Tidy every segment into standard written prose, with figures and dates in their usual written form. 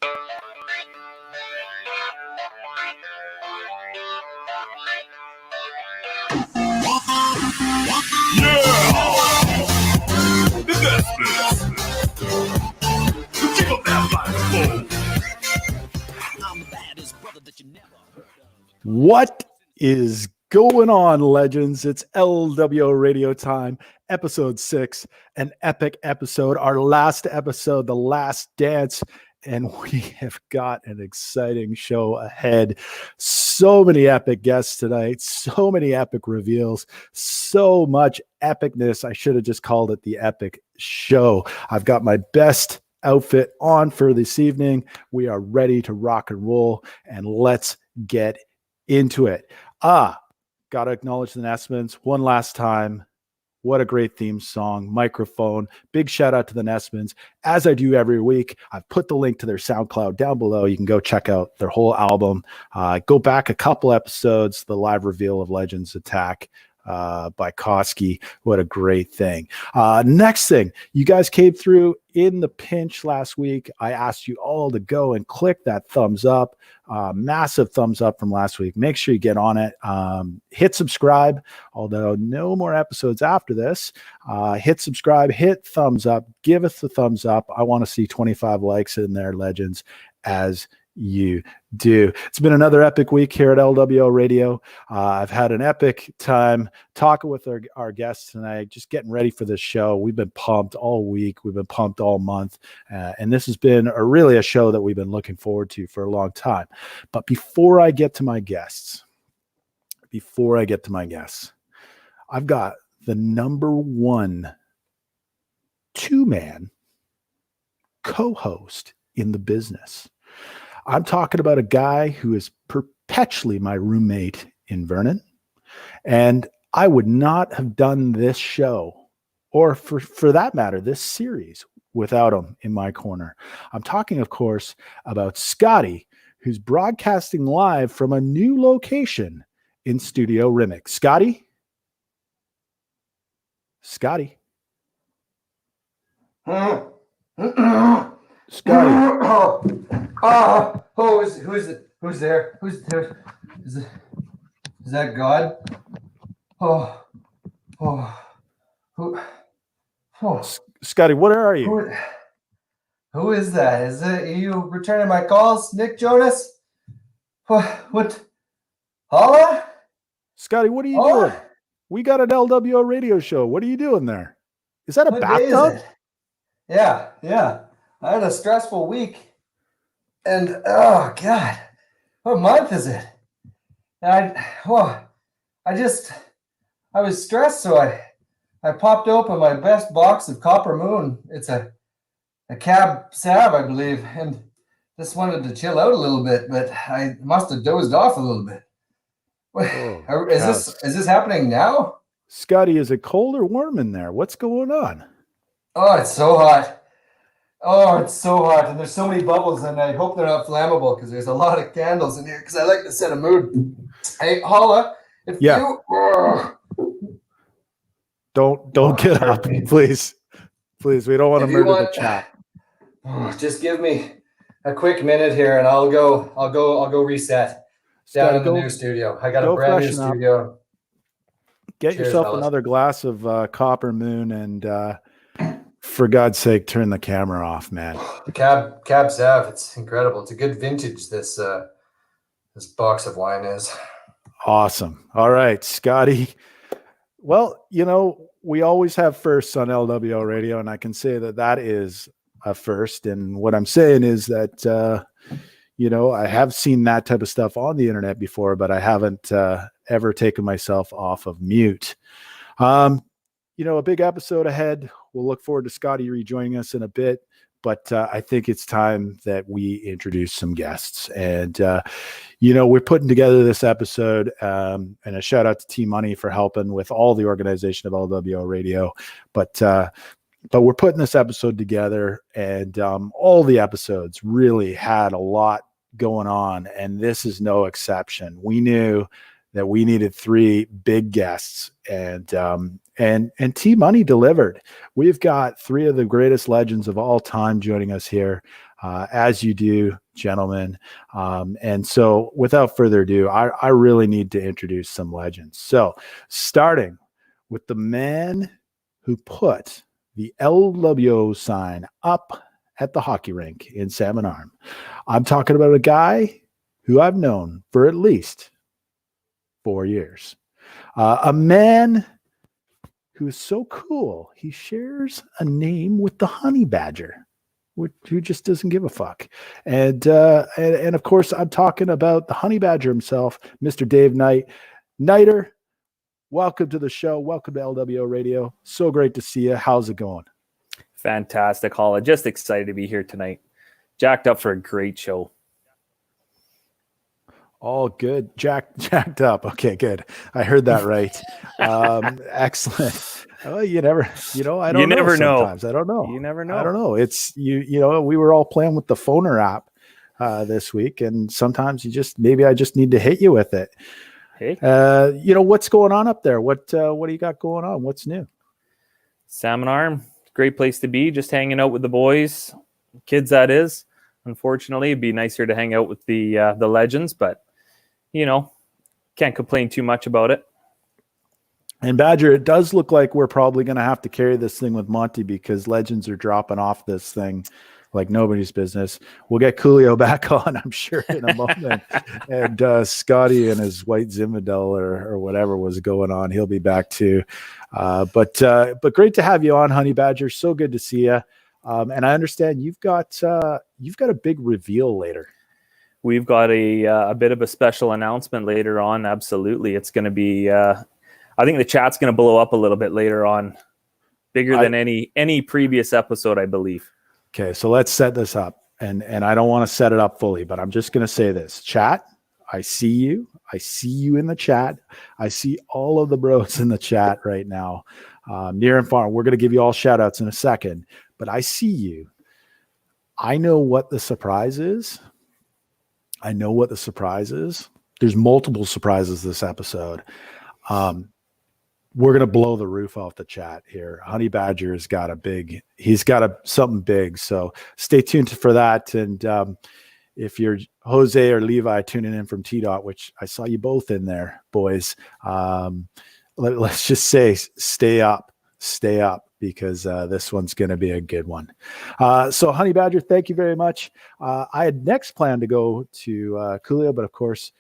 What is going on, legends? It's LWO Radio time, episode 6, an epic episode, our last episode, The Last Dance, and we have got an exciting show ahead. So many epic guests tonight, so many epic reveals, so much epicness. I should have just called it the epic show. I've got my best outfit on for this evening. We are ready to rock and roll, and let's get into it. Gotta acknowledge the Nessmans one last time. What a great theme song, microphone. Big shout out to the Nessmans. As I do every week, I've put the link to their SoundCloud down below. You can go check out their whole album. Go back a couple episodes, the live reveal of Legends Attack by Koski. What a great thing. Next thing, you guys came through in the pinch last week. I asked you all to go and click that thumbs up. Massive thumbs up from last week. Make sure you get on it. Hit subscribe, although no more episodes after this. Hit subscribe, hit thumbs up, give us the thumbs up. I want to see 25 likes in there, legends, as you do. It's been another epic week here at LWO Radio. I've had an epic time talking with our guests tonight, just getting ready for this show. We've been pumped all week. We've been pumped all month. And this has been really a show that we've been looking forward to for a long time. But before I get to my guests, I've got the number one two-man co-host in the business. I'm talking about a guy who is perpetually my roommate in Vernon, and I would not have done this show, or for that matter, this series, without him in my corner. I'm talking, of course, about Scotty, who's broadcasting live from a new location in Studio Rimek. Scotty? Scotty. Who's there? Is that God? Scotty, what are you? Who is that? Is it you returning my calls, Nick Jonas? What? Holla? Scotty, what are you doing? We got an LWO radio show. What are you doing there? Is that a bathtub? Yeah. I had a stressful week. And oh God, what month is it? I was stressed, so I popped open my best box of Copper Moon. It's a Cab Sav, I believe, and just wanted to chill out a little bit, but I must have dozed off a little bit. Is this happening now? Scotty, is it cold or warm in there? What's going on? Oh, it's so hot. And there's so many bubbles, and I hope they're not flammable because there's a lot of candles in here because I like to set a mood. Hey, Holla, Don't get up, please. We don't want to murder the chat. Just give me a quick minute here, and I'll go reset down in the new studio. I got a brand new studio. Get yourself another glass of Copper Moon, and for God's sake, turn the camera off, man. Cab Sav, it's incredible. It's a good vintage. This box of wine is awesome. All right, Scotty. Well, we always have firsts on LWO Radio, and I can say that is a first. And what I'm saying is that I have seen that type of stuff on the internet before, but I haven't ever taken myself off of mute. A big episode ahead. We'll look forward to Scotty rejoining us in a bit, but I think it's time that we introduce some guests. And, we're putting together this episode, and a shout out to T-Money for helping with all the organization of LWO Radio. But we're putting this episode together, and all the episodes really had a lot going on, and this is no exception. We knew that we needed 3 big guests, and T-Money delivered. We've got 3 of the greatest legends of all time joining us here. as you do, gentlemen. And so without further ado, I really need to introduce some legends. So starting with the man who put the LWO sign up at the hockey rink in Salmon Arm. I'm talking about a guy who I've known for at least 4 years. A man who is so cool, he shares a name with the honey badger, who just doesn't give a fuck. And of course, I'm talking about the honey badger himself, Mr. Dave Knight. Nighter, welcome to the show. Welcome to LWO Radio. So great to see you. How's it going? Fantastic, Holla. Just excited to be here tonight. Jacked up for a great show. All good. Jacked up. Okay, good. I heard that right. Excellent. Well, I don't know sometimes. I don't know. You never know. I don't know. It's we were all playing with the Phoner app this week, and sometimes maybe I just need to hit you with it. Hey. What's going on up there? What do you got going on? What's new? Salmon Arm, great place to be, just hanging out with the boys, kids that is. Unfortunately, it'd be nicer to hang out with the legends, but can't complain too much about it. And Badger, it does look like we're probably going to have to carry this thing with Monty because legends are dropping off this thing like nobody's business. We'll get Coolio back on, I'm sure, in a moment. And Scotty and his white Zinfandel or whatever was going on, he'll be back too. But great to have you on, Honey Badger. So good to see you. And I understand you've got a big reveal later. We've got a bit of a special announcement later on. Absolutely. It's going to be, I think the chat's going to blow up a little bit later on. Bigger than any previous episode, I believe. Okay, so let's set this up. And I don't want to set it up fully, but I'm just going to say this. Chat, I see you. I see you in the chat. I see all of the bros in the chat right now. Near and far. We're going to give you all shout outs in a second, but I see you. I know what the surprise is. There's multiple surprises this episode. We're going to blow the roof off the chat here. Honey Badger has got something big. So stay tuned for that. And if you're Jose or Levi tuning in from T-Dot, which I saw you both in there, boys, let's just say stay up because this one's going to be a good one. So Honey Badger, thank you very much. I had next planned to go to Coolio, but of course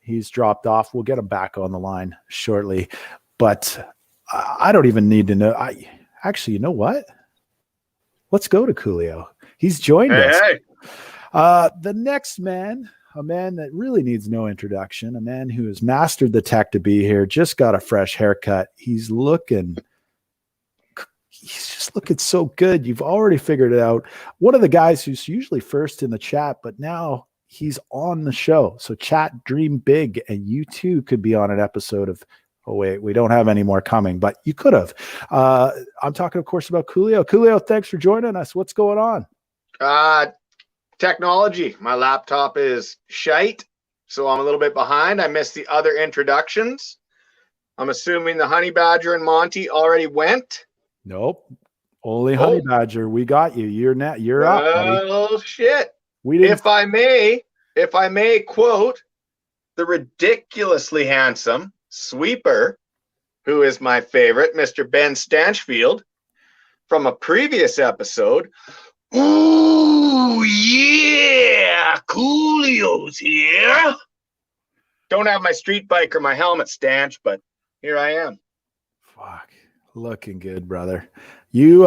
he's dropped off. We'll get him back on the line shortly, but I don't even need to know. You know what? Let's go to Coolio. He's joined us. Hey. The next man, a man that really needs no introduction, a man who has mastered the tech to be here, just got a fresh haircut. He's just looking so good. You've already figured it out. One of the guys who's usually first in the chat, but now he's on the show. So chat, dream big, and you too could be on an episode of, oh wait, we don't have any more coming, but you could have. I'm talking, of course, about Coolio. Coolio, thanks for joining us. What's going on? Technology. My laptop is shite, so I'm a little bit behind. I missed the other introductions. I'm assuming the Honey Badger and Monty already went. Nope. Only Honey Badger. We got you. You're up, buddy. Oh shit. We didn't. If I may quote the ridiculously handsome sweeper, who is my favorite, Mr. Ben Stanchfield, from a previous episode. Ooh, yeah, Coolio's here. Don't have my street bike or my helmet, Stanch, but here I am. Fuck. Looking good, brother. You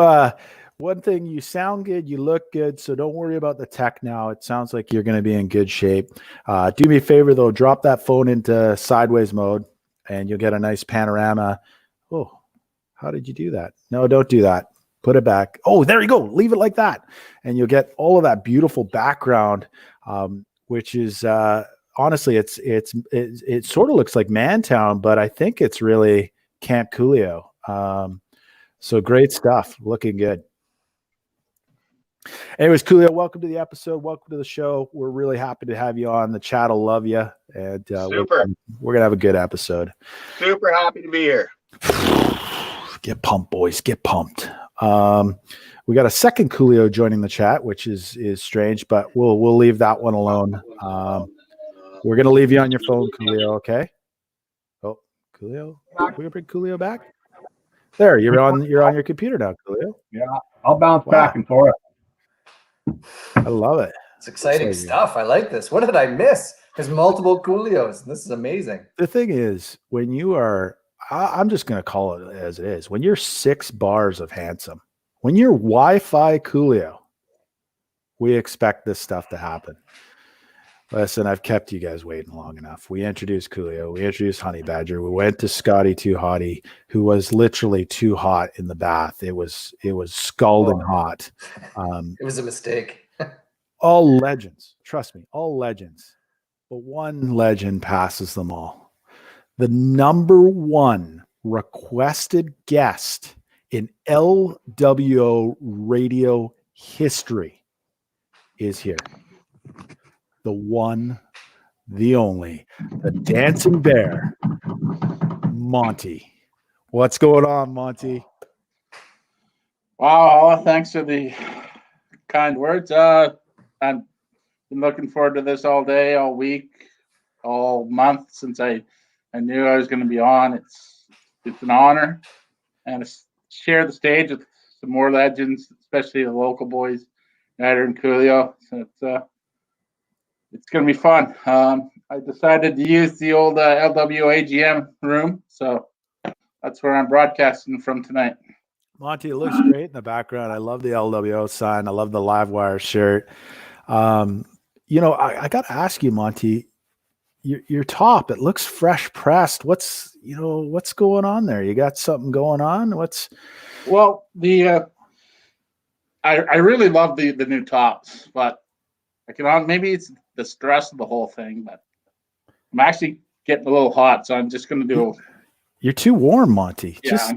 one thing, you sound good, you look good, so don't worry about the tech now. It sounds like you're going to be in good shape. Do me a favor though, drop that phone into sideways mode and you'll get a nice panorama. Oh, how did you do that? No, don't do that. Put it back. Oh, there you go. Leave it like that. And you'll get all of that beautiful background, which is honestly, it sort of looks like Mantown, but I think it's really Camp Coolio. So great stuff. Looking good. Anyways, Coolio, welcome to the episode. Welcome to the show. We're really happy to have you on. The chat will love you. And we're going to have a good episode. Super happy to be here. Get pumped, boys. Get pumped. We got a second Coolio joining the chat, which is strange, but we'll leave that one alone. We're gonna leave you on your phone, Coolio. Okay. Oh, Coolio, we gonna bring Coolio back. There, you're on your computer now, Coolio. Yeah, I'll bounce back and forth. I love it. It's exciting stuff. I like this. What did I miss? There's multiple Coolios. This is amazing. The thing is, when you are, I'm just going to call it as it is. When you're 6 bars of handsome, when you're Wi-Fi Coolio, we expect this stuff to happen. Listen, I've kept you guys waiting long enough. We introduced Coolio. We introduced Honey Badger. We went to Scotty Too Hottie, who was literally too hot in the bath. It was scalding hot. It was a mistake. All legends. Trust me, all legends. But one legend passes them all. The number one requested guest in LWO radio history is here. The one, the only, the dancing bear, Monty. What's going on, Monty? Wow, Holla, thanks for the kind words. I've been looking forward to this all day, all week, all month since I knew I was going to be on. It's an honor and to share the stage with some more legends, especially the local boys, Ryder and Coolio. So it's going to be fun. I decided to use the old LWO AGM room, so that's where I'm broadcasting from tonight. Monty, it looks great in the background. I love the LWO sign. I love the Livewire shirt. I got to ask you, Monty, your top, it looks fresh pressed. What's going on there? You got something going on? Well, I really love the new tops, but maybe it's the stress of the whole thing, but I'm actually getting a little hot, so I'm just going to do. You're too warm, Monty. Yeah,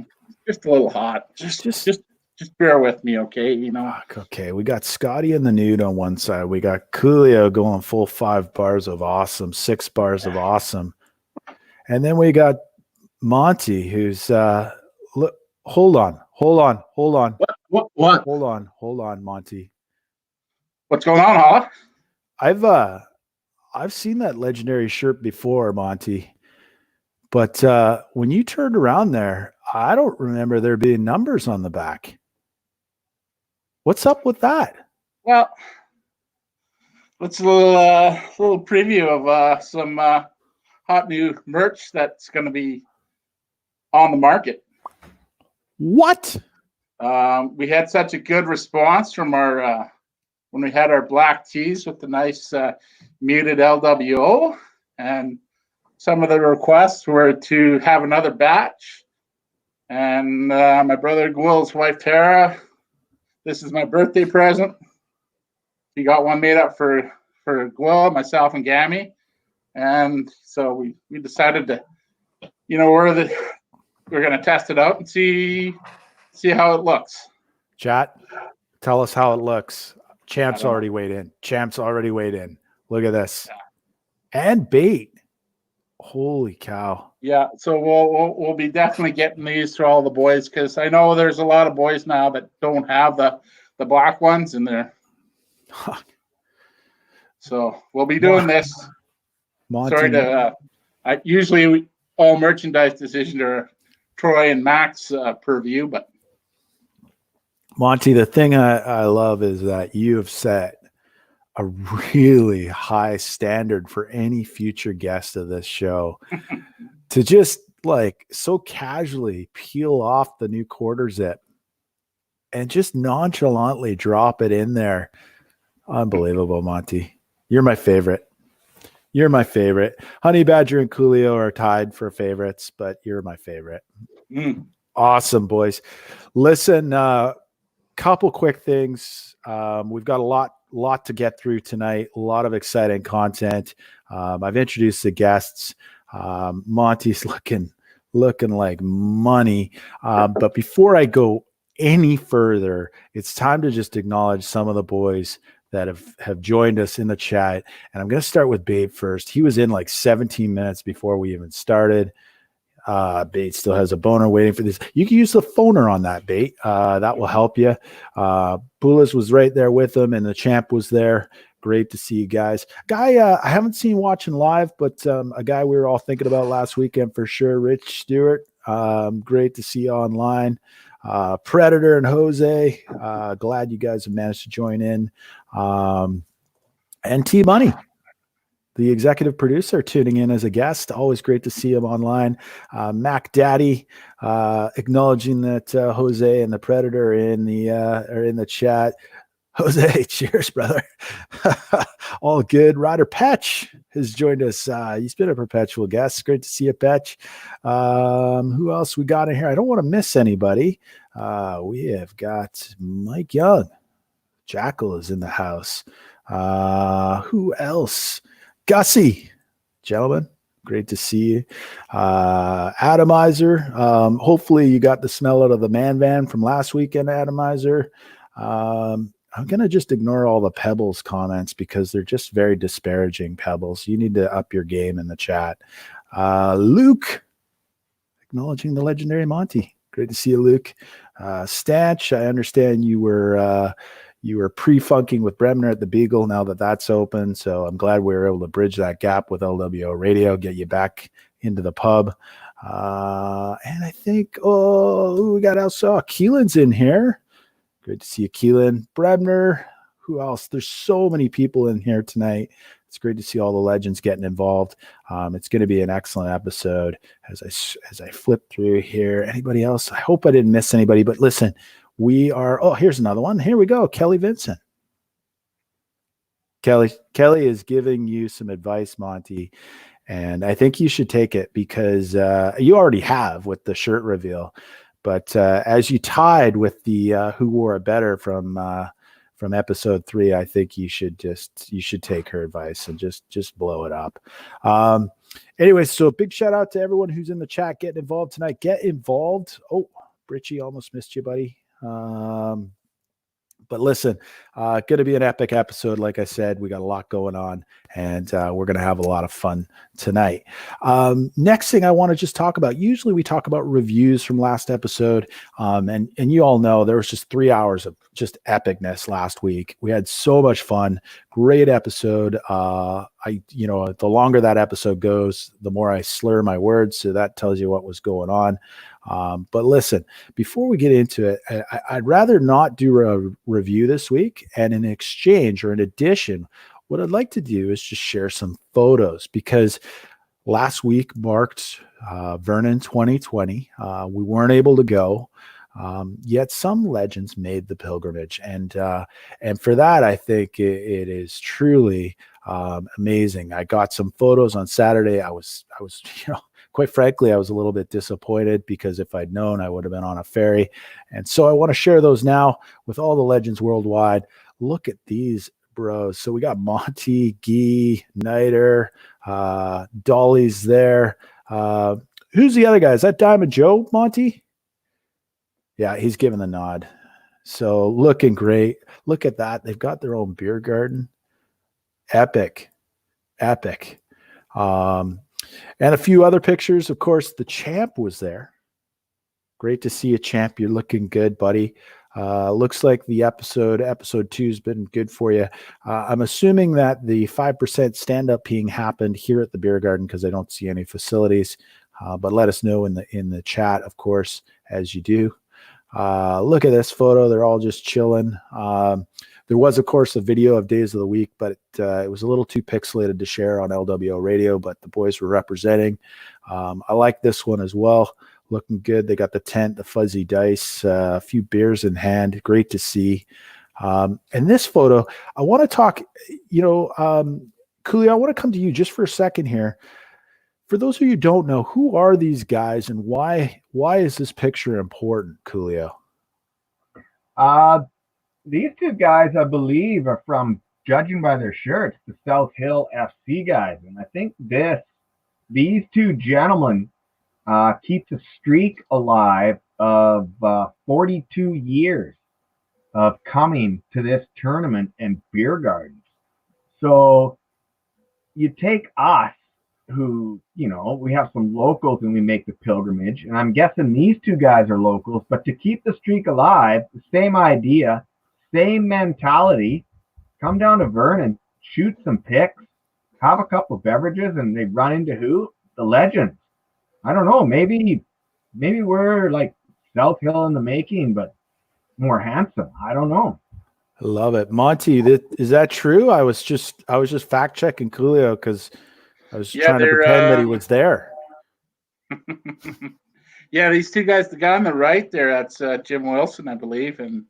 just a little hot. Just bear with me, okay? Okay, we got Scotty and the Nude on one side. We got Coolio going full 5 bars of awesome, 6 bars of awesome, and then we got Monty, who's look. Hold on. What? Hold on, Monty. What's going on, Holla? I've seen that legendary shirt before, Monty. But when you turned around there, I don't remember there being numbers on the back. What's up with that? Well, it's a little preview of some hot new merch that's going to be on the market. What? We had such a good response from our when we had our black tees with the nice muted LWO, and some of the requests were to have another batch. And my brother Gwil's wife Tara, this is my birthday present. He got one made up for Gwil, myself, and Gammy. And so we decided to, we're going to test it out and see how it looks. Chat, tell us how it looks. Champ's already weighed in. Look at this. Yeah. And bait. Holy cow. Yeah, so we'll be definitely getting these to all the boys, because I know there's a lot of boys now that don't have the black ones in there. So we'll be doing this. Monty. Sorry to usually all merchandise decisions are Troy and Max purview, but Monty, the thing I love is that you have set a really high standard for any future guest of this show to just so casually peel off the new quarter zip and just nonchalantly drop it in there. Unbelievable, Monty. You're my favorite. Honey Badger and Coolio are tied for favorites, but you're my favorite. Awesome, boys. Listen, couple quick things. We've got a lot to get through tonight. A lot of exciting content. I've introduced the guests. Monty's looking like money. But before I go any further, it's time to just acknowledge some of the boys that have joined us in the chat. And I'm going to start with Babe first. He was in 17 minutes before we even started. Bait still has a boner waiting for this. You can use the phoner on that, Bait. That will help you. Bulas was right there with him, and the champ was there. Great to see you guys. Guy, I haven't seen watching live, but a guy we were all thinking about last weekend for sure, Rich Stewart. Great to see you online. Predator and Jose. Glad you guys have managed to join in. And T Money, the executive producer, tuning in as a guest. Always great to see him online. Mac Daddy, acknowledging that Jose and the Predator are in the chat. Jose, cheers, brother. All good. Ryder Petch has joined us. He's been a perpetual guest. Great to see you, Petch. Who else we got in here? I don't want to miss anybody. We have got Mike Young. Jackal is in the house. Who else? Gussie, gentlemen, great to see you. Atomizer, hopefully you got the smell out of the man van from last weekend, Atomizer. I'm going to just ignore all the Pebbles comments because they're just very disparaging, Pebbles. You need to up your game in the chat. Luke, acknowledging the legendary Monty. Great to see you, Luke. Statch, I understand you were pre-funking with Bremner at the Beagle now that that's open. So I'm glad we were able to bridge that gap with LWO Radio, get you back into the pub. And I think, who we got else? Keelan's in here. Great to see you, Keelan. Bremner. Who else? There's so many people in here tonight. It's great to see all the legends getting involved. It's going to be an excellent episode as I flip through here. Anybody else? I hope I didn't miss anybody, but listen, we are, here's another one. Here we go. Kelly Vincent. Kelly is giving you some advice, Monty, and I think you should take it because you already have with the shirt reveal. But as you tied with the who wore it better from episode 3, I think you should take her advice and just blow it up. Anyway, so big shout out to everyone who's in the chat getting involved tonight. Get involved. Oh, Britchie, almost missed you, buddy. But listen, going to be an epic episode. Like I said, we got a lot going on, and we're going to have a lot of fun tonight. Next thing I want to just talk about, usually we talk about reviews from last episode. And you all know there was just 3 hours of just epicness last week. We had so much fun. Great episode. The longer that episode goes, the more I slur my words. So that tells you what was going on. But listen, before we get into it, I'd rather not do a review this week. And in exchange or in addition, what I'd like to do is just share some photos because last week marked Vernon 2020. We weren't able to go. Yet some legends made the pilgrimage. And for that, I think it is truly amazing. I got some photos on Saturday. I was, quite frankly, I was a little bit disappointed because if I'd known, I would have been on a ferry. And so I want to share those now with all the legends worldwide. Look at these bros. So we got Monty, Guy, Niter, Dolly's there. Who's the other guy? Is that Diamond Joe, Monty? Yeah, he's giving the nod. So looking great. Look at that. They've got their own beer garden. Epic. And a few other pictures. Of course, the champ was there. Great to see you, champ. You're looking good, buddy. Looks like the episode 2 has been good for you. I'm assuming that the 5% stand-up peeing happened here at the beer garden because I don't see any facilities. But let us know in the chat, of course, as you do. Look at this photo. They're all just chilling. There was, of course, a video of Days of the Week, but it was a little too pixelated to share on LWO Radio, but the boys were representing. I like this one as well. Looking good. They got the tent, the fuzzy dice, a few beers in hand. Great to see. And this photo, I want to talk, Coolio, I want to come to you just for a second here. For those of you who don't know, who are these guys and why is this picture important, Coolio? These two guys, I believe, are from, judging by their shirts, the South Hill FC guys. And I think these two gentlemen keep the streak alive of 42 years of coming to this tournament and beer gardens. So you take us who, we have some locals and we make the pilgrimage. And I'm guessing these two guys are locals, but to keep the streak alive, the same idea, same mentality, come down to Vernon, shoot some picks, have a couple of beverages, and they run into who? The legends. I don't know. Maybe we're like South Hill in the making, but more handsome. I don't know. I love it. Monty, is that true? I was just fact checking Coolio because I was trying to pretend that he was there. Yeah, these two guys, the guy on the right there, that's Jim Wilson, I believe, and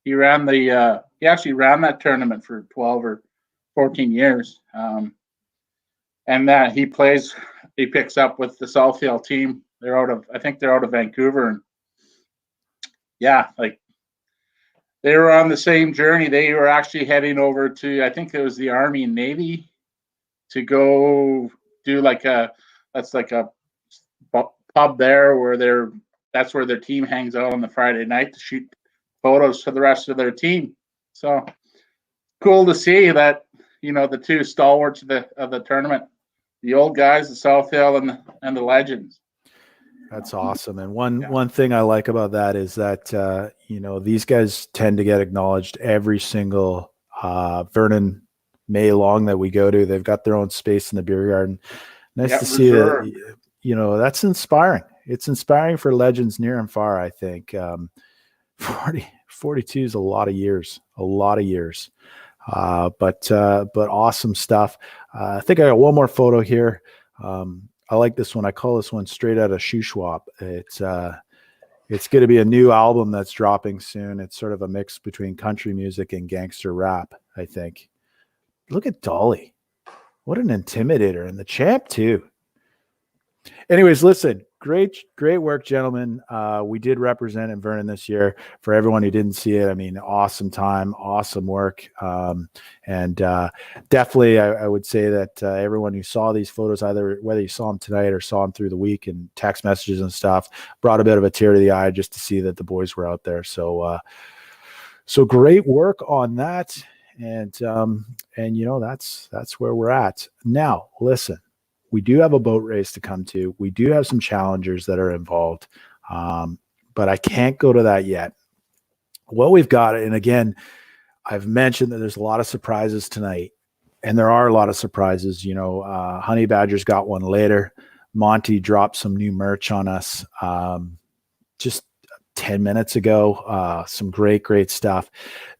he actually ran that tournament for 12 or 14 years. And that he picks up with the South Hill team. I think they're out of Vancouver. And yeah, like they were on the same journey. They were actually heading over to, I think it was the Army and Navy, to go do that's like a pub there where that's where their team hangs out on the Friday night to shoot photos for the rest of their team. So cool to see that, the two stalwarts of the tournament, the old guys, the South Hill and the legends. That's awesome. And one thing I like about that is that these guys tend to get acknowledged every single Vernon May long that we go to. They've got their own space in the beer garden. Nice to see that. That's inspiring. It's inspiring for legends near and far, I think. 42 is a lot of years. But awesome stuff. I think I got one more photo here. I like this one. I call this one straight out of Shoe Swap. It's going to be a new album that's dropping soon. It's sort of a mix between country music and gangster rap, I think. Look at Dolly. What an intimidator. And the champ too. Anyways, listen, great work, gentlemen. We did represent in Vernon this year. For everyone who didn't see it, I mean, awesome time, awesome work. And definitely I would say that everyone who saw these photos, either whether you saw them tonight or saw them through the week and text messages and stuff, brought a bit of a tear to the eye just to see that the boys were out there. So great work on that. And that's where we're at. Now, listen. We do have a boat race to come to. We do have some challengers that are involved, but I can't go to that yet. What we've got, and again, I've mentioned that there's a lot of surprises tonight, and there are a lot of surprises. Honey Badger's got one later. Monty dropped some new merch on us just 10 minutes ago. Some great stuff.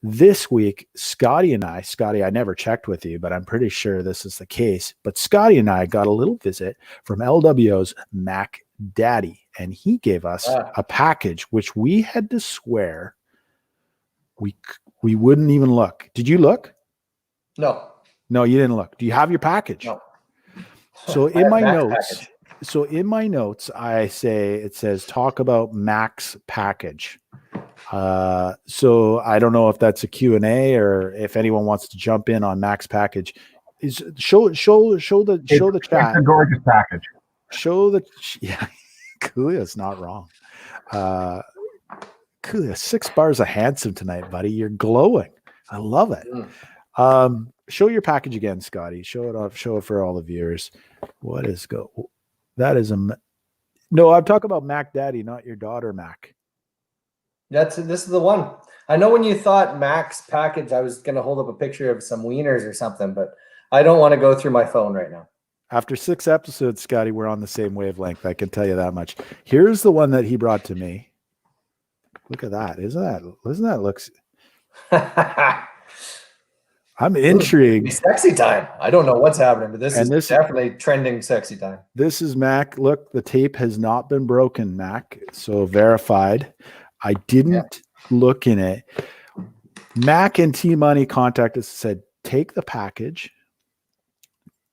This week, Scotty, I never checked with you, but I'm pretty sure this is the case. But Scotty and I got a little visit from LWO's Mac Daddy, and he gave us a package, which we had to swear we wouldn't even look. Did you look? No, you didn't look. Do you have your package? No. So in my notes, it says talk about Mac's package. So I don't know if that's a Q&A or if anyone wants to jump in on Mac's package. Show the chat. It's a gorgeous package. Coolio's not wrong. Coolio, 6 bars of handsome tonight, buddy. You're glowing. I love it. Show your package again, Scotty. Show it off. Show it for all the viewers. That is no, I'm talking about Mac Daddy, not your daughter, Mac. This is the one. I know when you thought Mac's package, I was going to hold up a picture of some wieners or something, but I don't want to go through my phone right now. After 6 episodes, Scotty, we're on the same wavelength. I can tell you that much. Here's the one that he brought to me. Look at that. Isn't that looks... I'm intrigued. Sexy time. I don't know what's happening, but this is definitely trending sexy time. This is Mac. Look, the tape has not been broken, Mac. So verified. I didn't look in it. Mac and T-Money contacted us and said, take the package.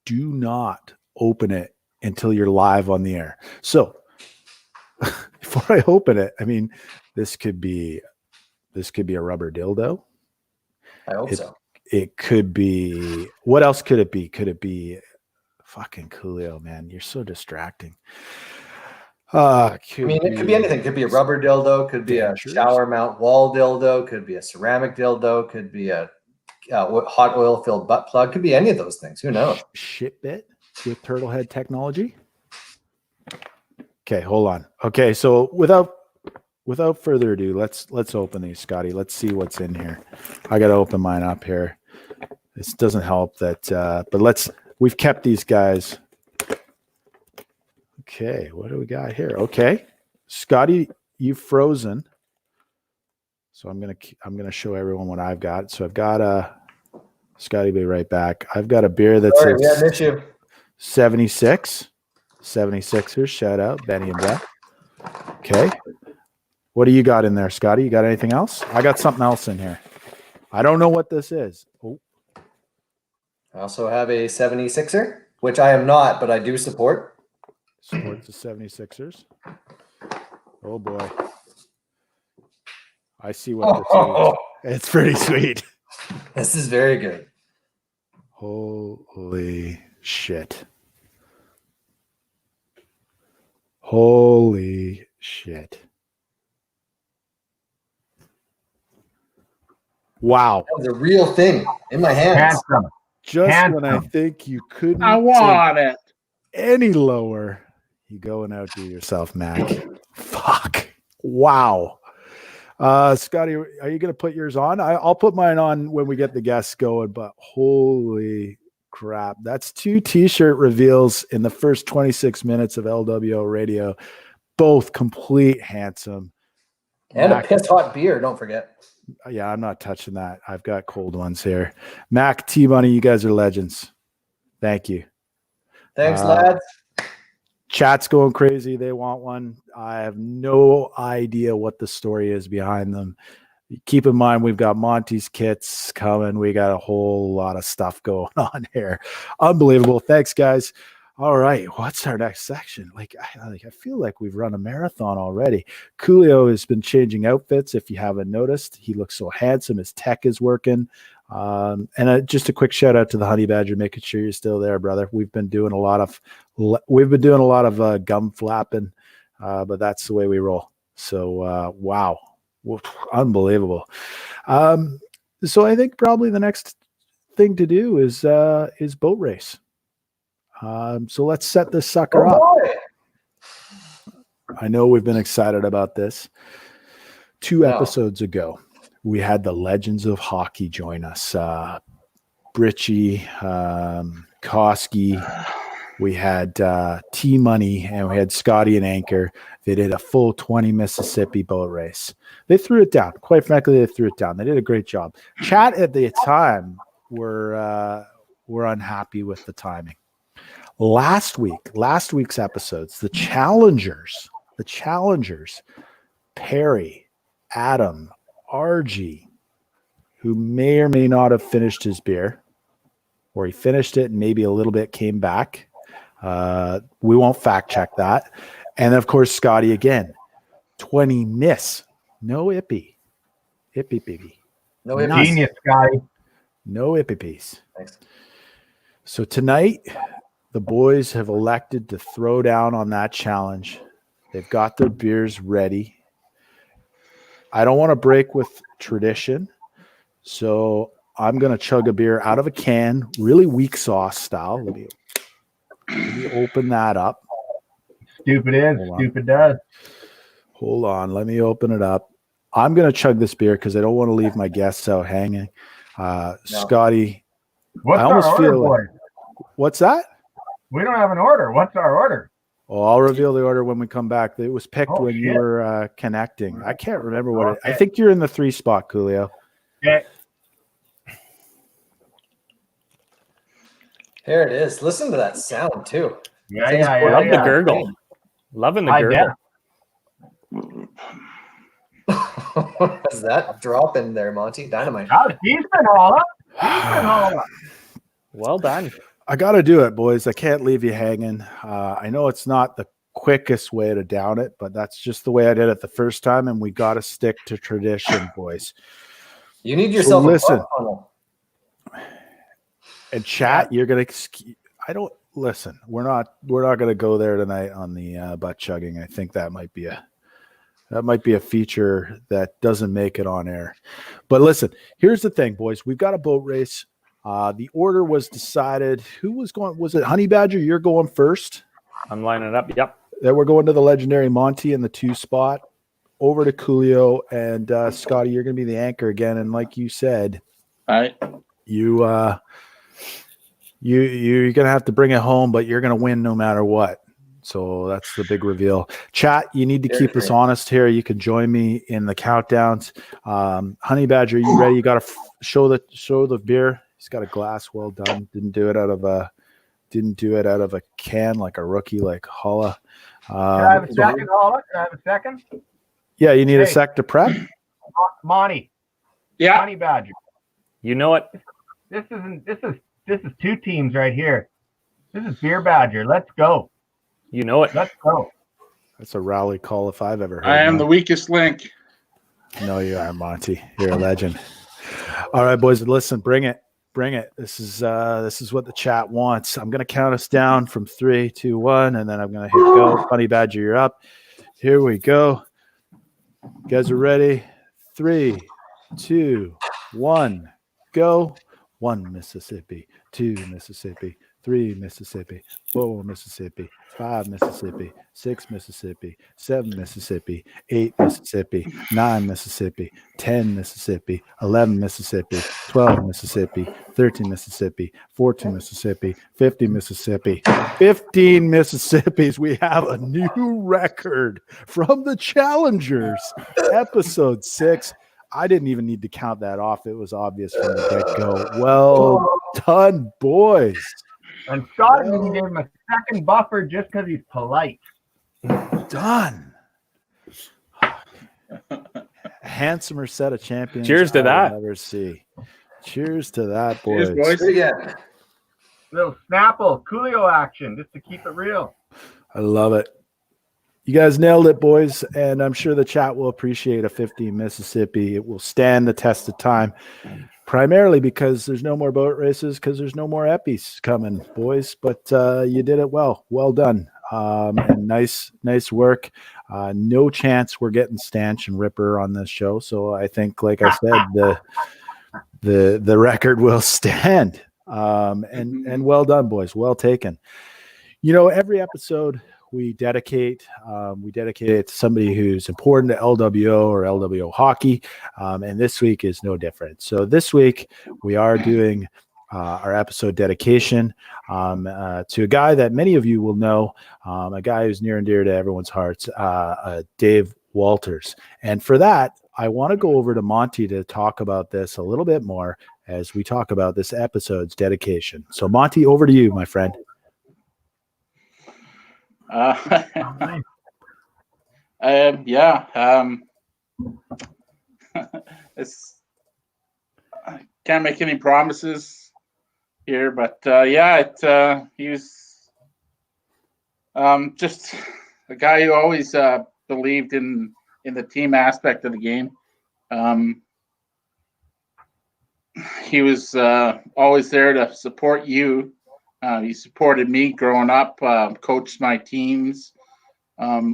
Do not open it until you're live on the air. So before I open it, I mean, this could be a rubber dildo. I hope so. It could be, what else could it be? Could it be fucking Coolio, man? You're so distracting. It could be anything. It could be a rubber dildo, could be a shower mount wall dildo, could be a ceramic dildo, could be a hot oil filled butt plug, could be any of those things. Who knows? Shit bit. with Turtlehead technology. Okay, hold on. Okay, so without further ado, let's open these, Scotty. Let's see what's in here. I got to open mine up here. This doesn't help that, but we've kept these guys. Okay, what do we got here? Okay, Scotty, you've frozen. So I'm gonna show everyone what I've got. So I've got Scotty, be right back. I've got a beer that's Sorry, we had an issue. 76. 76ers. Shout out Benny and Brett. Okay. What do you got in there, Scotty? You got anything else? I got something else in here. I don't know what this is. Oh. I also have a 76er, which I am not, but I do support. Supports the 76ers. Oh boy. I see what this is. It's pretty sweet. This is very good. Holy shit. Holy shit. Wow. That was a real thing in my hands. Handsome. Just when I think you couldn't I want it. any lower, you go and outdo yourself, Mac. Fuck. Wow. Scotty, are you going to put yours on? I'll put mine on when we get the guests going, but holy crap. That's 2 t-shirt reveals in the first 26 minutes of LWO radio. Both complete handsome. And Mac, a piss hot beer, don't forget. yeah, I'm not touching that. I've got cold ones here. Mac, T-Money, you guys are legends. Thank you. Thanks, lads. Chat's going crazy. They want one. I have no idea what the story is behind them. Keep in mind, we've got Monty's kits coming. We got a whole lot of stuff going on here. Unbelievable. Thanks, guys. All right. What's our next section? I feel like we've run a marathon already. Coolio has been changing outfits. If you haven't noticed, he looks so handsome. His tech is working. Just a quick shout out to the Honey Badger, making sure you're still there, brother. We've been doing a lot of gum flapping, but that's the way we roll. So, wow. Unbelievable. So I think probably the next thing to do is boat race. So let's set this sucker up. I know we've been excited about this. 2 episodes ago, we had the legends of hockey join us. Britchie, Koski, we had T-Money, and we had Scotty and Anchor. They did a full 20 Mississippi boat race. They threw it down. Quite frankly, they threw it down. They did a great job. Chat at the time were unhappy with the timing. Last week's episodes, the challengers, Perry, Adam, RG, who may or may not have finished his beer, or he finished it and maybe a little bit came back. We won't fact check that. And of course, Scotty again, 20 miss, no ippy, baby. No Nice. Genius, Scotty. No ippy piece. Thanks. So tonight, the boys have elected to throw down on that challenge. They've got their beers ready. I don't want to break with tradition, so I'm going to chug a beer out of a can, really weak sauce style. Let me open that up. Stupid is, stupid does. Hold on. Let me open it up. I'm going to chug this beer because I don't want to leave my guests out hanging. No. Scotty, what's I almost our order, feel boys? What's that? We don't have an order. What's our order? Oh, I'll reveal the order when we come back. It was picked when you were connecting. I can't remember what I think you're in the 3 spot, Coolio. Okay. Here it is. Listen to that sound too. Yeah. Love the gurgle. Loving the gurgle. What is that drop in there, Monty? Dynamite. Oh, decent, Holla. Well done. I got to do it, boys. I can't leave you hanging. I know it's not the quickest way to down it, but that's just the way I did it the first time, and we got to stick to tradition, boys. You need yourself a funnel. And chat, you're gonna. I don't listen. We're not gonna go there tonight on the butt chugging. I think that might be a feature that doesn't make it on air. But listen, here's the thing, boys. We've got a boat race. The order was decided. Who was going? Was it Honey Badger? You're going first. I'm lining it up. Yep. Then we're going to the legendary Monty in the 2 spot. Over to Coolio, and Scotty, you're going to be the anchor again. And like you said, All right. you're going to have to bring it home, but you're going to win no matter what. So that's the big reveal. Chat, you need to keep us honest here. You can join me in the countdowns. Honey Badger, you ready? You got to show the beer. He's got a glass. Well done. Didn't do it out of a can like a rookie, like Holla. Can I have a second, Holla? Can I have a second? Yeah, you need a sec to prep. Monty. Yeah. Honey Badger. You know it. This is 2 teams right here. This is Beer Badger. Let's go. You know it. Let's go. That's a rally call if I've ever heard. I am one. the weakest link. No, you are, Monty. You're a legend. All right, boys, listen, bring it. This is what the chat wants. I'm gonna count us down from 3, 2, 1, and then I'm gonna hit go. Honey Badger, you're up. Here we go. You guys are ready? 3, 2, 1, go. 1 Mississippi, 2 Mississippi, 3 Mississippi, 4 Mississippi, 5 Mississippi, 6 Mississippi, 7 Mississippi, 8 Mississippi, 9 Mississippi, 10 Mississippi, 11 Mississippi, 12 Mississippi, 13 Mississippi, 14 Mississippi, 15 Mississippi, 15 Mississippis. We have a new record from the Challengers, episode 6. I didn't even need to count that off. It was obvious from the get-go. Well done, boys. And Scott even gave him a second buffer just because he's polite. Done. Handsomer set of champions. Cheers to that. I'll ever see. Cheers to that, boys. Cheers, boys. Yeah. Little Snapple, Coolio action, just to keep it real. I love it. You guys nailed it, boys, and I'm sure the chat will appreciate a 15 Mississippi. It will stand the test of time, primarily because there's no more boat races, because there's no more Eppies coming, boys. But you did it well. Well done. And nice work. No chance we're getting Stanch and Ripper on this show. So I think, like I said, the record will stand. And well done, boys. Well taken. You know, every episode we dedicate it to somebody who's important to LWO or LWO hockey, and this week is no different. So this week we are doing our episode dedication to a guy that many of you will know, a guy who's near and dear to everyone's hearts, Dave Walters. And for that, I want to go over to Monty to talk about this a little bit more as we talk about this episode's dedication. So Monty, over to you, my friend. It's I can't make any promises here, but he was just a guy who always believed in the team aspect of the game. He was always there to support you. He supported me growing up, coached my teams.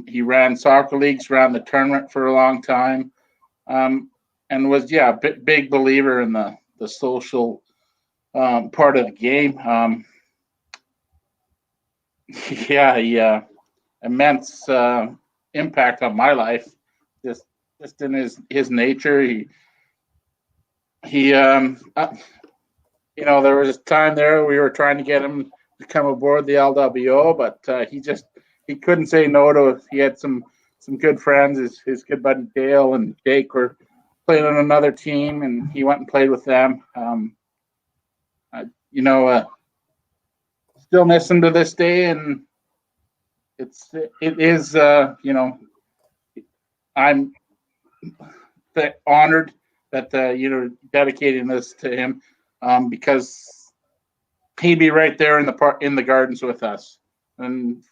He ran soccer leagues, ran the tournament for a long time, and was a big believer in the social part of the game. Immense impact on my life, just in his nature. He there was a time there we were trying to get him to come aboard the LWO, but he couldn't say no to it. He had some good friends. His good buddy Dale and Jake were playing on another team, and he went and played with them. Still miss him to this day, and it is I'm honored that dedicating this to him. Because he'd be right there in the gardens with us, and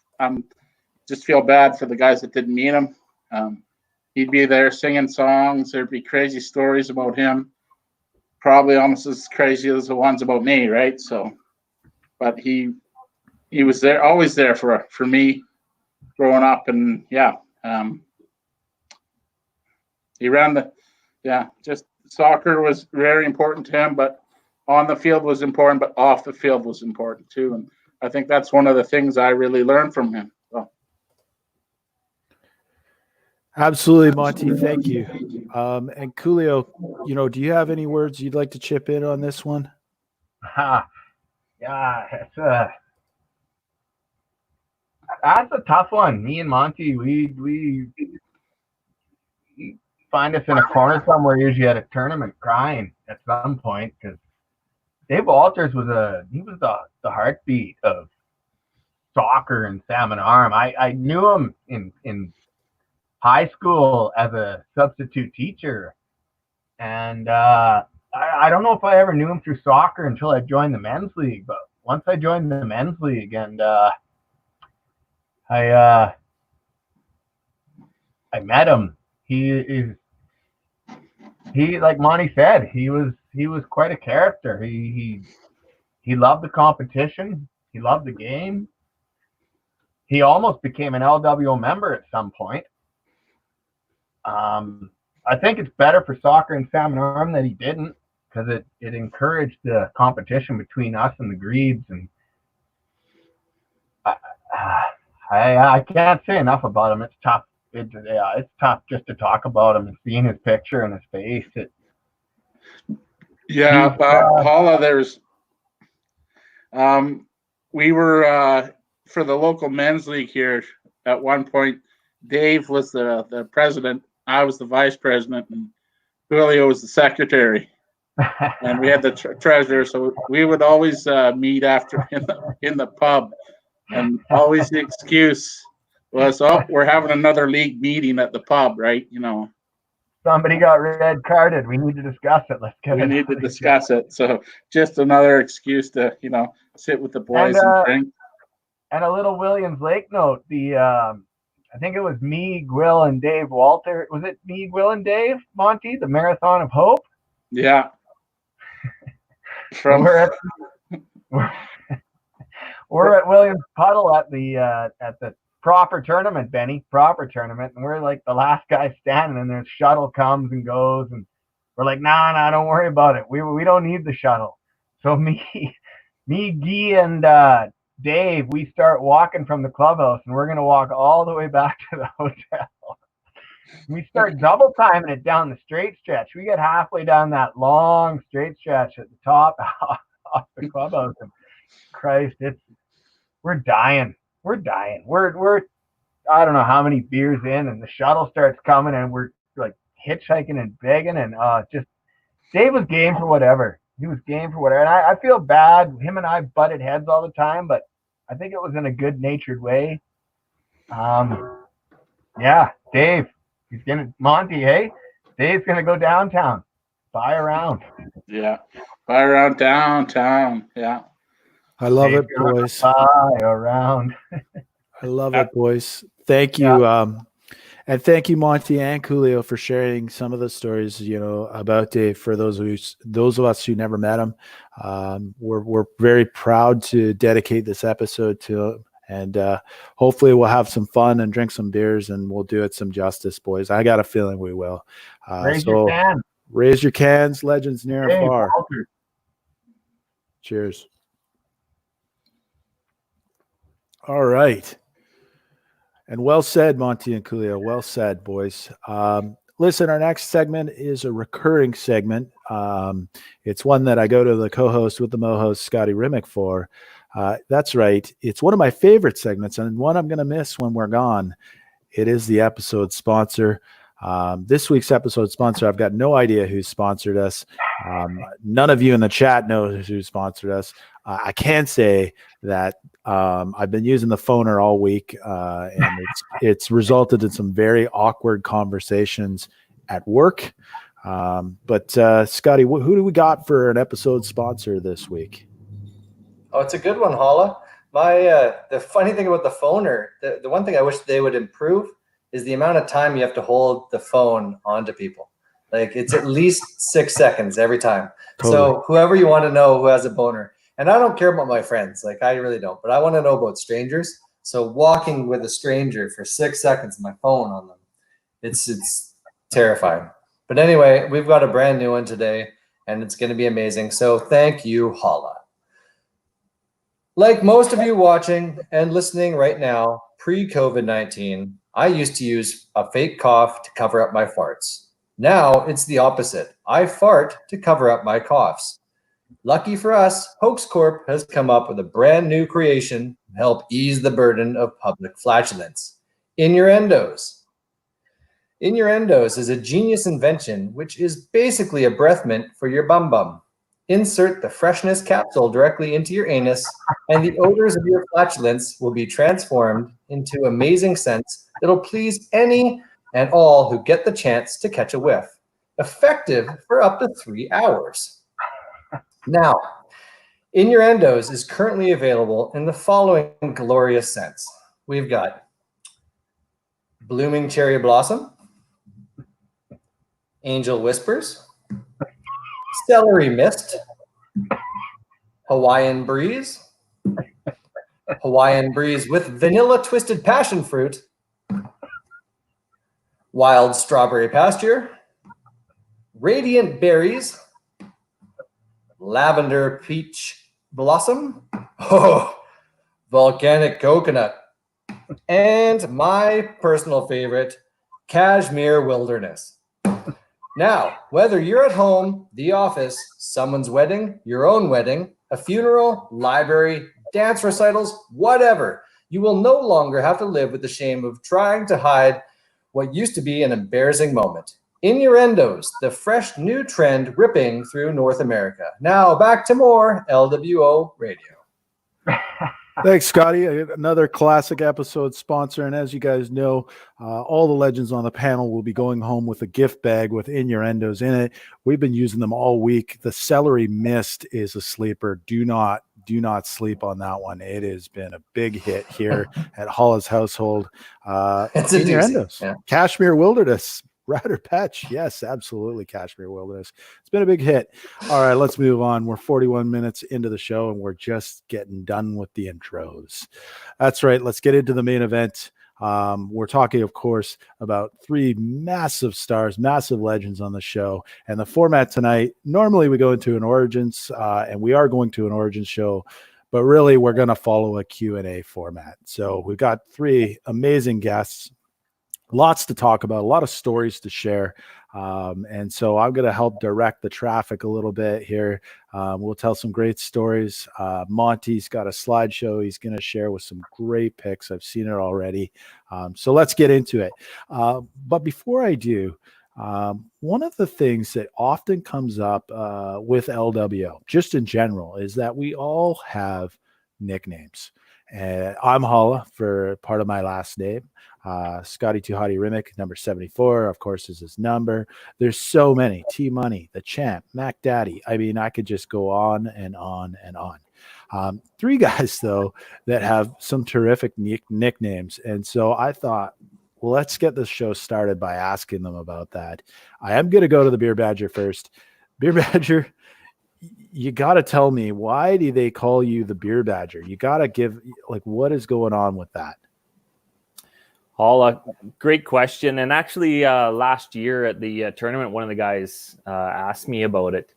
just feel bad for the guys that didn't meet him. He'd be there singing songs. There'd be crazy stories about him, probably almost as crazy as the ones about me, right? So, but he was there, always there for me growing up, and he ran just soccer was very important to him, but on the field was important, but off the field was important too. And I think that's one of the things I really learned from him. So. Absolutely, Monty. Thank you. And Coolio, do you have any words you'd like to chip in on this one? Yeah, that's a tough one. Me and Monty, we find us in a corner somewhere, usually at a tournament, crying at some point, because Dave Walters was the heartbeat of soccer and Salmon Arm. I knew him in high school as a substitute teacher, and I don't know if I ever knew him through soccer until I joined the men's league. But once I joined the men's league, and I met him, he like Monty said, he was quite a character. He loved the competition. He loved the game. He almost became an LWO member at some point. I think it's better for soccer and Salmon Arm that he didn't, because it encouraged the competition between us and the Greebs. And I can't say enough about him. It's tough. It's tough just to talk about him and seeing his picture and his face. Holla, there's we were for the local men's league here at one point. Dave was the president, I was the vice president, and Coolio was the secretary, and we had the treasurer. So we would always meet after in the pub, and always the excuse was, "Oh, we're having another league meeting at the pub, right?" Somebody got red carded. We need to discuss it. We need to discuss it. So just another excuse to sit with the boys and drink. And a little Williams Lake note. I think it was me, Gwil, and Dave Walter. Was it me, Gwil, and Dave, Monty, the Marathon of Hope? Yeah. We're at Williams Puddle at the proper tournament, Benny, proper tournament, and we're like the last guy standing, and their shuttle comes and goes, and we're like, nah, don't worry about it. We don't need the shuttle. So me, Guy, and Dave, we start walking from the clubhouse, and we're going to walk all the way back to the hotel. We start double timing it down the straight stretch. We get halfway down that long straight stretch at the top off the clubhouse. And Christ, we're dying. We're I don't know how many beers in, and the shuttle starts coming, and we're like hitchhiking and begging, and just Dave was game for whatever. He was game for whatever. And I feel bad. Him and I butted heads all the time, but I think it was in a good-natured way. Yeah, Dave. Monty, hey? Dave's gonna go downtown. Buy around. Yeah. Buy around downtown. Yeah. I love it, boys. Buy around. I love it, boys. Thank you. And thank you, Monty and Coolio, for sharing some of the stories, about Dave. For those of us who never met him, we're very proud to dedicate this episode to him. And hopefully we'll have some fun and drink some beers, and we'll do it some justice, boys. I got a feeling we will. Raise your cans. Raise your cans, legends near and far. Walter. Cheers. All right. And well said, Monty and Coolio. Well said, boys. Listen, our next segment is a recurring segment. It's one that I go to the co-host with the mo-host, Scotty Rimek, for. That's right. It's one of my favorite segments, and one I'm going to miss when we're gone. It is the episode sponsor. This week's episode sponsor, I've got no idea who sponsored us. None of you in the chat know who sponsored us. I can say that I've been using the phoner all week, and it's resulted in some very awkward conversations at work. But Scotty, who do we got for an episode sponsor this week? Oh, it's a good one, Holla. The funny thing about the phoner, the one thing I wish they would improve is the amount of time you have to hold the phone onto people. Like, it's at least 6 seconds every time. Totally. So whoever you want to know who has a boner, and I don't care about my friends, like I really don't, but I want to know about strangers. So walking with a stranger for 6 seconds, my phone on them, it's terrifying. But anyway, we've got a brand new one today, and it's going to be amazing. So thank you, Holla. Like most of you watching and listening right now, pre-COVID-19, I used to use a fake cough to cover up my farts. Now it's the opposite. I fart to cover up my coughs. Lucky for us, Hoax Corp has come up with a brand new creation to help ease the burden of public flatulence. Innuendos. Innuendos is a genius invention which is basically a breath mint for your bum bum. Insert the freshness capsule directly into your anus, and the odors of your flatulence will be transformed into amazing scents that'll please any and all who get the chance to catch a whiff. Effective for up to 3 hours. Now, Innuendos is currently available in the following glorious scents. We've got Blooming Cherry Blossom, Angel Whispers, Celery Mist, Hawaiian Breeze with Vanilla Twisted Passion Fruit, Wild Strawberry Pasture, Radiant Berries, Lavender Peach Blossom, Volcanic Coconut, and my personal favorite, Cashmere Wilderness. Now, whether you're at home, the office, someone's wedding, your own wedding, a funeral, library, dance recitals, whatever, you will no longer have to live with the shame of trying to hide what used to be an embarrassing moment. Innuendos, the fresh new trend ripping through North America. Now, back to more LWO Radio. Thanks, Scotty. Another classic episode sponsor. And as you guys know, all the legends on the panel will be going home with a gift bag with Innuendos in it. We've been using them all week. The Celery Mist is a sleeper. Do not sleep on that one. It has been a big hit here at Holla's household. It's a Innuendos. yeah. Cashmere Wilderness. Router Patch. Yes, absolutely. Cashmere Wilderness. It's been a big hit. All right, let's move on. We're 41 minutes into the show and we're just getting done with the intros. That's right. Let's get into the main event. We're talking, of course, about three massive stars, massive legends on the show. And the format tonight, normally we go into an Origins, and we are going to an Origins show, but really we're going to follow a Q&A format. So we've got three amazing guests. Lots to talk about, a lot of stories to share. And so I'm going to help direct the traffic a little bit here. We'll tell some great stories. Monty's got a slideshow he's going to share with some great picks. I've seen it already. So let's get into it. But before I do, one of the things that often comes up with LWO, just in general, is that we all have nicknames. I'm Holla for part of my last name. Scotty Too Hottie Rimek, number 74, of course, is his number. There's so many. T-Money, the Champ, Mac Daddy. I mean, I could just go on and on and on. Three guys, though, that have some terrific nicknames. And so I thought, well, let's get this show started by asking them about that. I am going to go to the Beer Badger first. Beer Badger, you got to tell me, why do they call you the Beer Badger? You got to give, like, what is going on with that? Holla, great question. And actually, last year at the tournament, one of the guys asked me about it.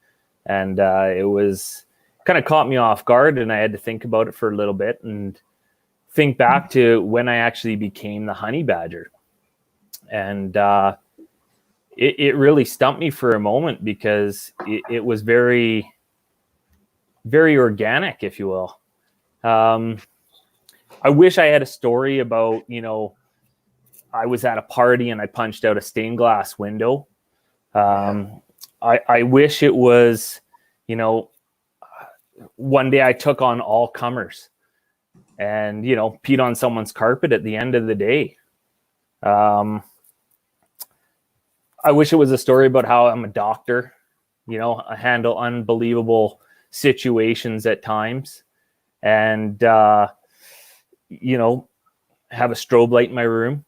And it was kind of caught me off guard. And I had to think about it for a little bit and think back to when I actually became the Honey Badger. And it really stumped me for a moment because it was very, very organic, if you will. I wish I had a story about, I was at a party and I punched out a stained glass window. I wish it was, one day I took on all comers and, peed on someone's carpet at the end of the day. I wish it was a story about how I'm a doctor, I handle unbelievable situations at times and, have a strobe light in my room.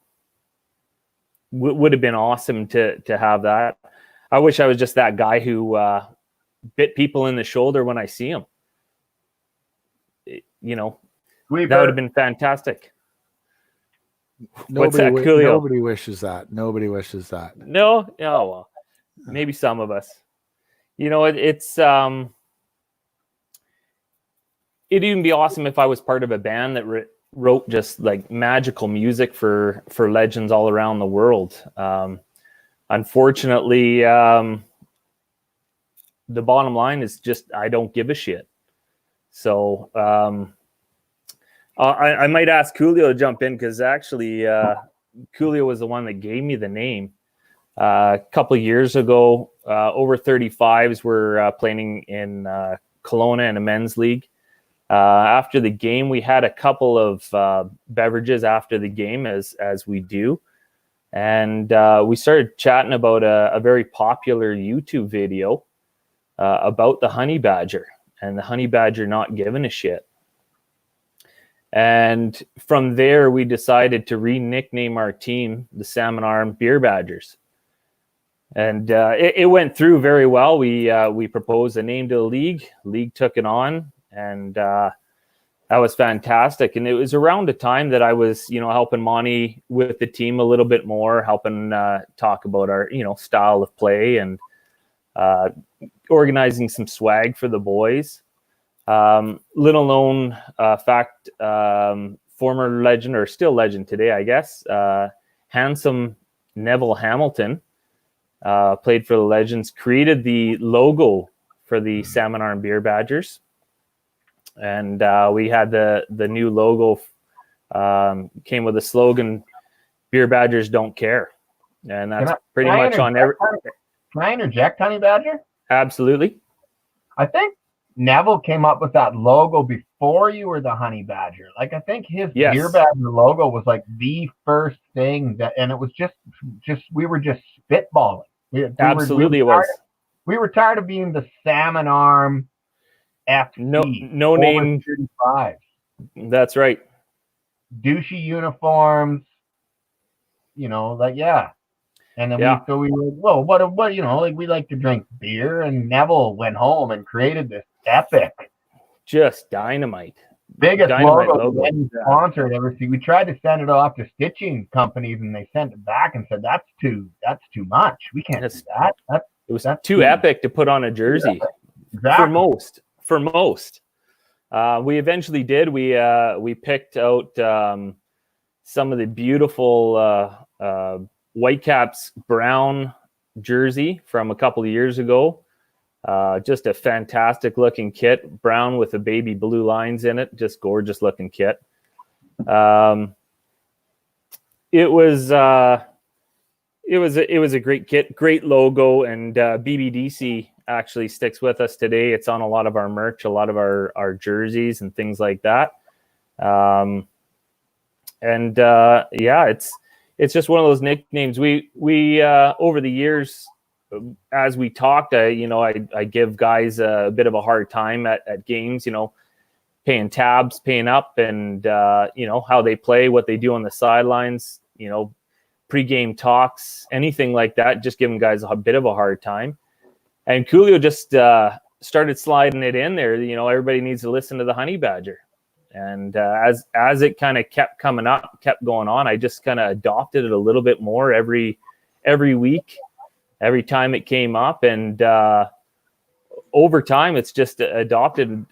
Would have been awesome to have that. I wish I was just that guy who bit people in the shoulder when I see them. That would have been fantastic. Nobody wishes that. No? Oh, well, maybe some of us. You know, it'd even be awesome if I was part of a band that wrote just like magical music for legends all around the world. Unfortunately, the bottom line is just I don't give a shit. So I might ask Coolio to jump in, because actually Coolio was the one that gave me the name. A couple of years ago, over 35s were playing in Kelowna in a men's league. After the game, we had a couple of beverages after the game, as we do. And we started chatting about a very popular YouTube video about the honey badger, and the honey badger not giving a shit. And from there, we decided to re-nickname our team the Salmon Arm Beer Badgers. And it went through very well. We proposed a name to the league. League took it on, and that was fantastic. And it was around the time that I was, helping Monty with the team a little bit more, helping talk about our, style of play, and organizing some swag for the boys. Little known fact, former legend, or still legend today, I guess, handsome Neville Hamilton, played for the Legends, created the logo for the Salmon Arm Beer Badgers. And we had the new logo, came with a slogan, Beer Badgers don't care. And that's pretty much on every... Can I interject, Honey Badger? Absolutely. I think Neville came up with that logo before you were the Honey Badger. Like, I think his Beer Badger logo was like the first thing and it was just we were just spitballing. Absolutely, it was. We were tired of being the Salmon Arm FC. No name. 35. That's right. Douchey uniforms. And then we were, well, what, we like to drink beer, and Neville went home and created this epic, just dynamite, biggest logo any sponsor had ever seen. We tried to send it off to stitching companies, and they sent it back and said, that's too much. We can't do that. It was too epic to put on a jersey. Exactly. For most. We eventually did. We picked out some of the beautiful Whitecaps brown jersey from a couple of years ago. Just a fantastic looking kit, brown with the baby blue lines in it. Just gorgeous looking kit. It was a great kit, great logo, and BBDC actually sticks with us today. It's on a lot of our merch, a lot of our jerseys and things like that. It's just one of those nicknames. We over the years, as we talked, I give guys a bit of a hard time at games, paying tabs, paying up, and how they play, what they do on the sidelines, pre-game talks, anything like that, just giving guys a bit of a hard time. And Coolio just started sliding it in there. Everybody needs to listen to the Honey Badger. And as it kind of kept coming up, kept going on, I just kind of adopted it a little bit more every week, every time it came up. And over time, it's just been adopted,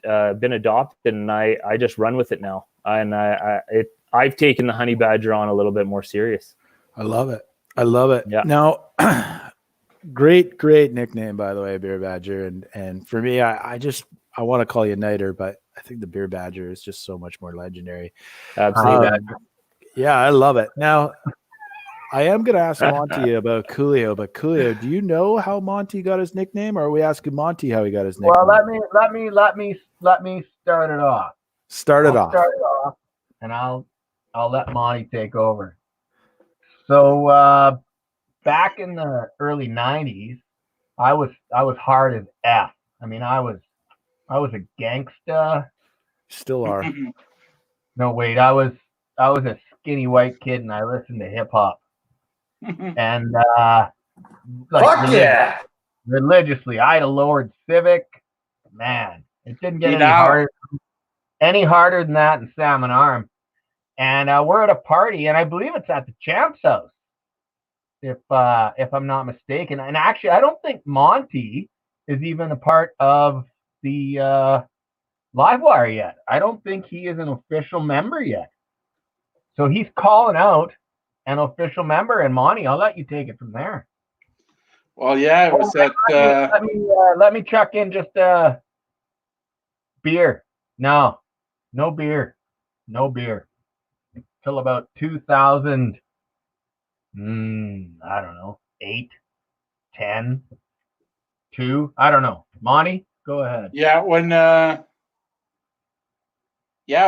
and I just run with it now. And I've taken the Honey Badger on a little bit more serious. I love it. Yeah. Now, great nickname, by the way, Beer Badger. And for me, I want to call you Niter, but I think the Beer Badger is just so much more legendary. Absolutely. Yeah, I love it. Now, I am going to ask Monty about Coolio, but Coolio, do you know how Monty got his nickname, or are we asking Monty how he got his nickname? Well, let me start it off. Start it off, and I'll let Monty take over. So back in the early '90s, I was hard as F. I mean, I was a gangsta. Still are. No, wait, I was a skinny white kid, and I listened to hip hop. And religiously, I had a lowered Civic. Man, it didn't get any harder than that in Salmon Arm. And we're at a party, and I believe it's at the Champ's house, if I'm not mistaken. And actually, I don't think Monty is even a part of the Livewire yet. I don't think he is an official member yet. So he's calling out an official member, and Monty, I'll let you take it from there. Well, yeah, it was at. Let me chuck in just beer. No beer. No beer. Till about 2000, I don't know, 8, 10, 2. I don't know. Monty, go ahead. Yeah, when it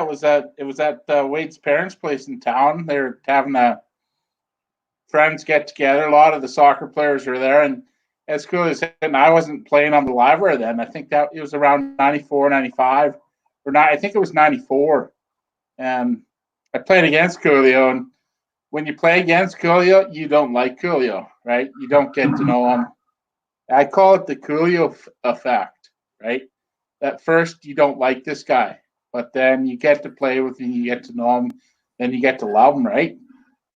was at Wade's parents' place in town. They were having a friends get together. A lot of the soccer players were there, and as cool as it, and I wasn't playing on the Livewire then. I think that it was around 94, 95, or not. I think it was 94, and I played against Coolio. And when you play against Coolio, you don't like Coolio, right? You don't get to know him. I call it the Coolio effect, right? At first, you don't like this guy, but then you get to play with him, you get to know him, then you get to love him, right?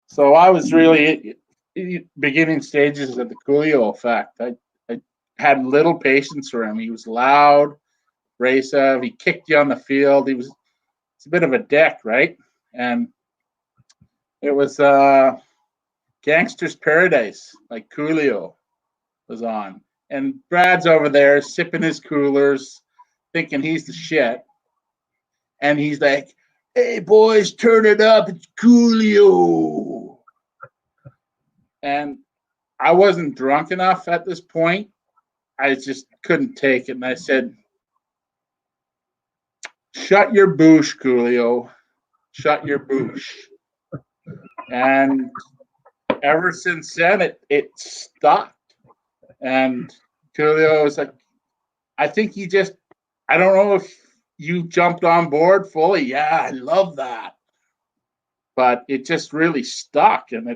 So I was really beginning stages of the Coolio effect. I had little patience for him. He was loud, abrasive. He kicked you on the field. It's a bit of a dick, right? And it was Gangster's Paradise, like Coolio was on. And Brad's over there sipping his coolers, thinking he's the shit. And he's like, "Hey, boys, turn it up. It's Coolio." And I wasn't drunk enough at this point. I just couldn't take it. And I said, "Shut your boosh, Coolio. Shut your boosh." And ever since then, it stopped. And Coolio was like, I think I don't know if you jumped on board fully. Yeah, I love that. But it just really stuck. And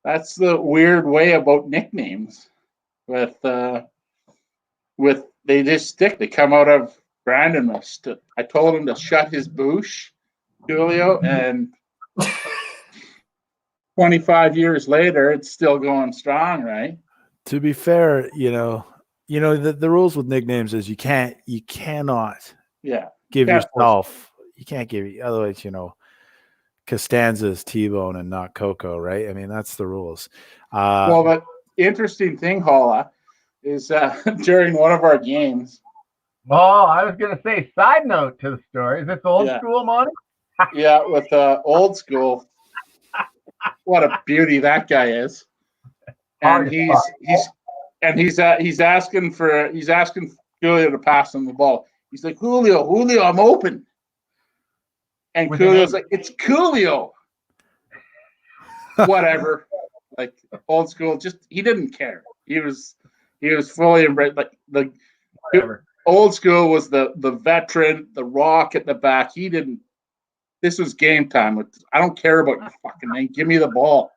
that's the weird way about nicknames with they just stick. They come out of randomness. I told him to shut his boosh, Coolio, and 25 years later, it's still going strong, right? To be fair, the rules with nicknames is you cannot give yourself, you can't give, otherwise, Costanza's T-Bone and not Coco, right? I mean, that's the rules. Well, the interesting thing, Holla, is during one of our games. Oh, I was going to say, side note to the story. Is this old school, Monty? Yeah, with old school. What a beauty that guy is. And he's asking Coolio to pass him the ball. He's like, Coolio, I'm open. And Coolio's like, it's Coolio. Whatever. Like old school, just he didn't care. He was fully embraced. Like the old school was the veteran, the rock at the back. He didn't. This was game time. I don't care about your fucking name. Give me the ball.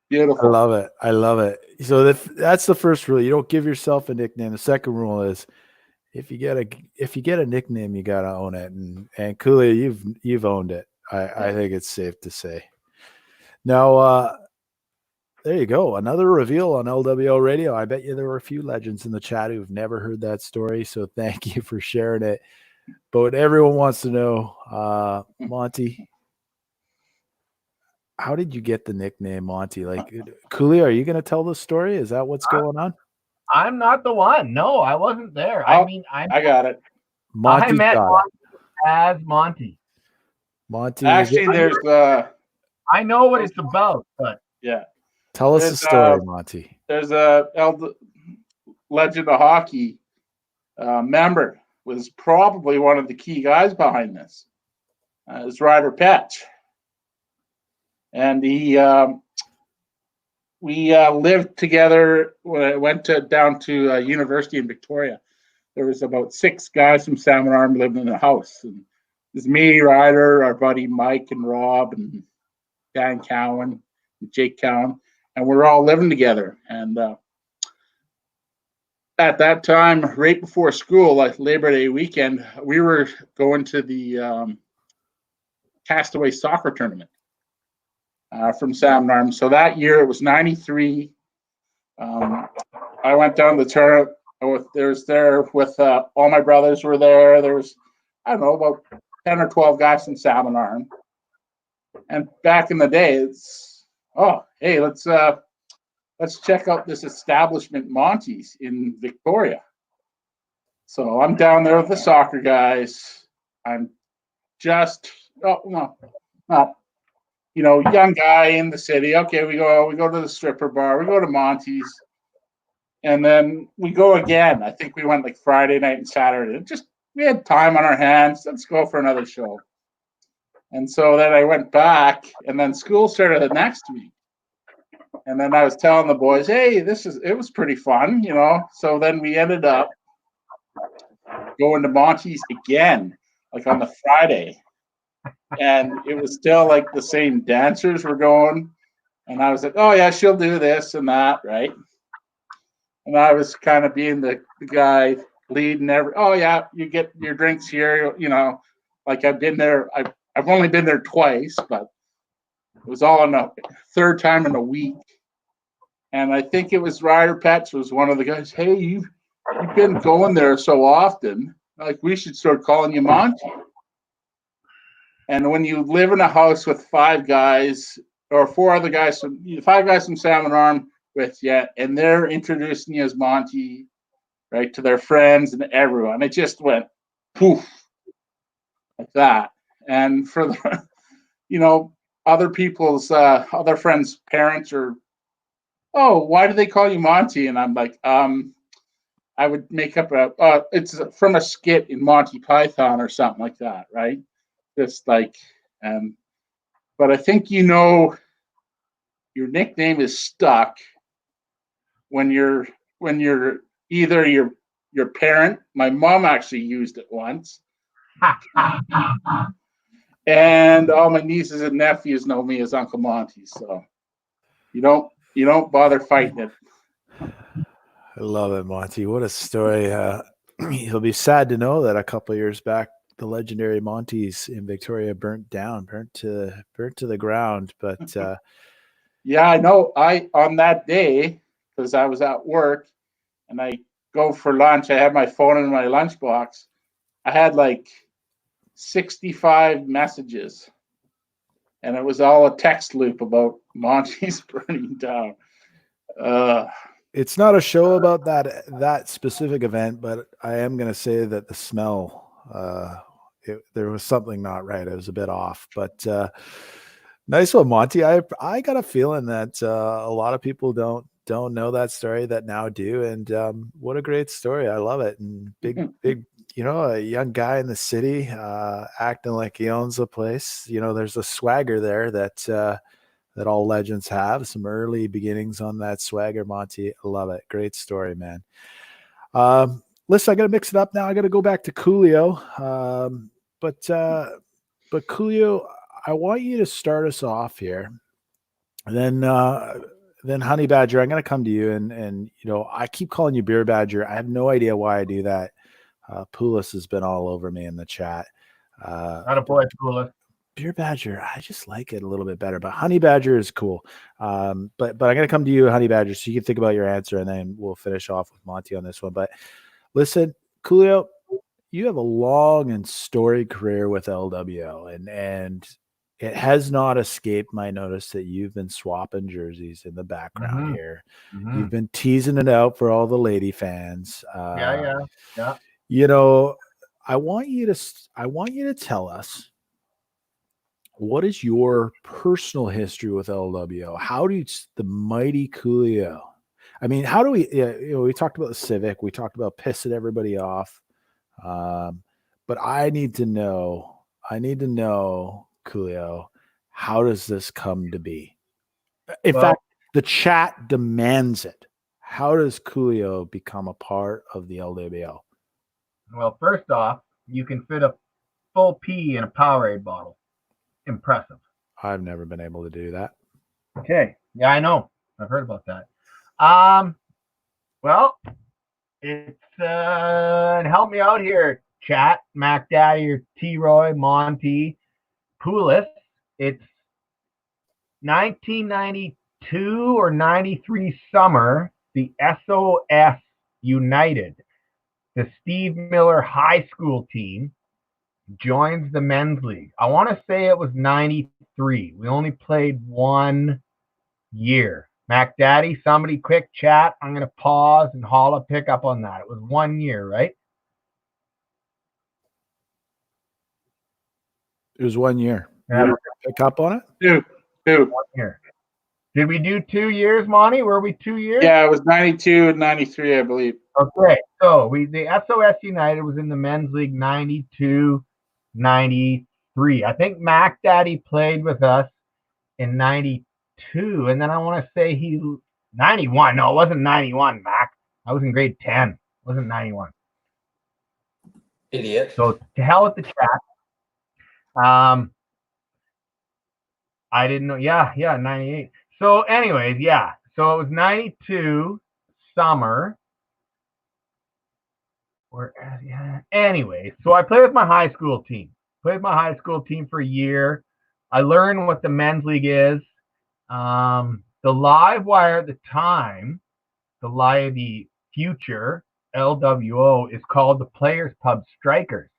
Beautiful. I love it. So that's the first rule. You don't give yourself a nickname. The second rule is if you get a nickname, you gotta own it. And Coolio, you've owned it. I think it's safe to say. Now, there you go. Another reveal on LWO Radio. I bet you there were a few legends in the chat who've never heard that story. So thank you for sharing it. But what everyone wants to know, Monty, how did you get the nickname Monty? Like, Coolio, are you going to tell the story? Is that what's going on? I'm not the one. No, I wasn't there. I got it. I met Monty as Monty. Monty. Actually, I know what it's about, but yeah. Tell us the story, Monty. There's a Legend of Hockey member was probably one of the key guys behind this. It's Ryder Petch. And we lived together when I went down to university in Victoria. There was about 6 guys from Salmon Arm living in the house. And it was me, Ryder, our buddy Mike and Rob and Dan Cowan, and Jake Cowan, and we're all living together. And at that time, right before school, like Labor Day weekend, we were going to the Castaway soccer tournament from Salmon Arm. So that year it was 93. I went down the tournament. With all my brothers were there. There was, I don't know, about 10 or 12 guys from Salmon Arm. And back in the day, it's, oh, hey, let's check out this establishment, Monty's in Victoria. So I'm down there with the soccer guys. I'm just, young guy in the city. Okay, we go to the stripper bar. We go to Monty's. And then we go again. I think we went like Friday night and Saturday. We had time on our hands. Let's go for another show. And so then I went back, and then school started the next week. And then I was telling the boys, hey, it was pretty fun, So then we ended up going to Monty's again, like on the Friday. And it was still like the same dancers were going. And I was like, oh, yeah, she'll do this and that, right? And I was kind of being the guy leading oh, yeah, you get your drinks here, like I've been there. I've only been there twice, but it was all on a third time in a week. And I think it was Ryder Pets was one of the guys, hey, you've been going there so often, like we should start calling you Monty. And when you live in a house with 5 guys or 4 other guys, 5 guys from Salmon Arm with you, and they're introducing you as Monty, right, to their friends and everyone. It just went poof like that. And for the, other people's, other friends' parents are, oh, why do they call you Monty? And I'm like, I would make up it's from a skit in Monty Python or something like that, right? Just like, but I think your nickname is stuck when you're either your parent. My mom actually used it once, and all my nieces and nephews know me as Uncle Monty. So you don't bother fighting it. I love it, Monty. What a story. He'll be sad to know that a couple of years back, the legendary Monty's in Victoria burnt to the ground. But yeah, I know. On that day, because I was at work and I go for lunch, I had my phone in my lunchbox. I had like 65 messages, and it was all a text loop about Monty's burning down. It's not a show about that specific event, but I am going to say that the smell, there was something not right. It was a bit off, but nice one, Monty. I got a feeling that a lot of people don't know that story that now do, and what a great story. I love it. And big, a young guy in the city acting like he owns the place. There's a swagger there that all legends have. Some early beginnings on that swagger, Monty. I love it. Great story, man. Listen, I got to mix it up now. I got to go back to Coolio. But Coolio, I want you to start us off here. And then Honey Badger, I'm going to come to you. And I keep calling you Beer Badger. I have no idea why I do that. Poulos has been all over me in the chat. Not a boy, Poulos. Beer Badger, I just like it a little bit better, but Honey Badger is cool. But I'm going to come to you, Honey Badger, so you can think about your answer, and then we'll finish off with Monty on this one. But listen, Coolio, you have a long and storied career with LWO, and it has not escaped my notice that you've been swapping jerseys in the background here. Mm-hmm. You've been teasing it out for all the lady fans. Yeah. I want you to tell us, what is your personal history with LWO? How do the mighty Coolio? I mean, how do we? We talked about the Civic. We talked about pissing everybody off. But I need to know, Coolio, how does this come to be? In fact, the chat demands it. How does Coolio become a part of the LWO? Well, first off, you can fit a full pea in a Powerade bottle. Impressive. I've never been able to do that. Okay. Yeah, I know. I've heard about that. Well, it's help me out here, chat. Mac Daddy or T-Roy, Monty, Poulos. It's 1992 or 93 summer. the SOS United, the Steve Miller High School team, joins the men's league. I want to say it was 93. We only played 1 year. Mac Daddy, somebody quick chat. I'm going to pause and Holla pick up on that. It was 1 year, right? It was 1 year. Yeah. You pick up on it? Two. 1 year. Did we do 2 years, Monty? Were we 2 years? Yeah, it was 92 and 93, I believe. Okay, so the SOS United was in the men's league 92, 93. I think Mac Daddy played with us in 92, and then I want to say 91. No, it wasn't 91, Mac. I was in grade 10. It wasn't 91. Idiot. So to hell with the chat. I didn't know. Yeah, 98. So anyways, yeah. So it was 92 summer. Anyway, so I played with my high school team. Played with my high school team for a year. I learned what the men's league is. The live wire at the time, the future LWO, is called the Players Pub Strikers.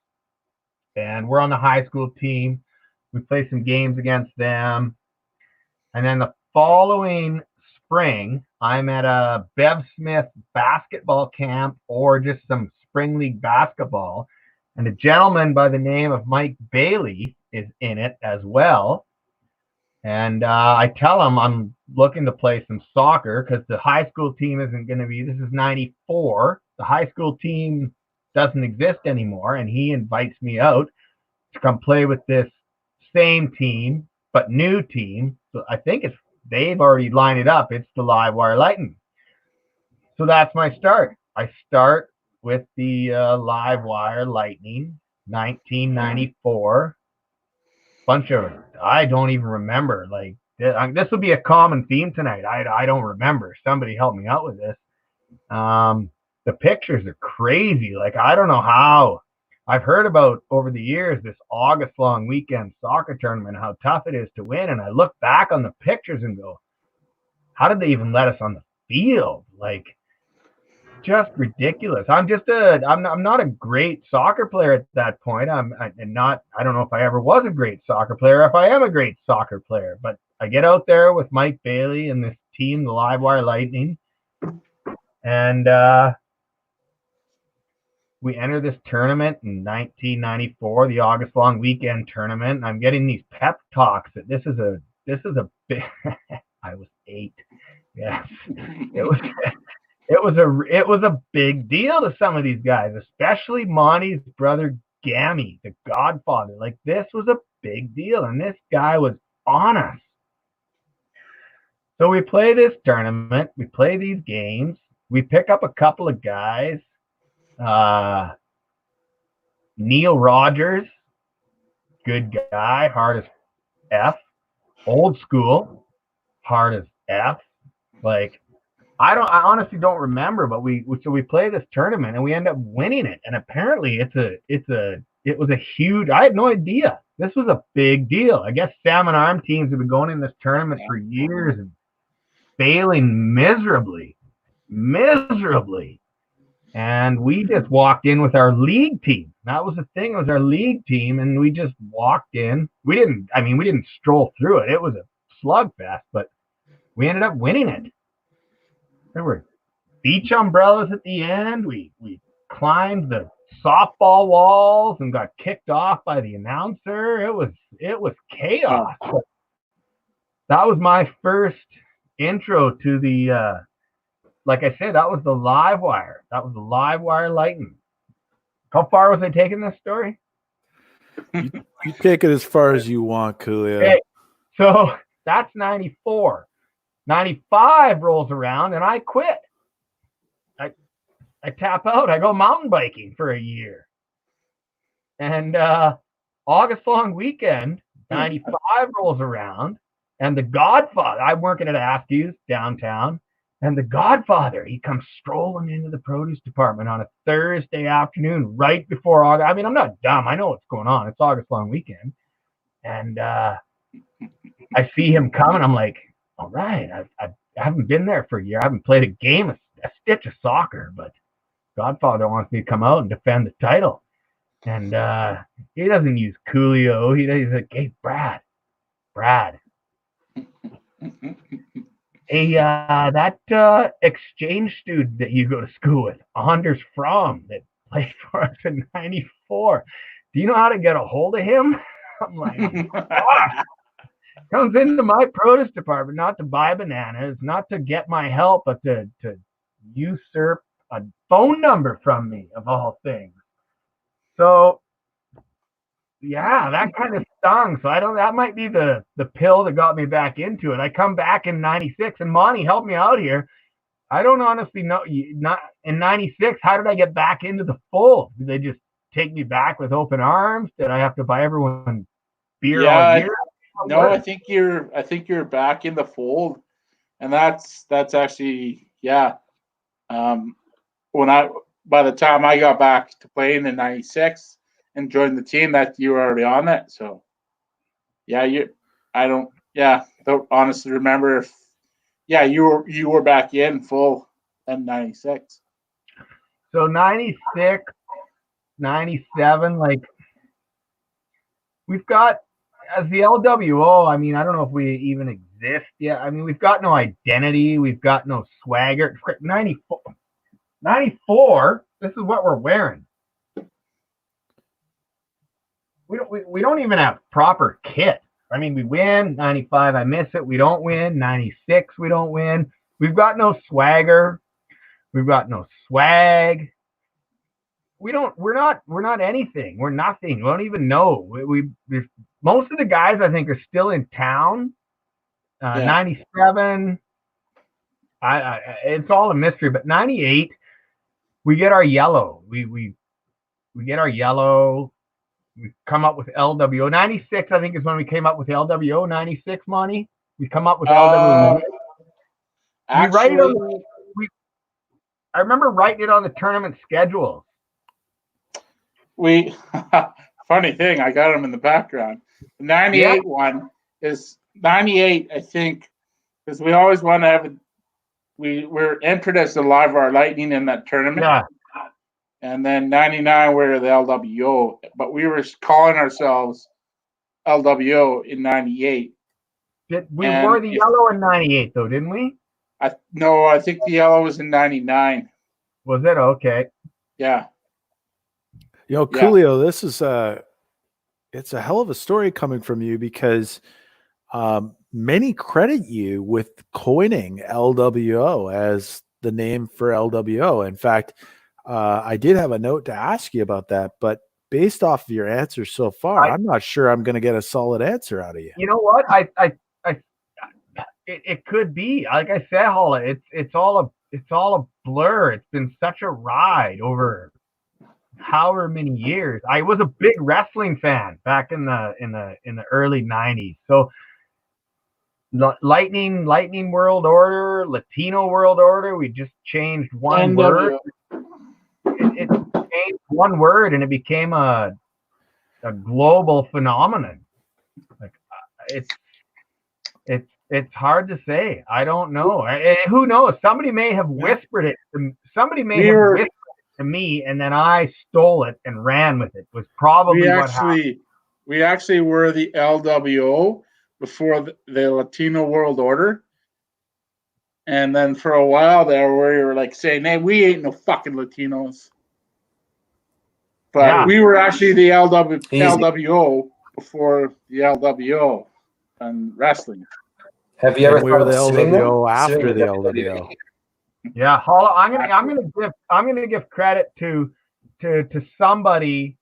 And we're on the high school team. We play some games against them. And then the following spring, I'm at a Bev Smith basketball camp or just some spring league basketball. And a gentleman by the name of Mike Bailey is in it as well. And I tell him I'm looking to play some soccer because the high school team isn't going to be, this is 94. The high school team doesn't exist anymore. And he invites me out to come play with this same team, but new team. So I think they've already lined it up. It's the Live Wire Lightning. So that's my start. I start with the Live Wire Lightning, 1994. Bunch of, I don't even remember. Like this will be a common theme tonight. I don't remember. Somebody help me out with this. The pictures are crazy. Like I don't know how. I've heard about over the years this August long weekend soccer tournament, how tough it is to win. And I look back on the pictures and go, how did they even let us on the field? Like, just ridiculous. I'm not a great soccer player at that point. I don't know if I ever was a great soccer player, if I am a great soccer player, but I get out there with Mike Bailey and this team, the Live Wire Lightning, and we enter this tournament in 1994, the August long weekend tournament. And I'm getting these pep talks that this is a big, I was 8. Yes. It was a big deal to some of these guys, especially Monty's brother Gammy, the Godfather. Like this was a big deal, and this guy was on us. So we play this tournament, we play these games, we pick up a couple of guys. Neil Rogers, good guy, hard as F. Old school, hard as F. Like I honestly don't remember, but we play this tournament and we end up winning it. And apparently it was a huge, I had no idea. This was a big deal. I guess Salmon Arm teams have been going in this tournament for years and failing miserably. And we just walked in with our league team. That was the thing, it was our league team, and we just walked in. We didn't stroll through it. It was a slugfest, but we ended up winning it. There were beach umbrellas at the end. We climbed the softball walls and got kicked off by the announcer. It was chaos. That was my first intro to the like I said, that was the Live Wire. That was the Live Wire Lightning. How far was I taking this story? You take it as far as you want, Coolio. Okay, so that's 94. 95 rolls around and I quit. I tap out. I go mountain biking for a year. And August long weekend, 95 rolls around, and the Godfather, I'm working at Askews downtown, and the Godfather, he comes strolling into the produce department on a Thursday afternoon right before August. I mean, I'm not dumb. I know what's going on. It's August long weekend. And I see him coming. I'm like, all right, I haven't been there for a year. I haven't played a game of a stitch of soccer, but Godfather wants me to come out and defend the title. And he doesn't use Coolio. He's like, hey, Brad. Hey, that exchange student that you go to school with, Anders Fromm, that played for us in '94. Do you know how to get a hold of him? I'm like, comes into my produce department not to buy bananas, not to get my help, but to usurp a phone number from me, of all things. So, yeah, that kind of stung. So that might be the pill that got me back into it. I come back in '96, and Monty helped me out here. I don't honestly know. Not in '96. How did I get back into the fold? Did they just take me back with open arms? Did I have to buy everyone beer all year? No, I think you're back in the fold, and that's actually by the time I got back to playing in '96 and joined the team, that you were already on that. So I don't honestly remember if you were back in full in '96. So '96, '97, like we've got as the LWO. I mean, I don't know if we even exist yet. I mean, we've got no identity. We've got no swagger. '94. This is what we're wearing. We don't even have proper kit. I mean, we win '95. I miss it. We don't win '96. We don't win. We've got no swagger. We've got no swag. We're not anything. We're nothing. We don't even know. We most of the guys I think are still in town. '97. It's all a mystery. But '98, we get our yellow. We get our yellow. We come up with LWO. '96, I think, is when we came up with LWO. '96, Monty. We come up with LWO. Actually, I remember writing it on the tournament schedule. Funny thing, I got them in the background. The '98 one is '98, I think, because we always want to have we're entered as the Live Our Lightning in that tournament. Yeah. And then '99 we're the LWO, but we were calling ourselves LWO in '98. We wore the yellow in '98 though, didn't we? No, I think the yellow was in '99. Was it? Okay. Yeah. Coolio, this is it's a hell of a story coming from you, because many credit you with coining LWO as the name for LWO. In fact, I did have a note to ask you about that, but based off of your answers so far, I'm not sure I'm going to get a solid answer out of you. You know what? It could be, like I said, Holla. It's all a blur. It's been such a ride over however many years. I was a big wrestling fan back in the early '90s. So Lightning World Order, Latino World Order. We just changed one word. It changed one word, and it became a global phenomenon. Like it's hard to say. I don't know. Who knows? Somebody may have whispered it. Somebody may have whispered it to me, and then I stole it and ran with it. Was probably what happened. We actually were the LWO before the Latino World Order. And then for a while there, we were like saying, hey, we ain't no fucking Latinos. But we were actually the LWO before the LWO and wrestling. Have you ever we were the LWO after the LWO? Yeah, Holla, I'm gonna give credit to somebody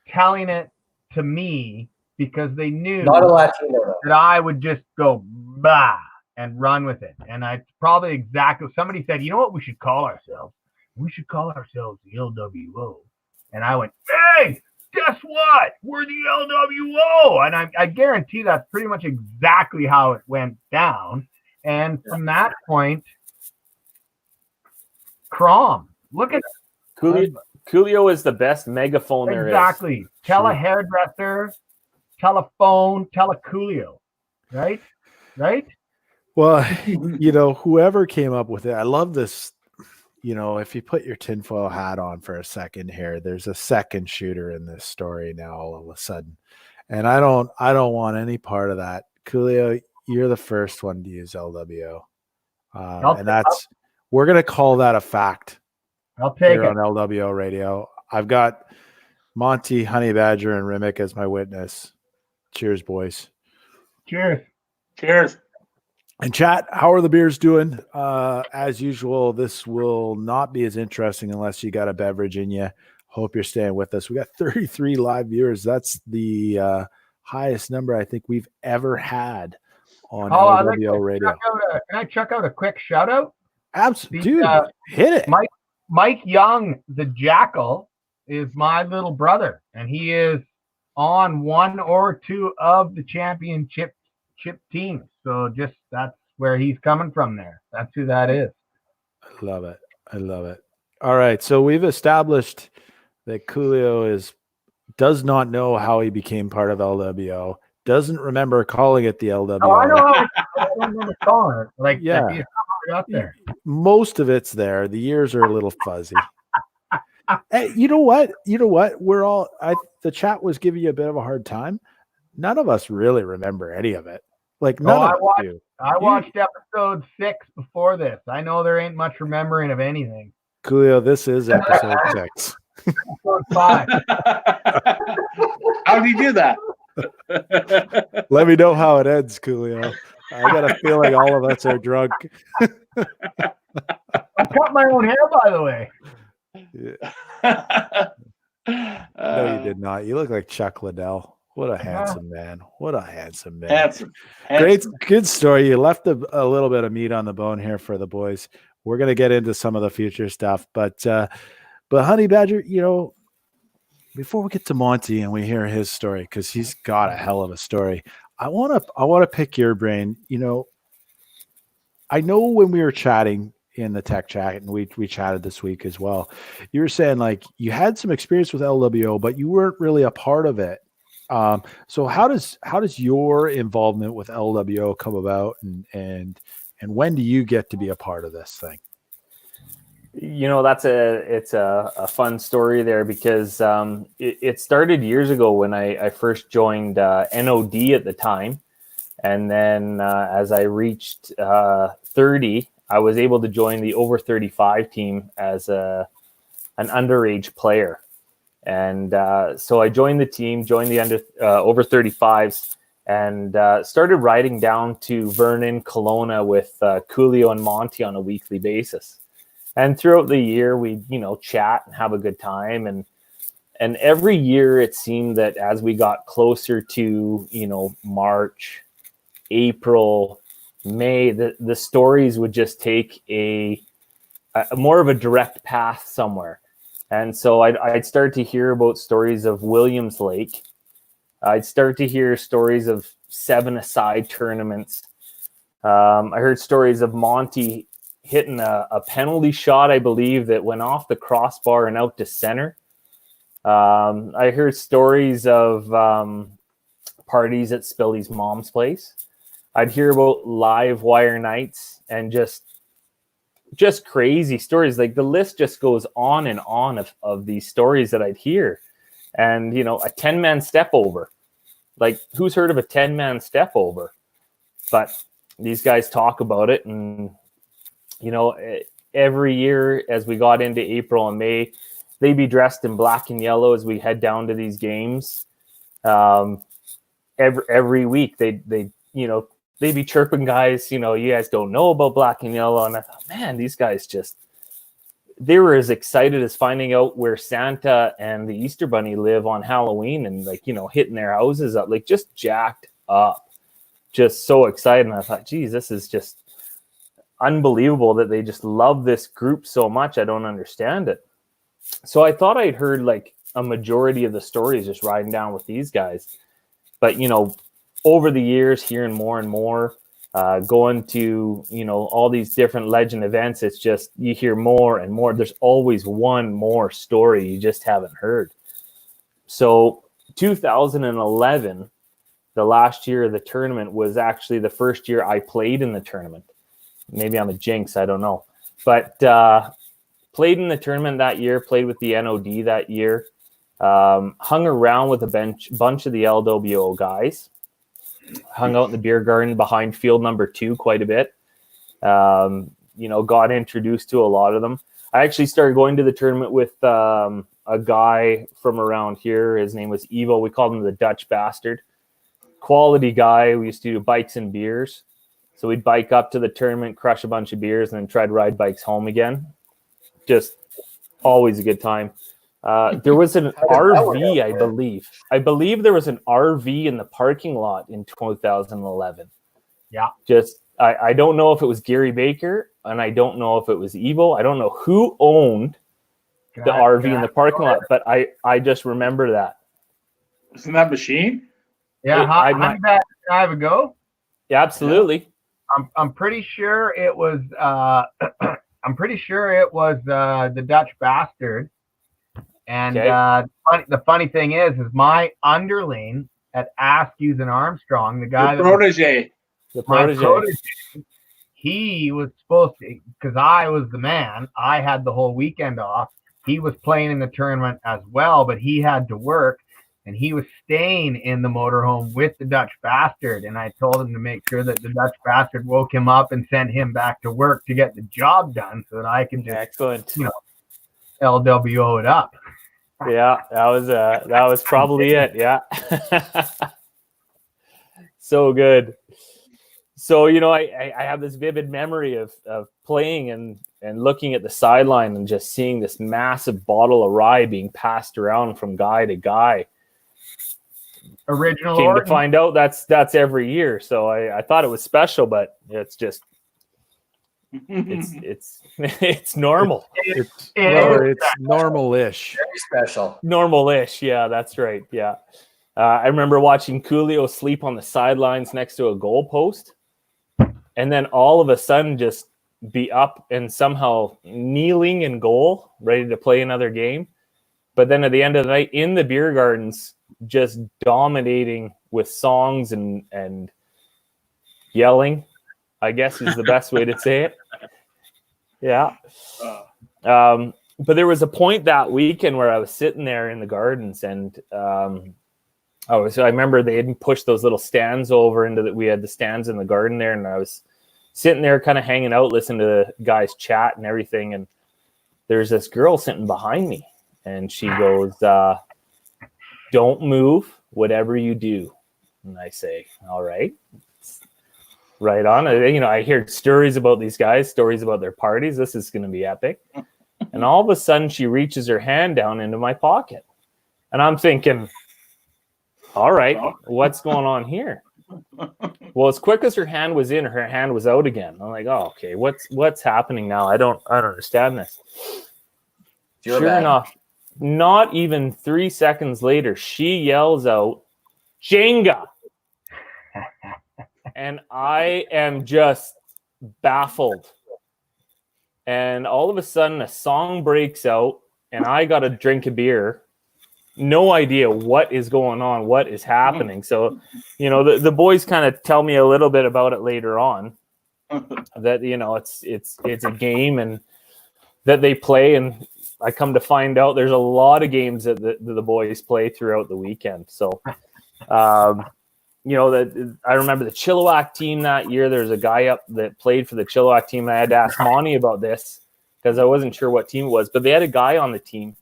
telling it to me, because they knew not a Latino that I would just go bah and run with it. And I probably exactly somebody said, you know what we should call ourselves? We should call ourselves the LWO. And I went, hey, guess what? We're the LWO. And I guarantee that's pretty much exactly how it went down. And from that point, Crom. Look at Coolio is the best megaphone there is. Exactly. Tell a hairdresser, tell a phone, tell a Coolio. Right? Well, whoever came up with it, I love this. If you put your tinfoil hat on for a second here, there's a second shooter in this story now all of a sudden. And I don't want any part of that. Coolio, you're the first one to use LWO. We're going to call that a fact. I'll take here it on LWO radio. I've got Monty, Honey Badger, and Rimek as my witness. Cheers, boys. Cheers. Cheers. And chat, how are the beers doing? As usual, this will not be as interesting unless you got a beverage in you. Hope you're staying with us. We got 33 live viewers. That's the highest number I think we've ever had on LWO radio. Can I check out a quick shout out? Absolutely. Dude, hit it. Mike Young, the Jackal, is my little brother, and he is on one or two of the championship teams. So just that's where he's coming from there. That's who that is. I love it. All right. So we've established that Coolio does not know how he became part of LWO. Doesn't remember calling it the LWO. Oh, I know. I don't remember calling it. Yeah. Got there. Most of it's there. The years are a little fuzzy. Hey, you know what? We're all the chat was giving you a bit of a hard time. None of us really remember any of it. None of us do. I watched episode 6 before this. I know there ain't much remembering of anything. Coolio, this is episode 6. Episode 5. How did he do that? Let me know how it ends, Coolio. I got a feeling all of us are drunk. I cut my own hair, by the way. Yeah. No, you did not. You look like Chuck Liddell. What a handsome man. Handsome. Great, good story. You left a little bit of meat on the bone here for the boys. We're going to get into some of the future stuff. But Honey Badger, before we get to Monty and we hear his story, because he's got a hell of a story, I want to pick your brain. I know when we were chatting in the tech chat, and we chatted this week as well, you were saying you had some experience with LWO, but you weren't really a part of it. So how does your involvement with LWO come about, and when do you get to be a part of this thing? It's a fun story there because it started years ago when I first joined NOD at the time. And then as I reached 30, I was able to join the over 35 team as an underage player. And so I joined the team, joined the over 35s, and started riding down to Vernon, Kelowna with Coolio and Monty on a weekly basis. And throughout the year, we, chat and have a good time. And every year it seemed that as we got closer to, March, April, May, the stories would just take a more of a direct path somewhere. And so I'd start to hear about stories of Williams Lake. I'd start to hear stories of 7-a-side tournaments. I heard stories of Monty hitting a penalty shot, I believe, that went off the crossbar and out to center. I heard stories of parties at Spilly's mom's place. I'd hear about live wire nights and just crazy stories. The list just goes on and on of these stories that I'd hear. And, a 10-man step over. Who's heard of a 10-man step over? But these guys talk about it, and every year as we got into April and May, they'd be dressed in black and yellow as we head down to these games. Every week they'd be chirping guys, you guys don't know about black and yellow. And I thought, man, these guys they were as excited as finding out where Santa and the Easter Bunny live on Halloween, and hitting their houses up, just jacked up, just so excited. And I thought, geez, this is just unbelievable that they just love this group so much. I don't understand it. So I thought I'd heard a majority of the stories just riding down with these guys. But, over the years, hearing more and more, going to, all these different legend events, it's just, you hear more and more. There's always one more story you just haven't heard. So 2011, the last year of the tournament was actually the first year I played in the tournament. Maybe I'm a jinx, I don't know. But played in the tournament that year, played with the NOD that year, hung around with a bunch of the LWO guys, hung out in the beer garden behind field number 2 quite a bit. Got introduced to a lot of them. I actually started going to the tournament with a guy from around here. His name was Evo. We called him the Dutch Bastard. Quality guy. We used to do bikes and beers. So we'd bike up to the tournament, crush a bunch of beers, and then try to ride bikes home again. Just always a good time. There was an RV, I believe. I believe there was an RV in the parking lot in 2011. Yeah. I don't know if it was Gary Baker, and I don't know if it was Evo. I don't know who owned the RV in the parking lot, but I just remember that. Isn't that Machine? Yeah, can I have a go? Yeah, absolutely. I'm pretty sure it was. I'm pretty sure it was the Dutch Bastard. And the funny thing is my underling at Askews and Armstrong, the guy The protege, he was supposed to, because I was the man. I had the whole weekend off. He was playing in the tournament as well, but he had to work. And he was staying in the motorhome with the Dutch Bastard. And I told him to make sure that the Dutch Bastard woke him up and sent him back to work to get the job done so that I can just, excellent, LWO it up. Yeah, that was probably it. Yeah. So good. So, I have this vivid memory of playing and looking at the sideline and just seeing this massive bottle of rye being passed around from guy to guy. Original Came Orton. to find out that's every year. So I thought it was special, but it's just it's normal. It's normal-ish. Very special. Normal-ish. Yeah, that's right. Yeah. I remember watching Coolio sleep on the sidelines next to a goal post, and then all of a sudden just be up and somehow kneeling in goal, ready to play another game. But then at the end of the night in the beer gardens, just dominating with songs and yelling, I guess is the best way to say it. Yeah. But there was a point that weekend where I was sitting there in the gardens and I remember they hadn't pushed those little stands over we had the stands in the garden there, and I was sitting there kind of hanging out, listening to the guys chat and everything. And there's this girl sitting behind me and she goes, "Don't move, whatever you do." And I say, "All right." Right on. I hear stories about these guys, stories about their parties. This is going to be epic. And all of a sudden she reaches her hand down into my pocket. And I'm thinking, all right, what's going on here? Well, as quick as her hand was in, her hand was out again. I'm like, oh, okay, what's happening now? I don't understand this. Sure enough, not even 3 seconds later, she yells out, "Jenga!" And I am just baffled. And all of a sudden, a song breaks out, and I got a drink of beer. No idea what is going on, what is happening. So, the boys kind of tell me a little bit about it later on. That it's a game and that they play, and I come to find out there's a lot of games that the boys play throughout the weekend. So, that I remember the Chilliwack team that year. There's a guy up that played for the Chilliwack team. I had to ask Monty about this because I wasn't sure what team it was, but they had a guy on the team.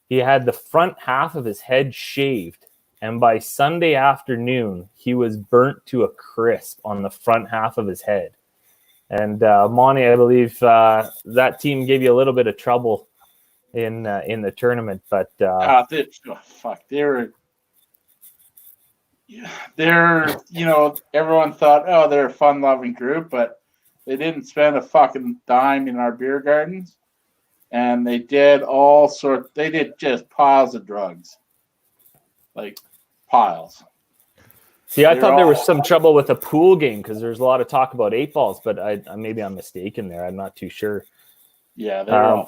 He had the front half of his head shaved, and by Sunday afternoon, he was burnt to a crisp on the front half of his head. And Monty, I believe that team gave you a little bit of trouble in the tournament, but everyone thought, oh, they're a fun-loving group, but they didn't spend a fucking dime in our beer gardens, and they did just piles of drugs, like piles. See, I thought there was some trouble with a pool game because there's a lot of talk about 8 balls, but maybe I'm mistaken there. I'm not too sure. Yeah, there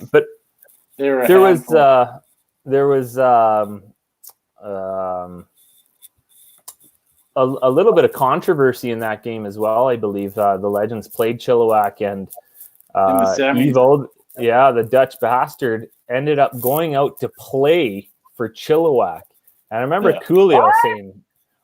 was a little bit of controversy in that game as well. I believe the Legends played Chilliwack, and the semis. Evo, the Dutch bastard, ended up going out to play for Chilliwack. And I remember Coolio saying,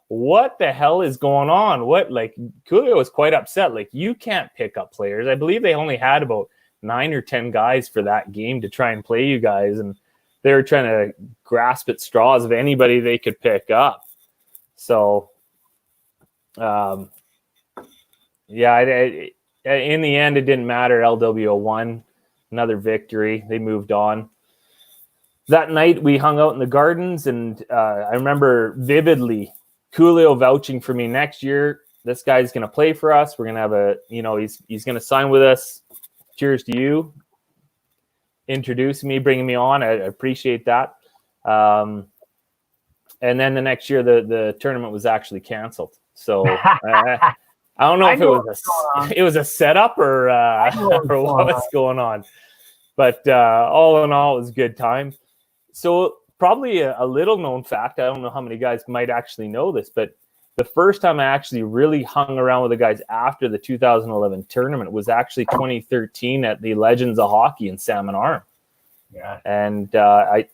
"What the hell is going on?" Coolio was quite upset. Like, you can't pick up players. I believe they only had about 9 or 10 guys for that game to try and play you guys, and they were trying to grasp at straws of anybody they could pick up. So, in the end, it didn't matter. LWO won, another victory. They moved on. That night, we hung out in the gardens, and I remember vividly Coolio vouching for me. Next year, this guy's going to play for us. We're going to have he's going to sign with us. Cheers to you. Introducing me, bringing me on. I appreciate that. And then the next year, the tournament was actually canceled. So I don't know if it was a setup or what was going on. But all in all, it was a good time. So probably a little known fact, I don't know how many guys might actually know this, but the first time I actually really hung around with the guys after the 2011 tournament was actually 2013 at the Legends of Hockey in Salmon Arm. Yeah. And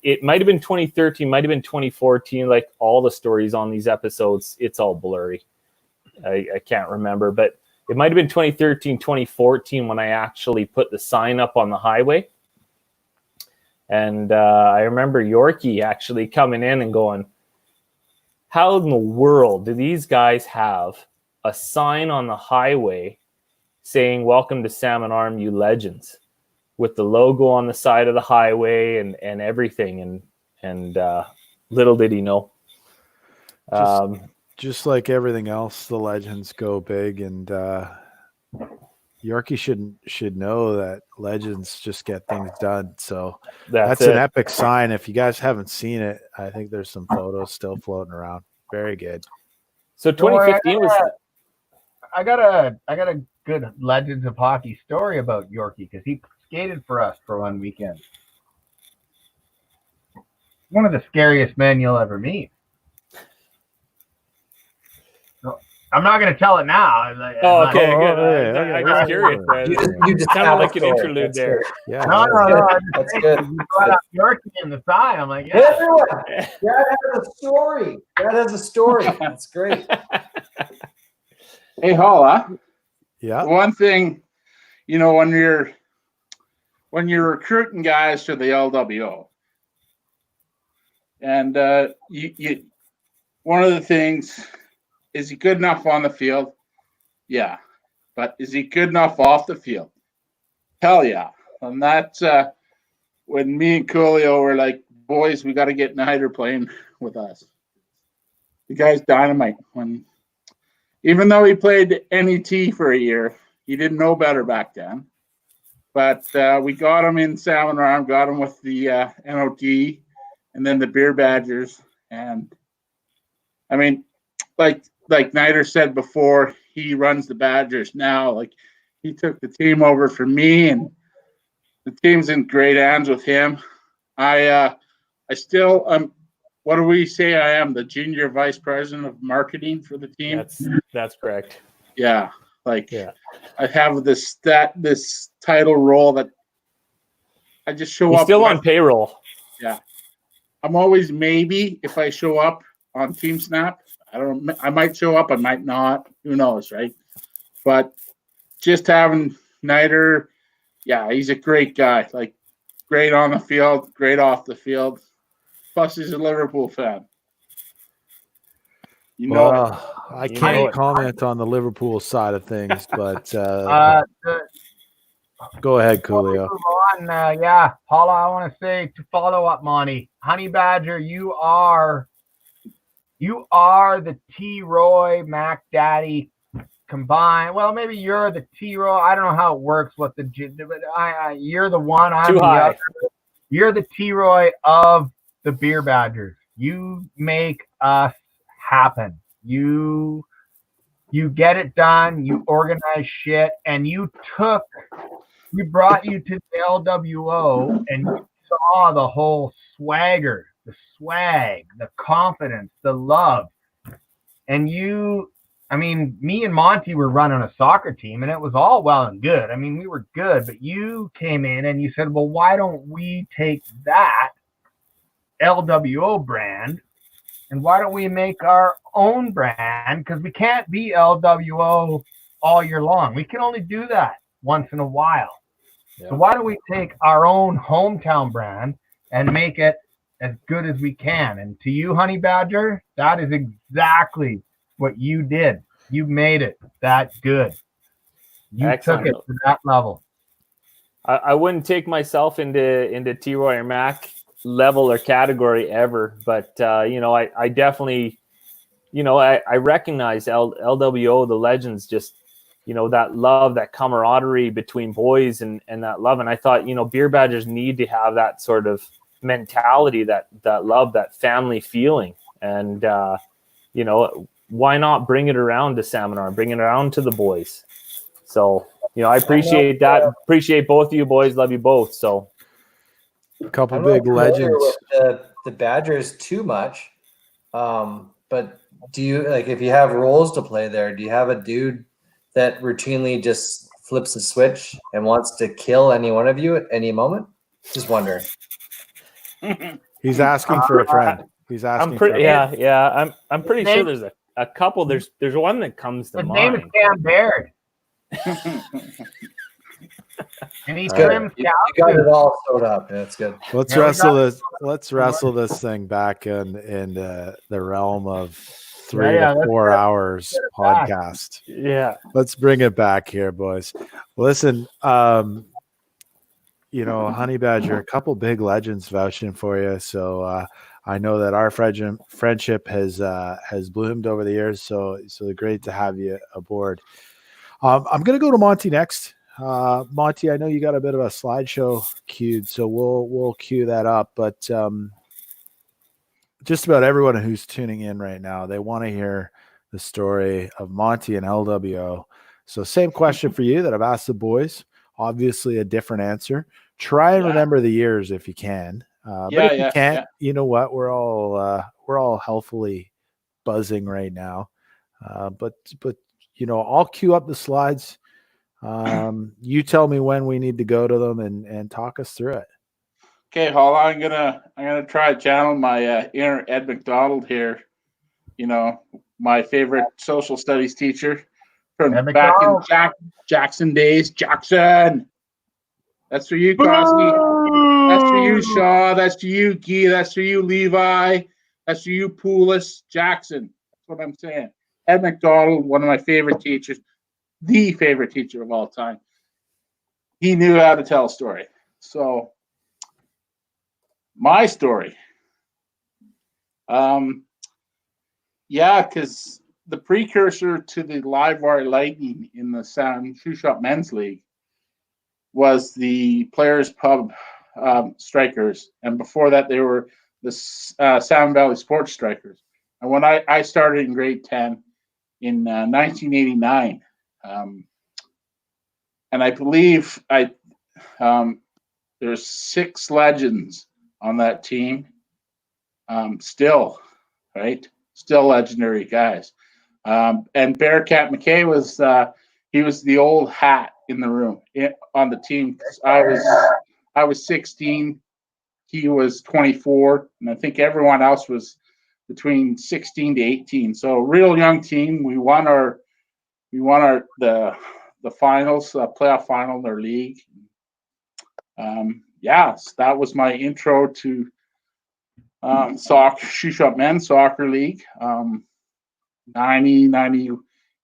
it might have been 2013, might have been 2014. Like all the stories on these episodes, it's all blurry. I can't remember, but it might have been 2013, 2014 when I actually put the sign up on the highway. And I remember Yorkie actually coming in and going, "How in the world do these guys have a sign on the highway saying, 'Welcome to Salmon Arm, you legends,' with the logo on the side of the highway and everything?" And little did he know. Just like everything else, the Legends go big, and Yorkie should know that Legends just get things done. So that's an epic sign. If you guys haven't seen it, I think there's some photos still floating around. Very good. So 2015 was. I got a good Legends of Hockey story about Yorkie because he skated for us for one weekend. One of the scariest men you'll ever meet. I'm not going to tell it now. Okay, good. I'm just curious. You just sounded like an story. interlude That's there. Good. Yeah. No. That's good. You brought up Yorkie in the side. I'm like, yeah. Everyone, that has a story. That's great. Hey, Holla. Yeah. One thing, when you're recruiting guys for the LWO, and you one of the things, is he good enough on the field? Yeah. But is he good enough off the field? Hell yeah. And that's when me and Coolio were like, "Boys, we got to get Snyder playing with us." The guy's dynamite. Even though he played NET for a year, he didn't know better back then. But we got him in Salmon Arm, got him with the NOT, and then the Beer Badgers. And I mean, like Snyder said before, he runs the Badgers now. Like, he took the team over for me, and the team's in great hands with him. I still what do we say? I am the junior vice president of marketing for the team. That's correct. Yeah, I have this title role that I just show up. Still on payroll. Yeah, I'm always maybe if I show up on Team Snap. I might show up, I might not. Who knows, right? But just having Snyder, yeah, he's a great guy. Like, great on the field, great off the field. Plus, he's a Liverpool fan. I can't comment on the Liverpool side of things, but go ahead, Coolio. Holla, I want to say to follow up, Monty. Honey Badger, you are the T. Roy Mac Daddy combined. Well, maybe you're the T. Roy. I don't know how it works. But you're the one. I'm the other. You're the T. Roy of the Beer Badgers. You make us happen. You get it done. You organize shit, and we brought you to the LWO, and you saw the whole swagger, the swag, the confidence, the love. And me and Monty were running a soccer team, and it was all well and good. I mean, we were good, but you came in and you said, well, why don't we take that LWO brand and why don't we make our own brand? Because we can't be LWO all year long. We can only do that once in a while. So why don't we take our own hometown brand and make it as good as we can? And to you, Honey Badger, that is exactly what you did. You made it that good. You Excellent. took it to that level. I wouldn't take myself into T-Roy or Mac level or category ever, but I definitely, I recognize LWO, the legends, just that love, that camaraderie between boys and that love. And I thought, beer badgers need to have that sort of mentality, that love, that family feeling. And why not bring it around to Salmon Arm, bring it around to the boys? So I appreciate that. Appreciate both of you boys. Love you both. So a couple I'm big not familiar legends. with the Badgers too much, but do you, like, if you have roles to play there, do you have a dude that routinely just flips a switch and wants to kill any one of you at any moment? Just wondering. He's asking for a friend. He's asking. I'm pretty sure there's a couple. There's one that comes to His mind. name is Cam Baird. And he's good. You got it all sewed up. That's good. Let's wrestle this thing back in the realm of 3 to 4 hours podcast. Yeah. Let's bring it back here, boys. Listen, Honey Badger, a couple big legends vouching for you. So I know that our friendship has bloomed over the years. So great to have you aboard. I'm going to go to Monty next. Monty, I know you got a bit of a slideshow queued, so we'll cue that up. But just about everyone who's tuning in right now, they want to hear the story of Monty and LWO. So same question for you that I've asked the boys. Obviously a different answer. Try and remember the years if you can. But if you can't, you know what? We're all healthily buzzing right now. But I'll queue up the slides. You tell me when we need to go to them and talk us through it. Okay, Holla, I'm gonna try to channel my inner Ed McDonald here. My favorite social studies teacher from back in Jackson days. Jackson, that's for you, Cosby. That's for you, Shaw. That's for you, Guy. That's for you, Levi. That's for you, Poulis. Jackson. That's what I'm saying. Ed McDonald, one of my favorite teachers, the favorite teacher of all time. He knew how to tell a story. So my story. Because the precursor to the Live Wire Lightning in the Sound Shoe Shop Men's League was the Players Pub Strikers. And before that, they were the Sound Valley Sports Strikers. And when I started in grade 10 in 1989, and I believe there's 6 legends on that team. Still legendary guys. And Bearcat McKay was he was the old hat in the room on the team. I was 16, he was 24, and I think everyone else was between 16 to 18. So real young team. We won the finals, playoff final in their league. So that was my intro to Shoe Shop Men's Soccer League. 90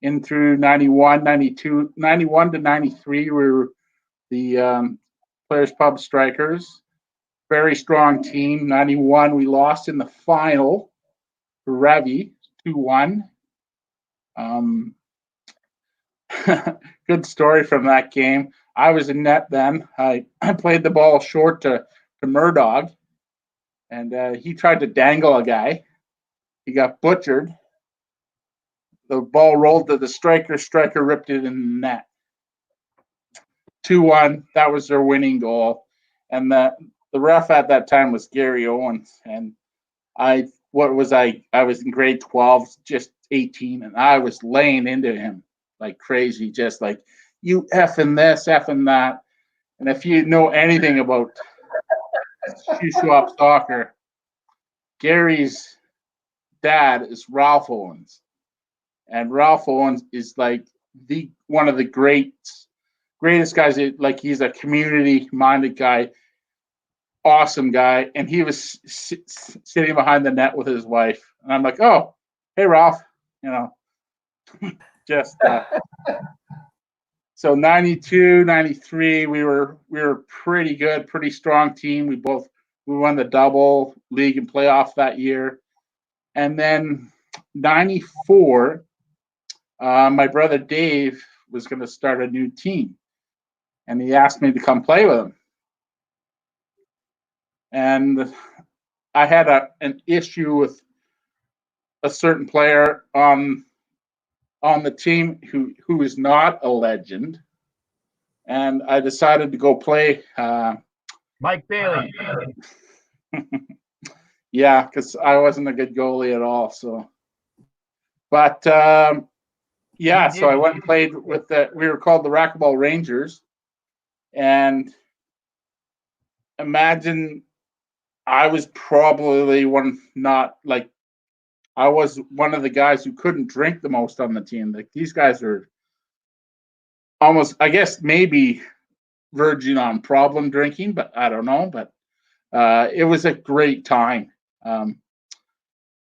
in through 91, 92, 91 to 93 we were the Players Pub Strikers. Very strong team. 91 we lost in the final to Revy 2-1. Good story from that game. I was in net then. I played the ball short to Murdoch, and he tried to dangle a guy. He got butchered. The ball rolled to the striker. Striker ripped it in the net. 2-1. That was their winning goal. And the ref at that time was Gary Owens. And I was in grade 12, just 18, and I was laying into him like crazy, just like, you effing this, effing that. And if you know anything about shoe swap soccer, Gary's dad is Ralph Owens. And Ralph Owens is like one of the greatest guys. Like, he's a community-minded guy, awesome guy. And he was sitting behind the net with his wife. And I'm like, oh, hey, Ralph, you know, just so 92, 93, we were pretty good, pretty strong team. We won the double league and playoff that year. And then 94, my brother Dave was going to start a new team, and he asked me to come play with him. And I had an issue with a certain player on the team who is not a legend, and I decided to go play Mike Bailey. Yeah, because I wasn't a good goalie at all. So, but yeah, so I went and played with we were called the Racquetball Rangers, and imagine I was probably I was one of the guys who couldn't drink the most on the team. Like, these guys are almost, I guess, maybe verging on problem drinking, but I don't know. But it was a great time.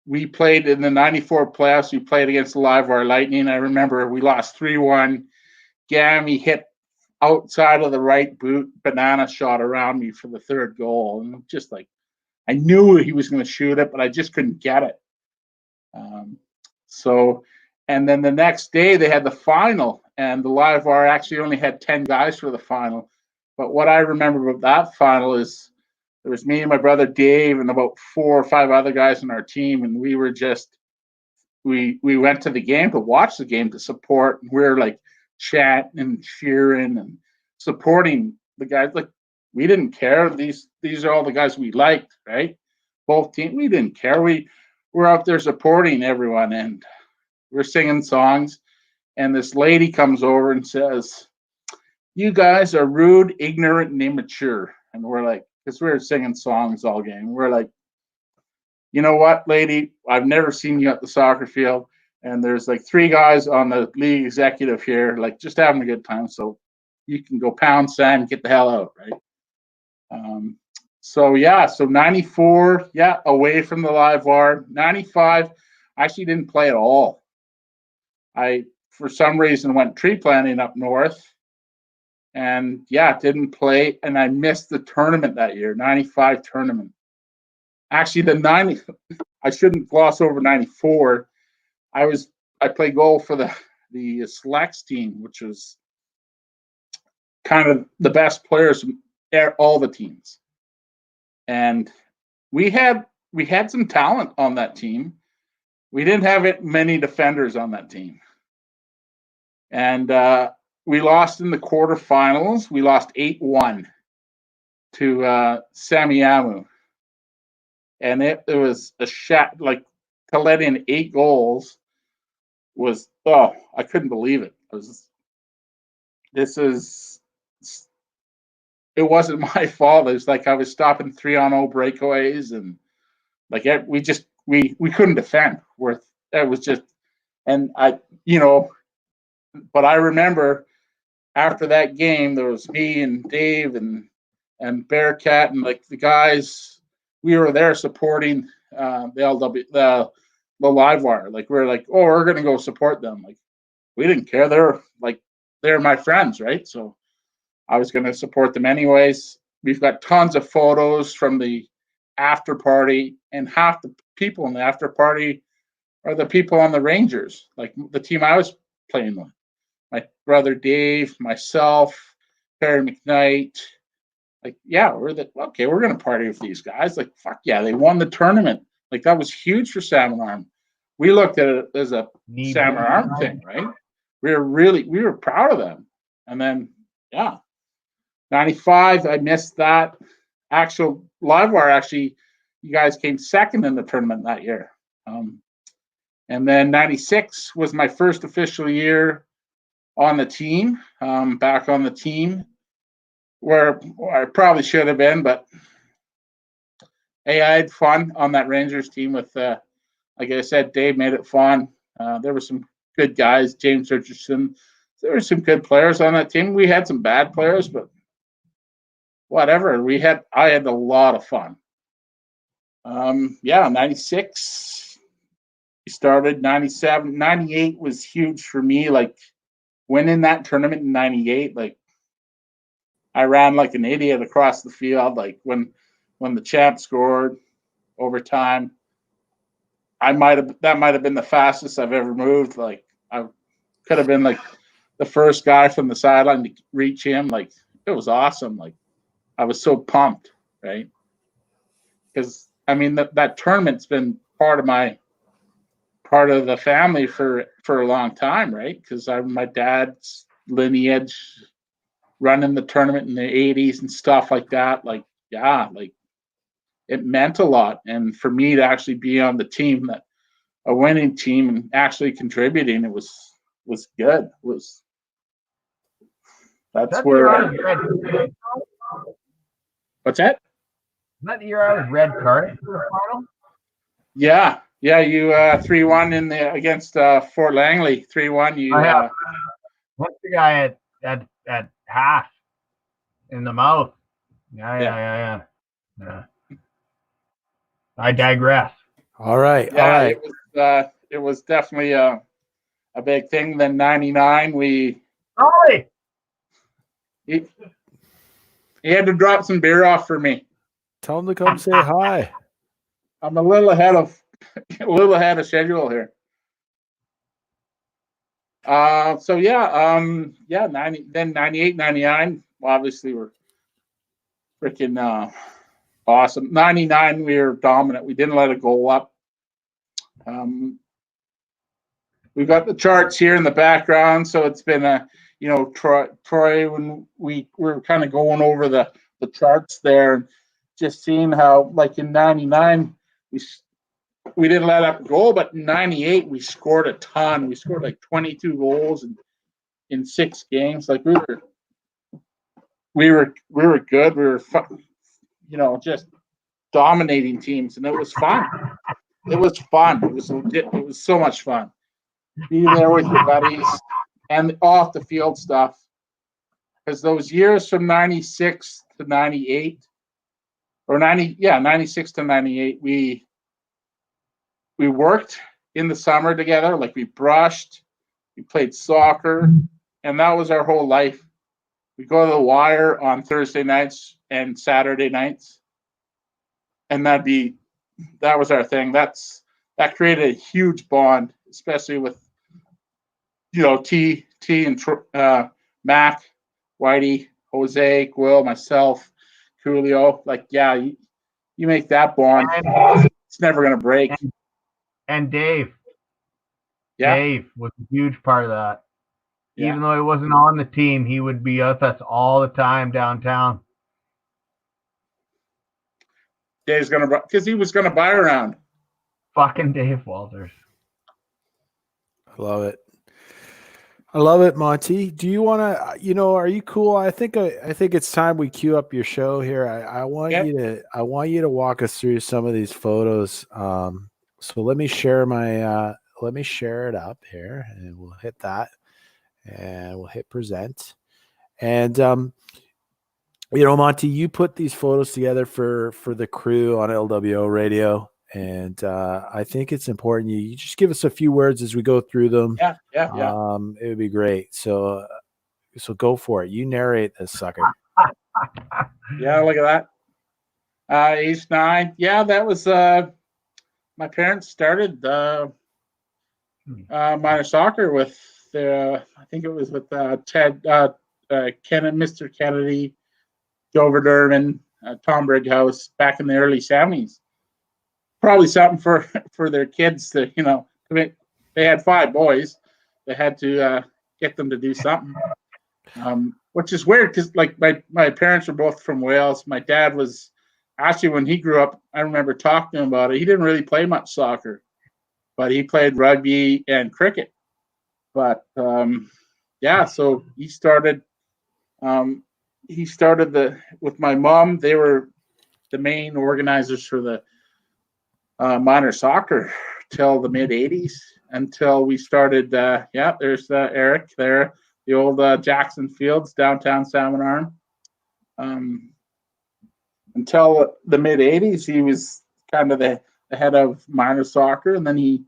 We played in the 94 playoffs. We played against the Live Wire Lightning. I remember we lost 3-1. Gammy hit outside of the right boot, banana shot around me for the third goal. And just like, I knew he was going to shoot it, but I just couldn't get it. And then the next day they had the final, and the Live Wire actually only had 10 guys for the final. But what I remember about that final is there was me and my brother Dave and about 4 or 5 other guys on our team, and we were just we went to the game to watch the game, to support. And we were like chatting and cheering and supporting the guys. Like, we didn't care. These are all the guys we liked, right? Both teams, we didn't care. We were out there supporting everyone, and we're singing songs. And this lady comes over and says, "You guys are rude, ignorant, and immature." And we're like, because we were singing songs all game. We're like, you know what, lady? I've never seen you at the soccer field, and there's like 3 guys on the league executive here, like, just having a good time. So you can go pound sand, get the hell out, right? So 94, away from the Live Wire. 95, I actually didn't play at all. I, for some reason, went tree planting up north, and didn't play, and I missed the tournament that year, 95 tournament. Actually, I shouldn't gloss over 94. I played goal for the selects team, which was kind of the best players from all the teams. And we had some talent on that team. We didn't have many defenders on that team. And we lost in the quarterfinals. We lost 8-1 to Samiamu. And it was a shot, like, to let in 8 goals was, I couldn't believe it. It wasn't my fault. It was like I was stopping 3-on-0 breakaways, and like we couldn't defend. It was just, and but I remember after that game, there was me and Dave and Bearcat and like the guys. We were there supporting the LW, the Live Wire. Like, we're like, oh, we're gonna go support them. Like, we didn't care. They're my friends, right? So I was gonna support them anyways. We've got tons of photos from the after party, and half the people in the after party are the people on the Rangers, like the team I was playing with. My brother Dave, myself, Perry McKnight. Like, we're going to party with these guys. Like, fuck yeah, they won the tournament. Like, that was huge for Salmon Arm. We looked at it as a Salmon Arm thing, right? We were proud of them. And then, 95, I missed that. Actual Live Wire, actually, you guys came second in the tournament that year. And then 96 was my first official year on the team, back on the team, where I probably should have been, but hey, I had fun on that Rangers team with, like I said, Dave made it fun. There were some good guys, James Richardson. There were some good players on that team. We had some bad players, but whatever. I had a lot of fun. 96. We started 97. 98 was huge for me. Like winning that tournament in 98, like I ran like an idiot across the field. Like when the champ scored overtime, that might have been the fastest I've ever moved. Like I could have been like the first guy from the sideline to reach him. Like it was awesome. Like I was so pumped, right? Because I mean that tournament's been part of the family for a long time, right? Because my dad's lineage running the tournament in the 80s and stuff like that. Like, yeah, like it meant a lot. And for me to actually be on the team, a winning team, and actually contributing, it was good. That's where. What's that? Is that the year I was red carded for the final? Yeah, you 3-1 against Fort Langley. 3-1. You. What's the guy at half in the mouth? Yeah. I digress. All right. Yeah, all right. it was definitely a big thing. Then 99, Ollie! he had to drop some beer off for me. Tell them to come say hi. I'm a little ahead of schedule here. So yeah, 90, then 98, 99, obviously we're freaking awesome. 99, we were dominant. We didn't let it go up. We've got the charts here in the background, so it's been Troy, when we were kind of going over the charts there, just seeing how, like in 99, we didn't let up a goal, but in 98 we scored a ton. We scored like 22 goals in 6 games. Like we were good. We were just dominating teams, and it was fun. It was fun. It was so much fun. Be there with your buddies and off the field stuff. Because those years from 96 to 98, or 96 to 98, we worked in the summer together. Like we brushed, we played soccer, and that was our whole life. We go to the wire on Thursday nights and Saturday nights, and that was our thing. That created a huge bond, especially with T and Mac, Whitey, Jose, Quill, myself, Coolio. Like, yeah, you make that bond. It's never gonna break. And Dave. Yeah. Dave was a huge part of that. Yeah. Even though he wasn't on the team, he would be with us all the time downtown. Dave's because he was gonna buy around. Fucking Dave Walters. I love it, Monty. Do you want to? Are you cool? I think it's time we cue up your show here. I want you to walk us through some of these photos. So let me share it up here, and we'll hit that, and we'll hit present. And Monty, you put these photos together for the crew on LWO radio. And I think it's important you just give us a few words as we go through them. Yeah. It would be great. So go for it. You narrate this sucker. Yeah, look at that. Age 9. Yeah, that was my parents started minor soccer with I think it was with Ted Mr. Kennedy, Dover Derman, Tom Brighouse back in the early 70s. Probably something for their kids to, they had 5 boys. They had to get them to do something, which is weird because like my parents were both from Wales. My dad was actually, when he grew up, I remember talking to him about it. He didn't really play much soccer, but he played rugby and cricket. But so he started with my mom. They were the main organizers for the minor soccer till the mid 80s, until we started. There's Eric there, the old Jackson Fields, downtown Salmon Arm. Until the mid 80s, he was kind of the head of minor soccer, and then he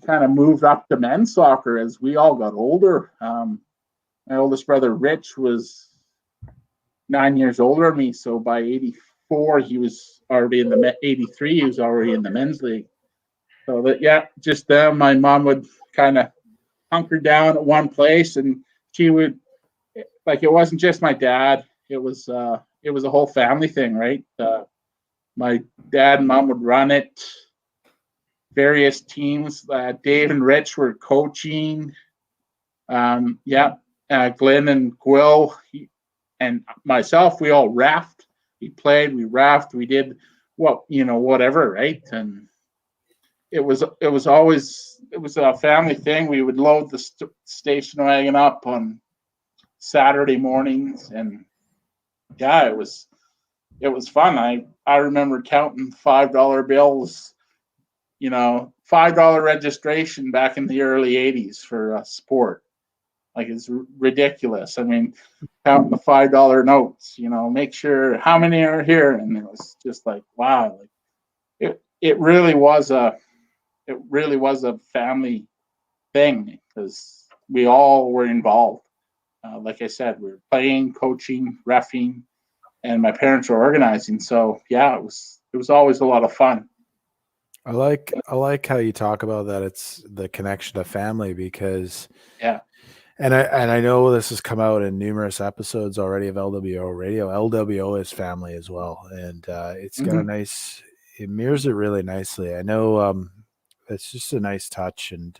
kind of moved up to men's soccer as we all got older. My oldest brother Rich was 9 years older than me, so by 84 he was already in the 83 he was already in the men's league. So that just then my mom would kind of hunker down at one place, and she would, like, it wasn't just my dad, it was a whole family thing, right? My dad and mom would run it, various teams. Dave and Rich were coaching. Glenn and Gwill and myself, we all raft. We played, we raft, we did whatever, right? And it was a family thing. We would load the station wagon up on Saturday mornings, and it was fun. I remember counting $5 bills, $5 registration back in the early 80s for sport. Like, it's ridiculous. I mean, counting the $5 notes, make sure how many are here. And it was just like, wow, like it really was a family thing, because we all were involved. Like I said, we were playing, coaching, reffing, and my parents were organizing. So it was always a lot of fun. I like how you talk about that. It's the connection to family, because and I know this has come out in numerous episodes already of LWO radio. LWO is family as well, and it's got it mirrors it really nicely. I know it's just a nice touch, and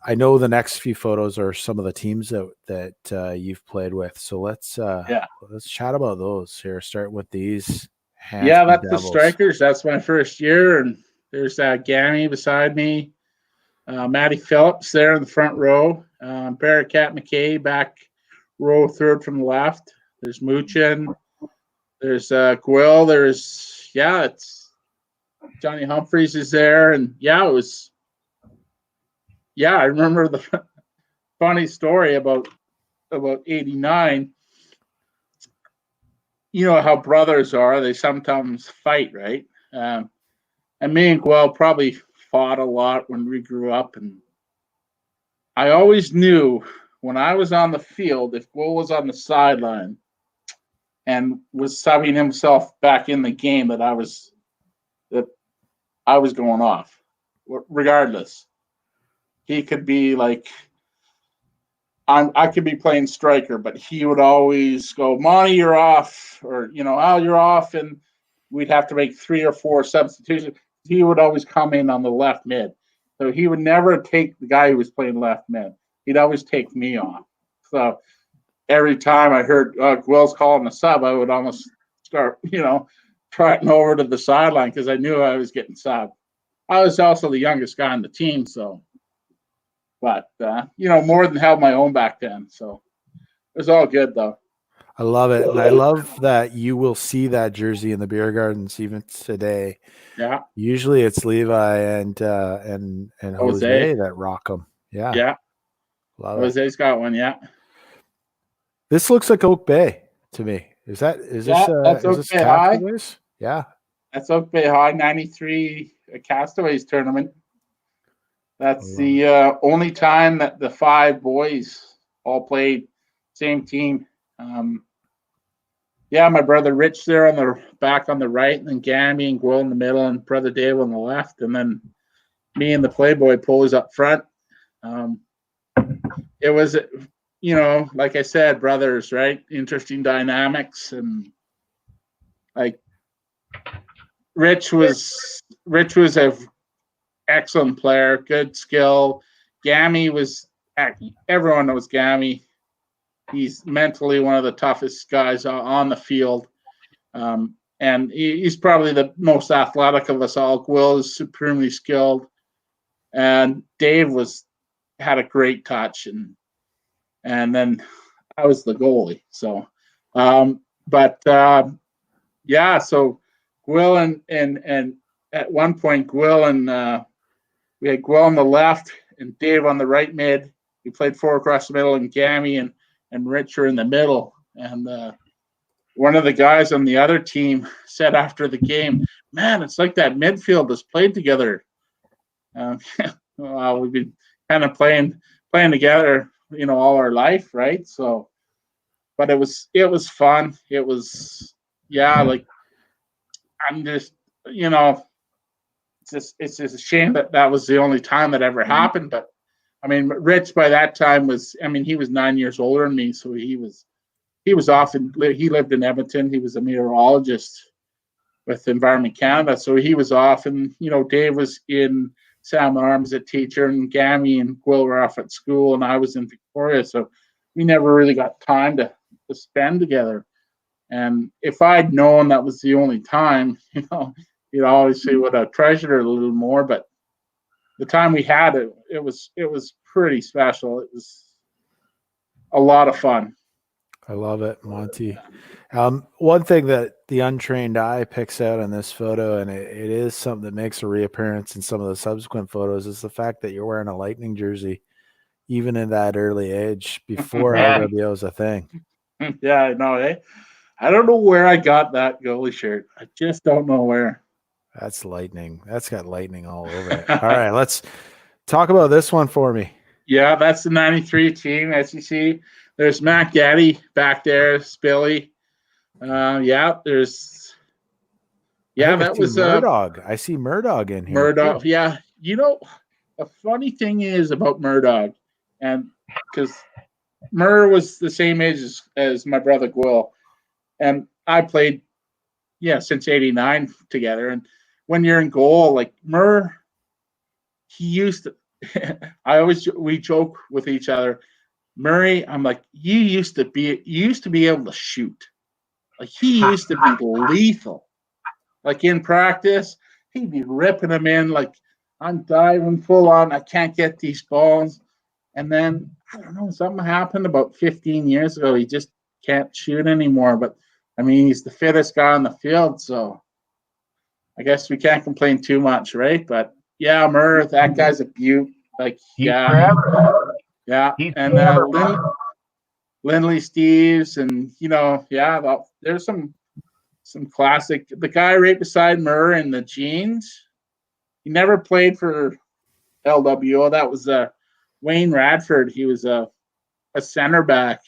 I know the next few photos are some of the teams that you've played with. So let's chat about those here. Start with these. That's Devils. The Strikers. That's my first year, and there's Gammy beside me, Matty Phillips there in the front row, Bearcat McKay back row third from the left. There's Moochin. There's Gwill. There's it's Johnny Humphreys is there, and it was. I remember the funny story about 89. You know how brothers are; they sometimes fight, right? And me and Gwill probably fought a lot when we grew up, and I always knew when I was on the field, if Gwill was on the sideline and was subbing himself back in the game, that I was going off, regardless. He could be like, I could be playing striker, but he would always go, Monty, you're off, or Al, you're off, and we'd have to make 3 or 4 substitutions. He would always come in on the left mid, so he would never take the guy who was playing left mid. He'd always take me off. So every time I heard Gwill's calling the sub, I would almost start, trotting over to the sideline, because I knew I was getting subbed. I was also the youngest guy on the team, so. But, more than held my own back then. So it was all good, though. I love it. And I love that you will see that jersey in the beer gardens even today. Yeah. Usually it's Levi and Jose that rock them. Yeah. Yeah. Love Jose's got one. Yeah. This looks like Oak Bay to me. Is this Oak Bay High? Yeah. That's Oak Bay High 93 Castaways tournament. That's the only time that the 5 boys all played same team. My brother Rich there on the back on the right, and then Gammy and Gwill in the middle, and brother Dave on the left, and then me and the Playboy Pulleys up front. It was, like I said, brothers, right? Interesting dynamics, and like Rich was a excellent player, good skill. Gammy was, everyone knows Gammy. He's mentally one of the toughest guys on the field. And he's probably the most athletic of us all. Gwill is supremely skilled. and Dave had a great touch, and then I was the goalie. So, yeah. So Gwill and at one point Gwill and we had Gwill on the left and Dave on the right mid. We played 4 across the middle, and Gammy and Rich were in the middle. And one of the guys on the other team said after the game, "Man, it's like that midfield has played together." Well, we've been kind of playing together, all our life, right? So, but it was fun. It was, yeah, like I'm just, it's just a shame that was the only time that ever happened. But I mean, Rich by that time he was 9 years older than me, so he was off he lived in Edmonton. He was a meteorologist with Environment Canada, so he was off, and Dave was in Salmon Arm as a teacher, and Gammy and Gwill were off at school, and I was in Victoria, so we never really got time to spend together. And if I'd known that was the only time, you'd obviously would have treasured it a little more. But the time we had it was pretty special. It was a lot of fun. I love it, Monty. One thing that the untrained eye picks out in this photo, and it is something that makes a reappearance in some of the subsequent photos, is the fact that you're wearing a Lightning jersey, even in that early age, before LWO is a thing. Yeah, I know, eh? I don't know where I got that goalie shirt. I just don't know where. That's lightning. That's got lightning all over it. All right, let's talk about this one for me. Yeah, that's the 93 team, as you see. There's Matt Gaddy back there, Spilly. That was Murdog. I see Murdog in here. Murdog, too. Yeah. A funny thing is about Murdog, and because Mur was the same age as my brother Gwill, and I played, since '89 together. And when you're in goal, like Mur, he used to. We joke with each other. Murray, I'm like, you used to be able to shoot. Like he used to be lethal. Like in practice, he'd be ripping them in. Like I'm diving full on. I can't get these balls. And then I don't know, something happened about 15 years ago. He just can't shoot anymore. But I mean, he's the fittest guy on the field, so I guess we can't complain too much, right? But yeah, Murr, that guy's a beaut. Like, and Lindley Steves, and there's some classic. The guy right beside Murr in the jeans, he never played for LWO. That was Wayne Radford. He was a center back.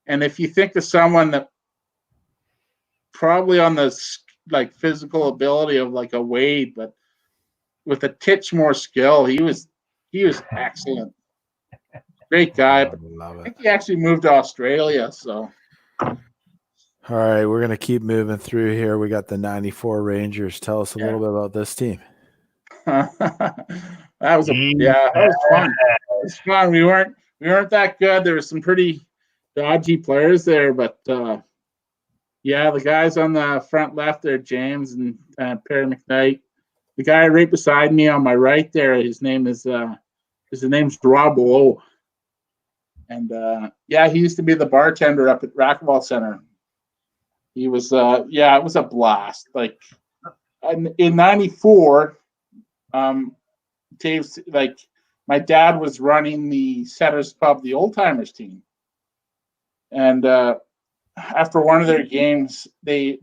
And if you think of someone that probably on the physical ability of like a Wade, but with a titch more skill, he was excellent. Great guy. But I think he actually moved to Australia. So, all right, we're gonna keep moving through here. We got the '94 Rangers. Tell us a little bit about this team. that was fun. It was fun. We weren't that good. There were some pretty dodgy players there, but the guys on the front left there, James and Perry McKnight. The guy right beside me on my right there, his name's Rob Lowe. And he used to be the bartender up at Racquetball Center. He was it was a blast. Like in '94, Dave's my dad was running the Setters Pub, the Old Timers team. And after one of their games, the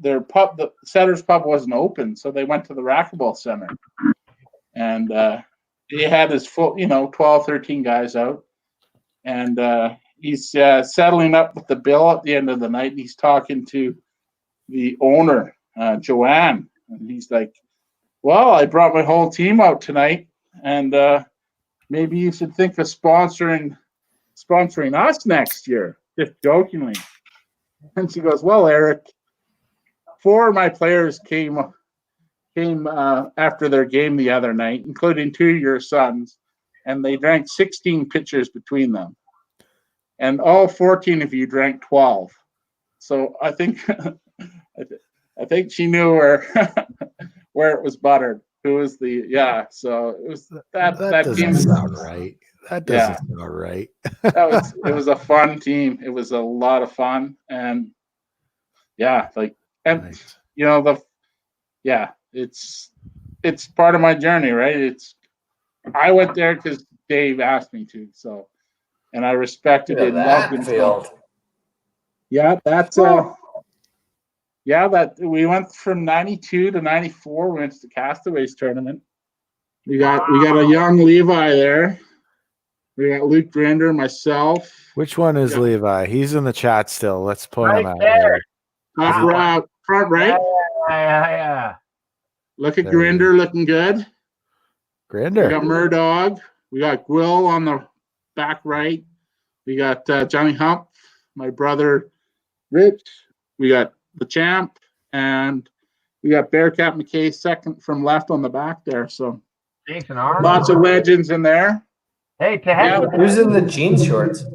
Setters Pub wasn't open, so they went to the Racquetball Center. And he had his full, 12, 13 guys out. And he's settling up with the bill at the end of the night, and he's talking to the owner, Joanne. And he's like, well, I brought my whole team out tonight, and maybe you should think of sponsoring us next year, just jokingly. And she goes, well, Eric, 4 of my players came after their game the other night, including 2 of your sons, and they drank 16 pitchers between them. And all 14 of you drank 12. So I think I think she knew where it was buttered. who was the So it was that doesn't team. sound right. That doesn't sound right. It was a fun team. It was a lot of fun, and Nice. you know it's part of my journey, right? I went there because Dave asked me to, so, and I respected it, loved him. field. Yeah, that we went from 92 to 94. We went to the Castaways tournament. We got a young Levi there. We got Luke Grinder, myself. Which one is Levi? He's in the chat still. Let's point him out there. here. Front right. Yeah. Look at There he Grinder looking good. We Grinder. got Murdog. We got Gwill on the back right. We got Johnny Hump, my brother Rich. We got the champ, and we got Bearcat McKay second from left on the back there. So Jason Arnold. lots of legends in there. Hey, to heck with Who's in the jeans shorts?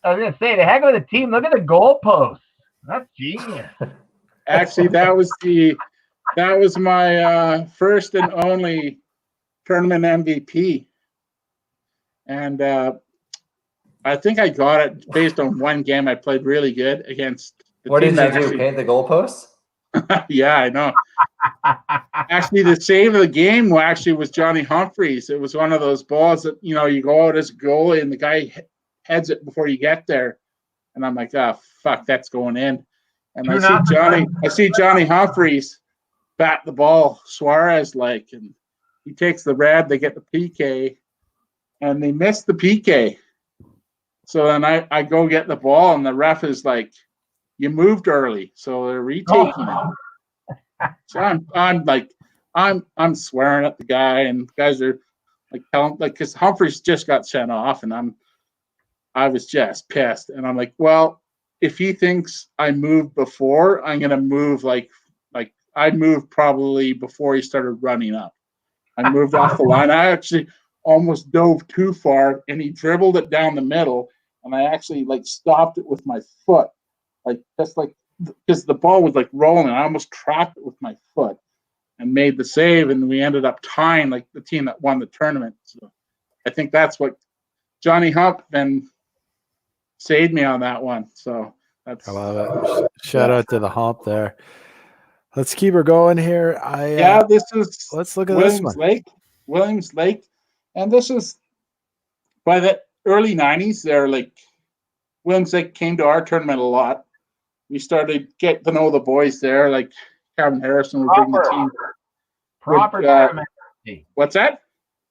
I was gonna say, to heck with the team. Look at the goalposts. That's genius. Actually, that was my first and only tournament MVP, and I think I got it based on one game I played really good against. What did you do? Paint the goalposts? Yeah, I know. Actually, the save of the game was Johnny Humphreys. It was one of those balls that, you go out as a goalie and the guy heads it before you get there. And I'm like, oh, fuck, that's going in. And I see Johnny Humphreys bat the ball Suarez-like, and he takes the red, they get the PK, and they miss the PK. So then I go get the ball, and the ref is like, you moved early, so they're retaking it. So I'm swearing at the guy, and guys are like telling, like, because Humphreys just got sent off, and I was just pissed, and I'm like, well, if he thinks I moved before, I'm gonna move like I moved probably before he started running up. I moved off the line. I actually almost dove too far, and he dribbled it down the middle, and I actually stopped it with my foot. Because the ball was rolling, I almost trapped it with my foot and made the save, and we ended up tying the team that won the tournament. So I think that's what Johnny Hump then saved me on that one. So I love it. Shout out to the Hump there. Let's keep her going here. This is let's look at Williams this one. Williams Lake, and this is by the early 90s. Williams Lake came to our tournament a lot. We started getting to know the boys there, like Kevin Harrison would bring the team. Proper tournament. What's that?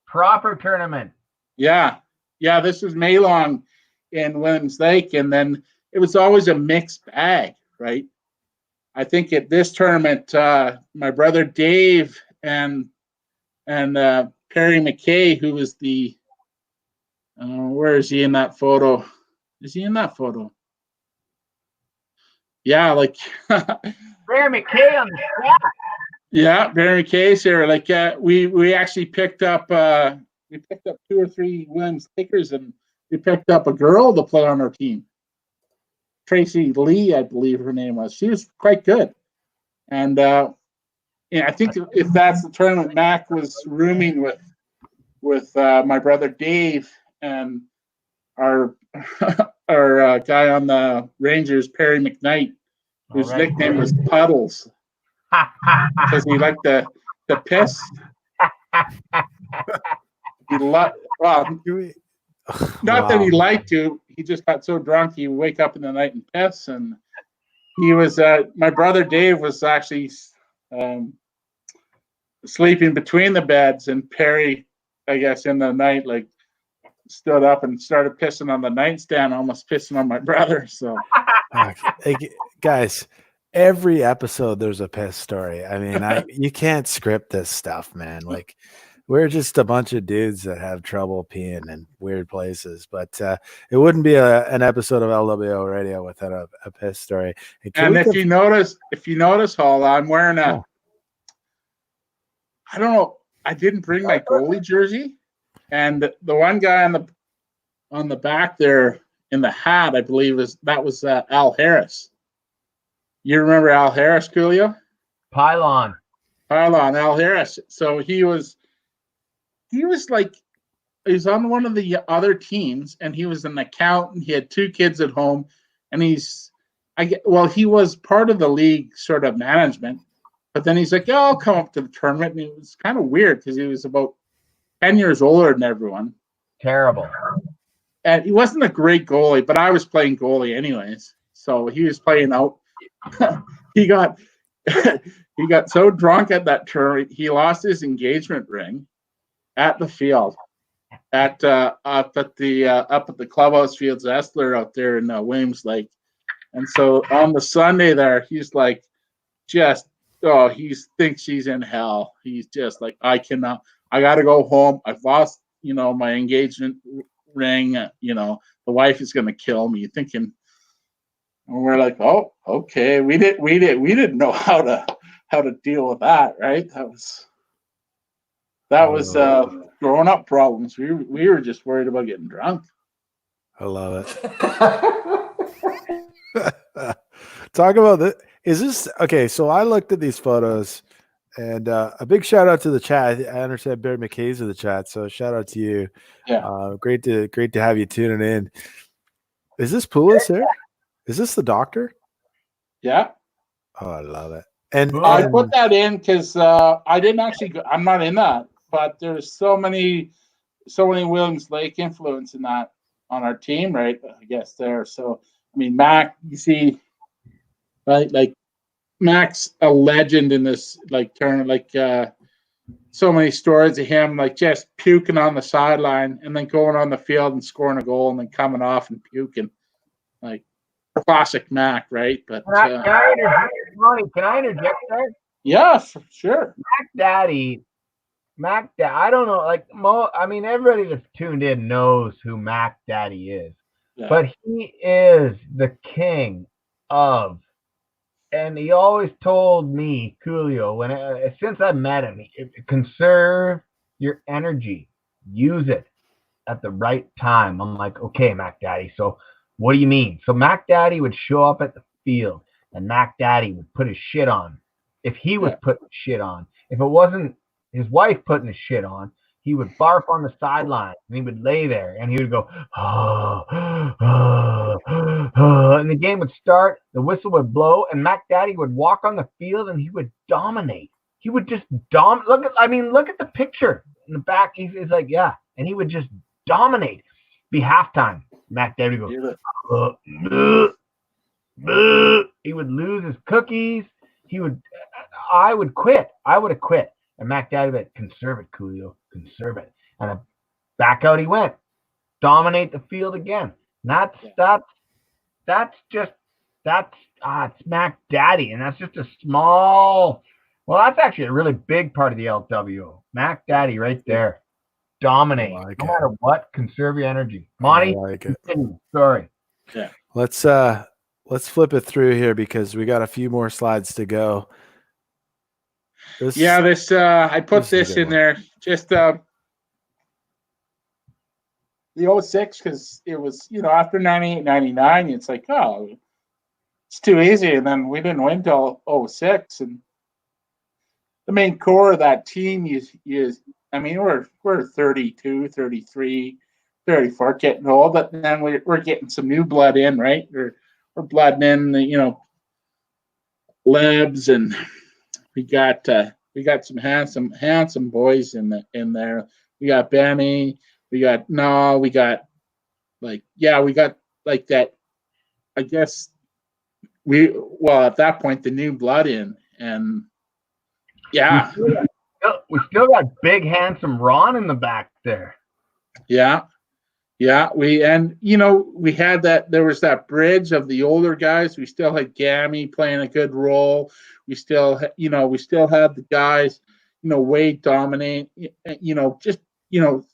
Proper tournament. Yeah. This was Maylong in Williams Lake, and then it was always a mixed bag, right? I think at this tournament, my brother Dave and Perry McKay, who was the where is he in that photo? Is he in that photo? Yeah, Barry McKay on the track. Yeah, Barry McKay's here. We actually picked up 2 or 3 Williams Lakers, and we picked up a girl to play on our team. Tracy Lee, I believe her name was. She was quite good. And I think if that's the tournament, Mac was rooming with my brother Dave and our our guy on the Rangers, Perry McKnight, whose nickname was Puddles, because he liked to piss. Not that he liked to. He just got so drunk he would wake up in the night and piss. And he was my brother Dave was actually sleeping between the beds, and Perry, I guess, in the night stood up and started pissing on the nightstand, almost pissing on my brother. So Hey, guys, every episode there's a piss story. I mean, you can't script this stuff, man. We're just a bunch of dudes that have trouble peeing in weird places, but it wouldn't be an episode of LWO radio without a piss story. And if you notice, Holla, I'm wearing I don't know, I didn't bring my goalie jersey, and the one guy on the back there in the hat, I believe was Al Harris. You remember Al Harris, Coolio? Pylon. Holla on Al Harris. So he was like, he was on one of the other teams, and he was an accountant. He had 2 kids at home, and he was part of the league sort of management, but then he's like, "Yeah, I'll come up to the tournament." And it was kind of weird because he was about 10 years older than everyone. Terrible. And he wasn't a great goalie, but I was playing goalie anyways. So he was playing out. he got so drunk at that tournament, he lost his engagement ring at the field, up at the clubhouse fields, Estler out there in Williams Lake. And so on the Sunday there, he's like, he thinks he's in hell. He's just like, I got to go home. I've lost, my engagement ring. The wife is going to kill me. Thinking, and we're like, oh, okay. We didn't know how to deal with that, right? That was growing up problems. We were just worried about getting drunk. I love it. Talk about this. Is this okay? So I looked at these photos, and a big shout out to the chat. I understand Barry McKay's in the chat, so shout out to you. Yeah, great to have you tuning in. Is this Poulos here? Is this the doctor? yeah. Oh, I love it. And I put that in because I didn't actually go, I'm not in that, but there's so many Williams Lake influence in that on our team, right? I guess there. So I mean, Mac, you see, right? Like Mac's a legend in this tournament. Like so many stories of him, like just puking on the sideline and then going on the field and scoring a goal and then coming off and puking, like classic Mac, right? But Can I interject, Monty? Can I interject there? yeah, for sure. Mac Daddy, I don't know, everybody that's tuned in knows who Mac Daddy is. Yeah. But he is the king of, and he always told me, Coolio, since I met him, conserve your energy, use it at the right time. I'm like, okay, Mac Daddy, so what do you mean? So Mac Daddy would show up at the field, and Mac Daddy would put his shit on. If he was putting shit on, if it wasn't his wife putting his shit on, he would barf on the sideline, and he would lay there, and he would go, and the game would start, the whistle would blow, and Mac Daddy would walk on the field, and he would dominate. He would just look at the picture in the back. He's like, yeah, and he would just dominate. Be halftime. Mac Daddy would go, he would lose his cookies. I would quit. I would have quit. And Mac Daddy would conserve it, Coolio, conserve it. And back out he went. Dominate the field again. It's Mac Daddy. And that's just a small, that's actually a really big part of the LWO. Mac Daddy right there. Dominate. No matter what, conserve your energy. Monty, sorry. Yeah. Let's flip it through here because we got a few more slides to go. I put this in there just the 06 because it was, after 98, 99, it's like, oh, it's too easy. And then we didn't win till 06. And the main core of that team is we're 32, 33, 34, getting old, but then we're getting some new blood in, right? We're blooding in the, Lebs, and we got some handsome boys in there. We got Benny, we got that, I guess at that point the new blood in, and yeah. We still got big handsome Ron in the back there. Yeah. We had that. There was that bridge of the older guys. We still had Gammy playing a good role. We still had the guys, Wade dominate.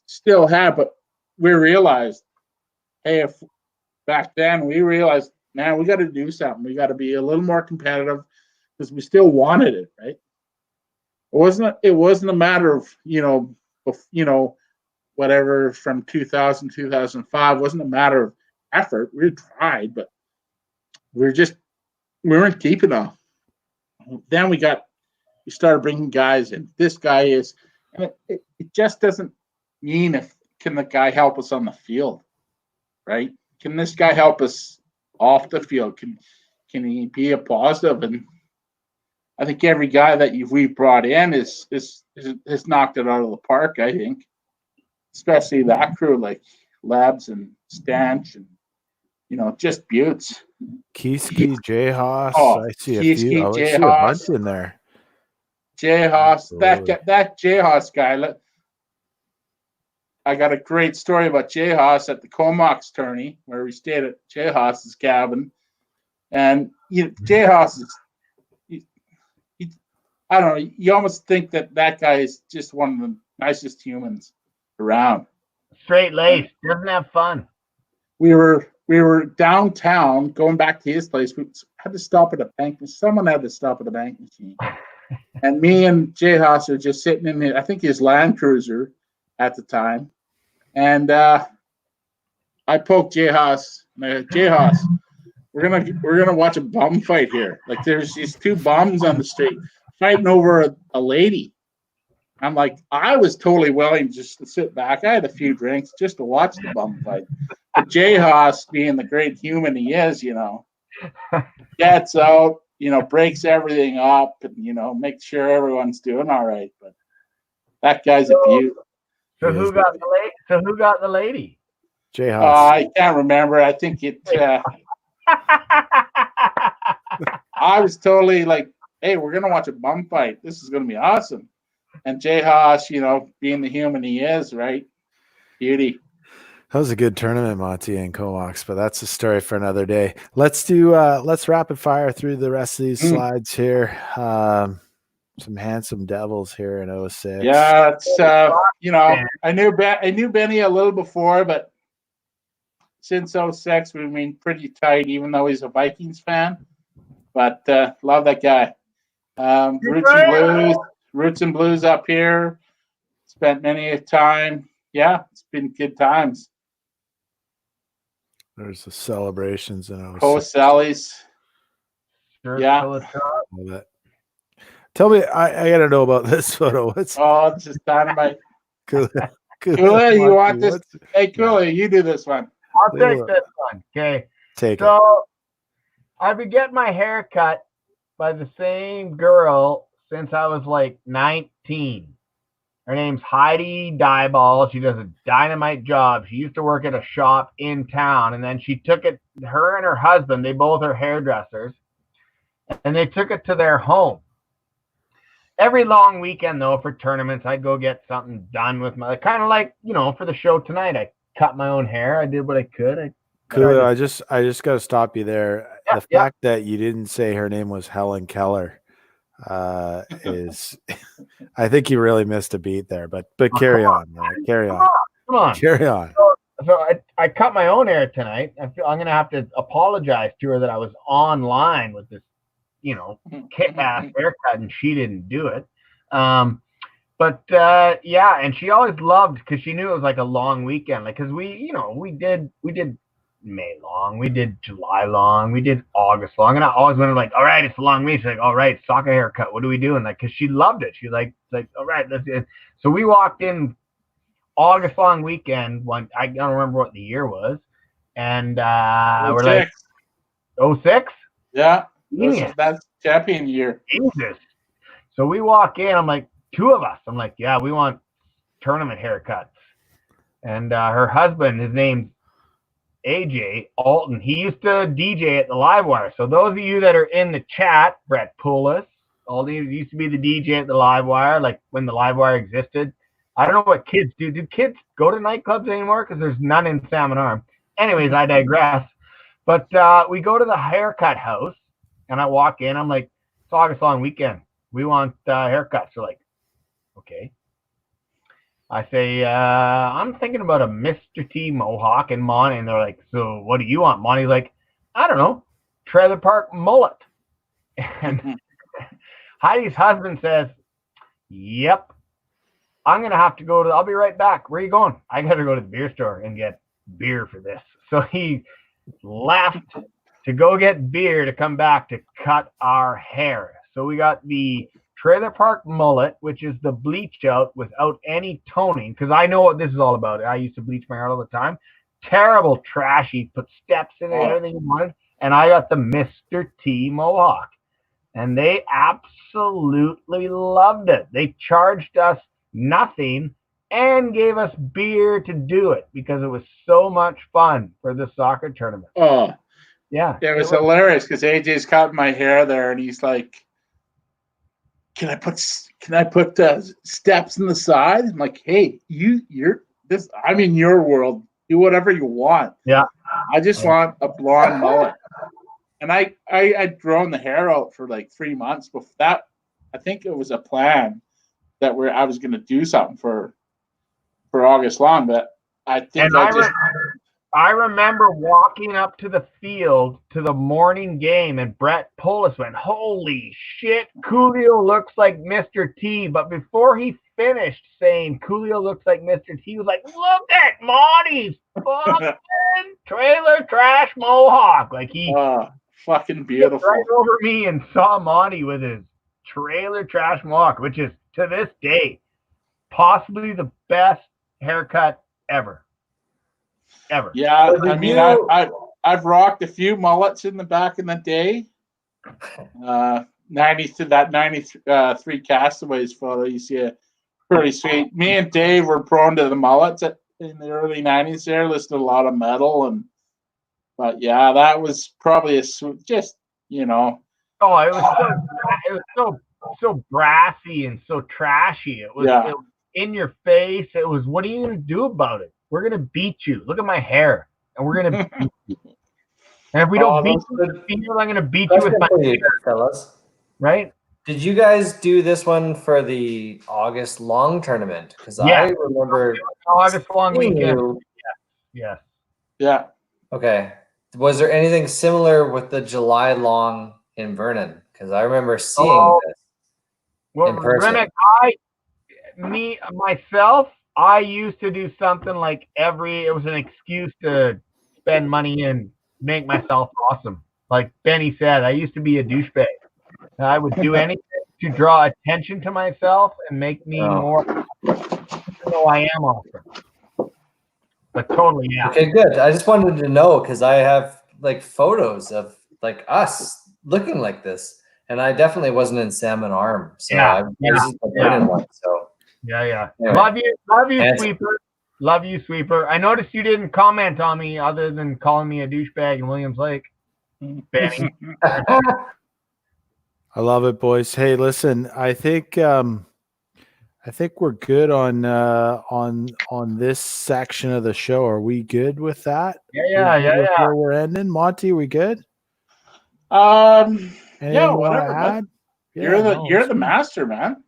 Still had. But we realized, hey, if back then we realized, man, we got to do something. We got to be a little more competitive because we still wanted it, right? It wasn't a matter of whatever from 2000 2005 wasn't a matter of effort. We tried, but we weren't deep enough. Then we got we started bringing guys in. This guy is, and it just doesn't mean can the guy help us on the field, right? Can this guy help us off the field? Can he be a positive? And I think every guy that we've brought in has knocked it out of the park. I think, especially that crew like Labs and Stanch and just beauts. Kieske, J Haas. Oh, I see a Kieske, few. I J. see a bunch Haas. in there. J Haas, Absolutely. that J Haas guy. I got a great story about J Haas at the Comox tourney where we stayed at J Haas's cabin, and J Haas is. I don't know. You almost think that guy is just one of the nicest humans around. Straight laced, doesn't have fun. We were downtown going back to his place. We had to stop at a bank. Someone had to stop at a bank machine, and me and Jay Haas are just sitting in I think his Land Cruiser at the time, and I poked Jay Haas. Jay Haas, we're gonna watch a bum fight here. Like there's these two bums on the street fighting over a lady. I'm like, I was totally willing just to sit back. I had a few drinks just to watch the bum fight. But Jay Haas, being the great human he is, gets out, breaks everything up and, makes sure everyone's doing all right. But that guy's a beaut. So who got the lady? J Haas. I can't remember. I think it. I was totally like, hey, we're gonna watch a bum fight. This is gonna be awesome. And Jay Haas, being the human he is, right? Beauty. That was a good tournament, Monty and Comox, but that's a story for another day. Let's rapid fire through the rest of these slides here. Some handsome devils here in 06. Yeah, it's I knew Benny a little before, but since 06 we've been pretty tight, even though he's a Vikings fan. But love that guy. Roots and Blues up here. Spent many a time. Yeah, it's been good times. There's the celebrations in 06. Post Sally's. Yeah. Tell me, I gotta know about this photo. It's just dynamite. Coolio, you want this? Hey, Coolio, you do this one. I'll take this one. Okay. So I've been getting my hair cut by the same girl since I was like 19. Her name's Heidi Dieball. She does a dynamite job. She used to work at a shop in town, and then she took it, her and her husband, they both are hairdressers, and they took it to their home. Every long weekend, though, for tournaments, I'd go get something done with my, kind of like, for the show tonight, I cut my own hair. I did what I could. Coolio, I just got to stop you there. The fact that you didn't say her name was Helen Keller is, I think you really missed a beat there. But carry on, right? Carry on. Come on. Carry on. So I cut my own hair tonight. I feel I'm gonna have to apologize to her that I was online with this, kick-ass haircut, and she didn't do it. And she always loved, because she knew it was like a long weekend, like, because we did May long, we did July long, we did August long, and I always went like, all right, it's a long week. She's like, all right, soccer haircut, what are we doing? Like, because she loved it. She's like, all right, let's do it. So we walked in August long weekend. I don't remember what the year was, and we're like 06. Yeah, that's champion year. Jesus. So we walk in. I'm like, two of us. I'm like, yeah, we want tournament haircuts. And her husband, his name's AJ Alton. He used to DJ at the Livewire. So those of you that are in the chat, Brett Poulos, all these used to be the DJ at the Livewire, like when the Livewire existed. I don't know what kids do. Do kids go to nightclubs anymore? Because there's none in Salmon Arm. Anyways, I digress. But we go to the haircut house, and I walk in. I'm like, it's August long weekend. We want haircuts. They're like, okay. I say, I'm thinking about a Mr. T Mohawk and Monty. And they're like, so what do you want? Monty's like, I don't know, trailer park mullet. And Heidi's husband says, yep, I'm going to have to go to, I'll be right back. Where are you going? I got to go to the beer store and get beer for this. So he left to go get beer to come back to cut our hair. So we got the trailer park mullet, which is the bleach out without any toning, because I know what this is all about. I used to bleach my hair all the time. Terrible, trashy, put steps in it, everything you wanted. And I got the Mr. T mohawk. And they absolutely loved it. They charged us nothing and gave us beer to do it because it was so much fun for the soccer tournament. Oh, yeah. It was hilarious because AJ's cutting my hair there, and he's like, "Can I put steps in the side?" I'm like, "Hey, you're this. I'm in your world. Do whatever you want. Yeah. I just want a blonde mullet." And I'd grown the hair out for like 3 months before that. I think it was a plan that I was going to do something for August long, but I think I remember walking up to the field to the morning game, and Brett Polis went, "Holy shit, Coolio looks like Mr. T." But before he finished saying Coolio looks like Mr. T, he was like, "Look at Monty's fucking trailer trash mohawk." Like he fucking beautiful. Right over me and saw Monty with his trailer trash mohawk, which is to this day possibly the best haircut ever. Yeah, I mean, I've rocked a few mullets in the back in the day. 93 Castaways photo, you see a pretty sweet. Me and Dave were prone to the mullets in the early 90s there, listened to a lot of metal, but yeah, that was probably just, you know. Oh, it was so brassy and so trashy. It was in your face. It was, what are you going to do about it? We're going to beat you. Look at my hair. And we're going to beat you. And if we don't beat you with the field, I'm going to beat you with my hair. Fellas. Right? Did you guys do this one for the August long tournament? Because I remember August long weekend. Yeah. Okay. Was there anything similar with the July long in Vernon? Because I remember seeing this in person. Rimek, myself, I used to do something like it was an excuse to spend money and make myself awesome. Like Benny said, I used to be a douchebag. I would do anything to draw attention to myself and make me more, even though I am awesome. But totally, yeah. Okay, good. I just wanted to know because I have like photos of like us looking like this, and I definitely wasn't in Salmon Arm. So this is the Vernon one. So yeah. Anyway. Love you, Sweeper. Love you, Sweeper. I noticed you didn't comment on me other than calling me a douchebag in Williams Lake. Benny. I love it, boys. Hey, listen, I think we're good on this section of the show. Are we good with that? Yeah. Where we're ending, Monty, we good? Anything whatever. Man. You're the master, man.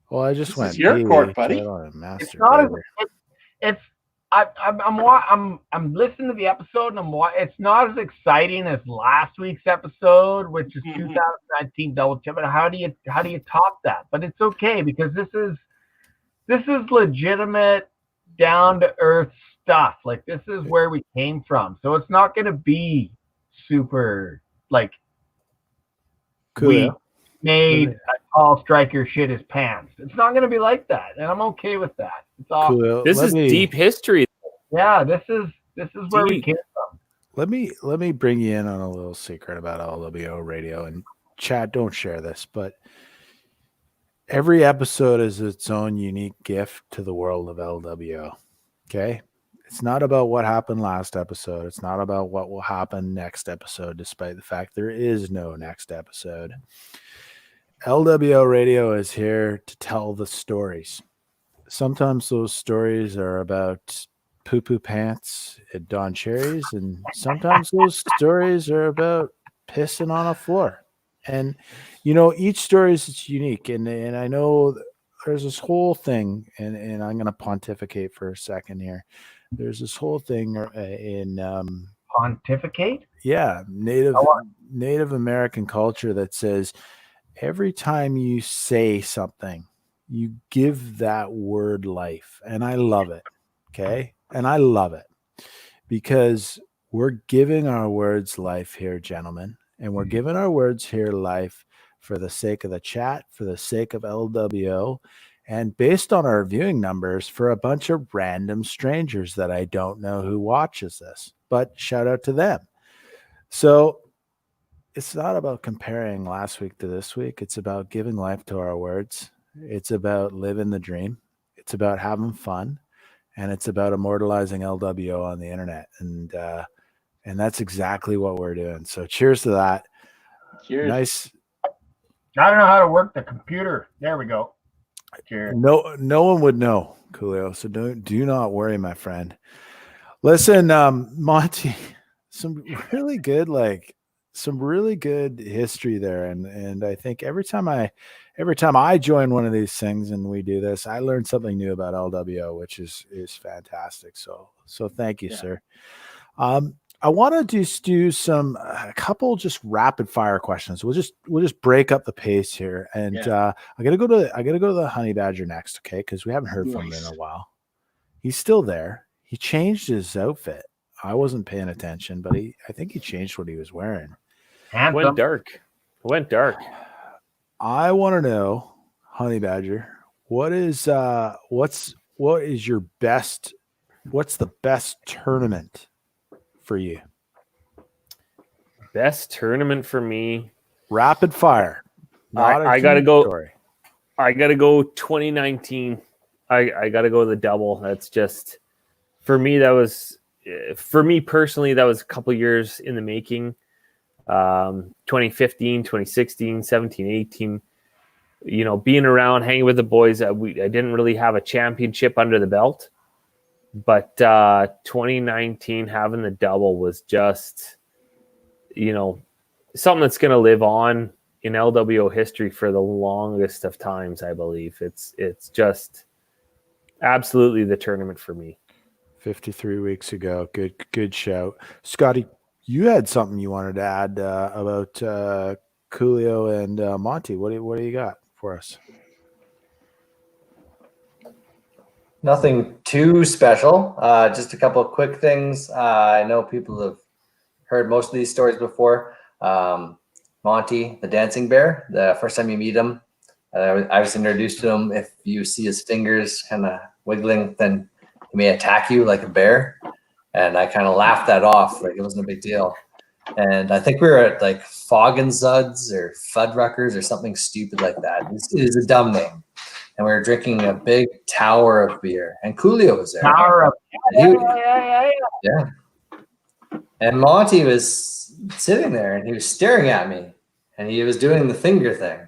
Well, I just went. This is your court, buddy. It's not. I'm listening to the episode, and it's not as exciting as last week's episode, which is 2019 Double Chip. How do you top that? But it's okay because this is legitimate, down to earth stuff. Like this is where we came from, so it's not going to be super like cool. We made a tall striker shit his pants. It's not going to be like that, and I'm okay with that. It's all cool. This is deep history. Yeah, this is where we came from. Let me bring you in on a little secret about LWO radio, and chat, don't share this, but every episode is its own unique gift to the world of LWO. Okay? It's not about what happened last episode. It's not about what will happen next episode, despite the fact there is no next episode. LWO radio is here to tell the stories. Sometimes those stories are about poo-poo pants at Don Cherry's, and sometimes those stories are about pissing on a floor. And each story is unique, and I know there's this whole thing, and I'm going to pontificate for a second here. There's this whole thing in pontificate, Native American culture that says every time you say something, you give that word life, and I love it. Okay. And I love it because we're giving our words life here, gentlemen, and we're giving our words here life for the sake of the chat, for the sake of LWO, and based on our viewing numbers for a bunch of random strangers that I don't know who watches this. But shout out to them. So it's not about comparing last week to this week. It's about giving life to our words. It's about living the dream. It's about having fun. And it's about immortalizing LWO on the internet. And that's exactly what we're doing. So cheers to that. Cheers. Nice. I don't know how to work the computer. There we go. Cheers. No one would know, Coolio. So do not worry, my friend. Listen, Monty, some really good history there. And I think every time I join one of these things and we do this, I learn something new about LWO, which is fantastic. So thank you, sir. I want to just do a couple just rapid fire questions. We'll just break up the pace here. And I gotta go to the honey badger next, okay? Because we haven't heard from him in a while. He's still there. He changed his outfit. I wasn't paying attention, but I think he changed what he was wearing. Went dark. I want to know, honey badger, what's the best tournament for you? Best tournament for me. Rapid fire. I gotta go. Story. I gotta go 2019. I gotta go the double. That's just for me. For me personally, that was a couple years in the making. 2015, 2016, 17, 18. Being around, hanging with the boys. I didn't really have a championship under the belt, but 2019 having the double was just, something that's going to live on in LWO history for the longest of times. I believe it's just absolutely the tournament for me. 53 weeks ago. Good shout. Scotty, you had something you wanted to add about Coolio and Monty. What do you got for us? Nothing too special. Just a couple of quick things. I know people have heard most of these stories before. Monty, the dancing bear, the first time you meet him, I was introduced to him. If you see his fingers kind of wiggling, then he may attack you like a bear. And I kind of laughed that off. Like it wasn't a big deal. And I think we were at like Foggensuds or Fuddruckers or something stupid like that. It is a dumb name. And we were drinking a big tower of beer. And Coolio was there. Yeah. And Monty was sitting there and he was staring at me. And he was doing the finger thing.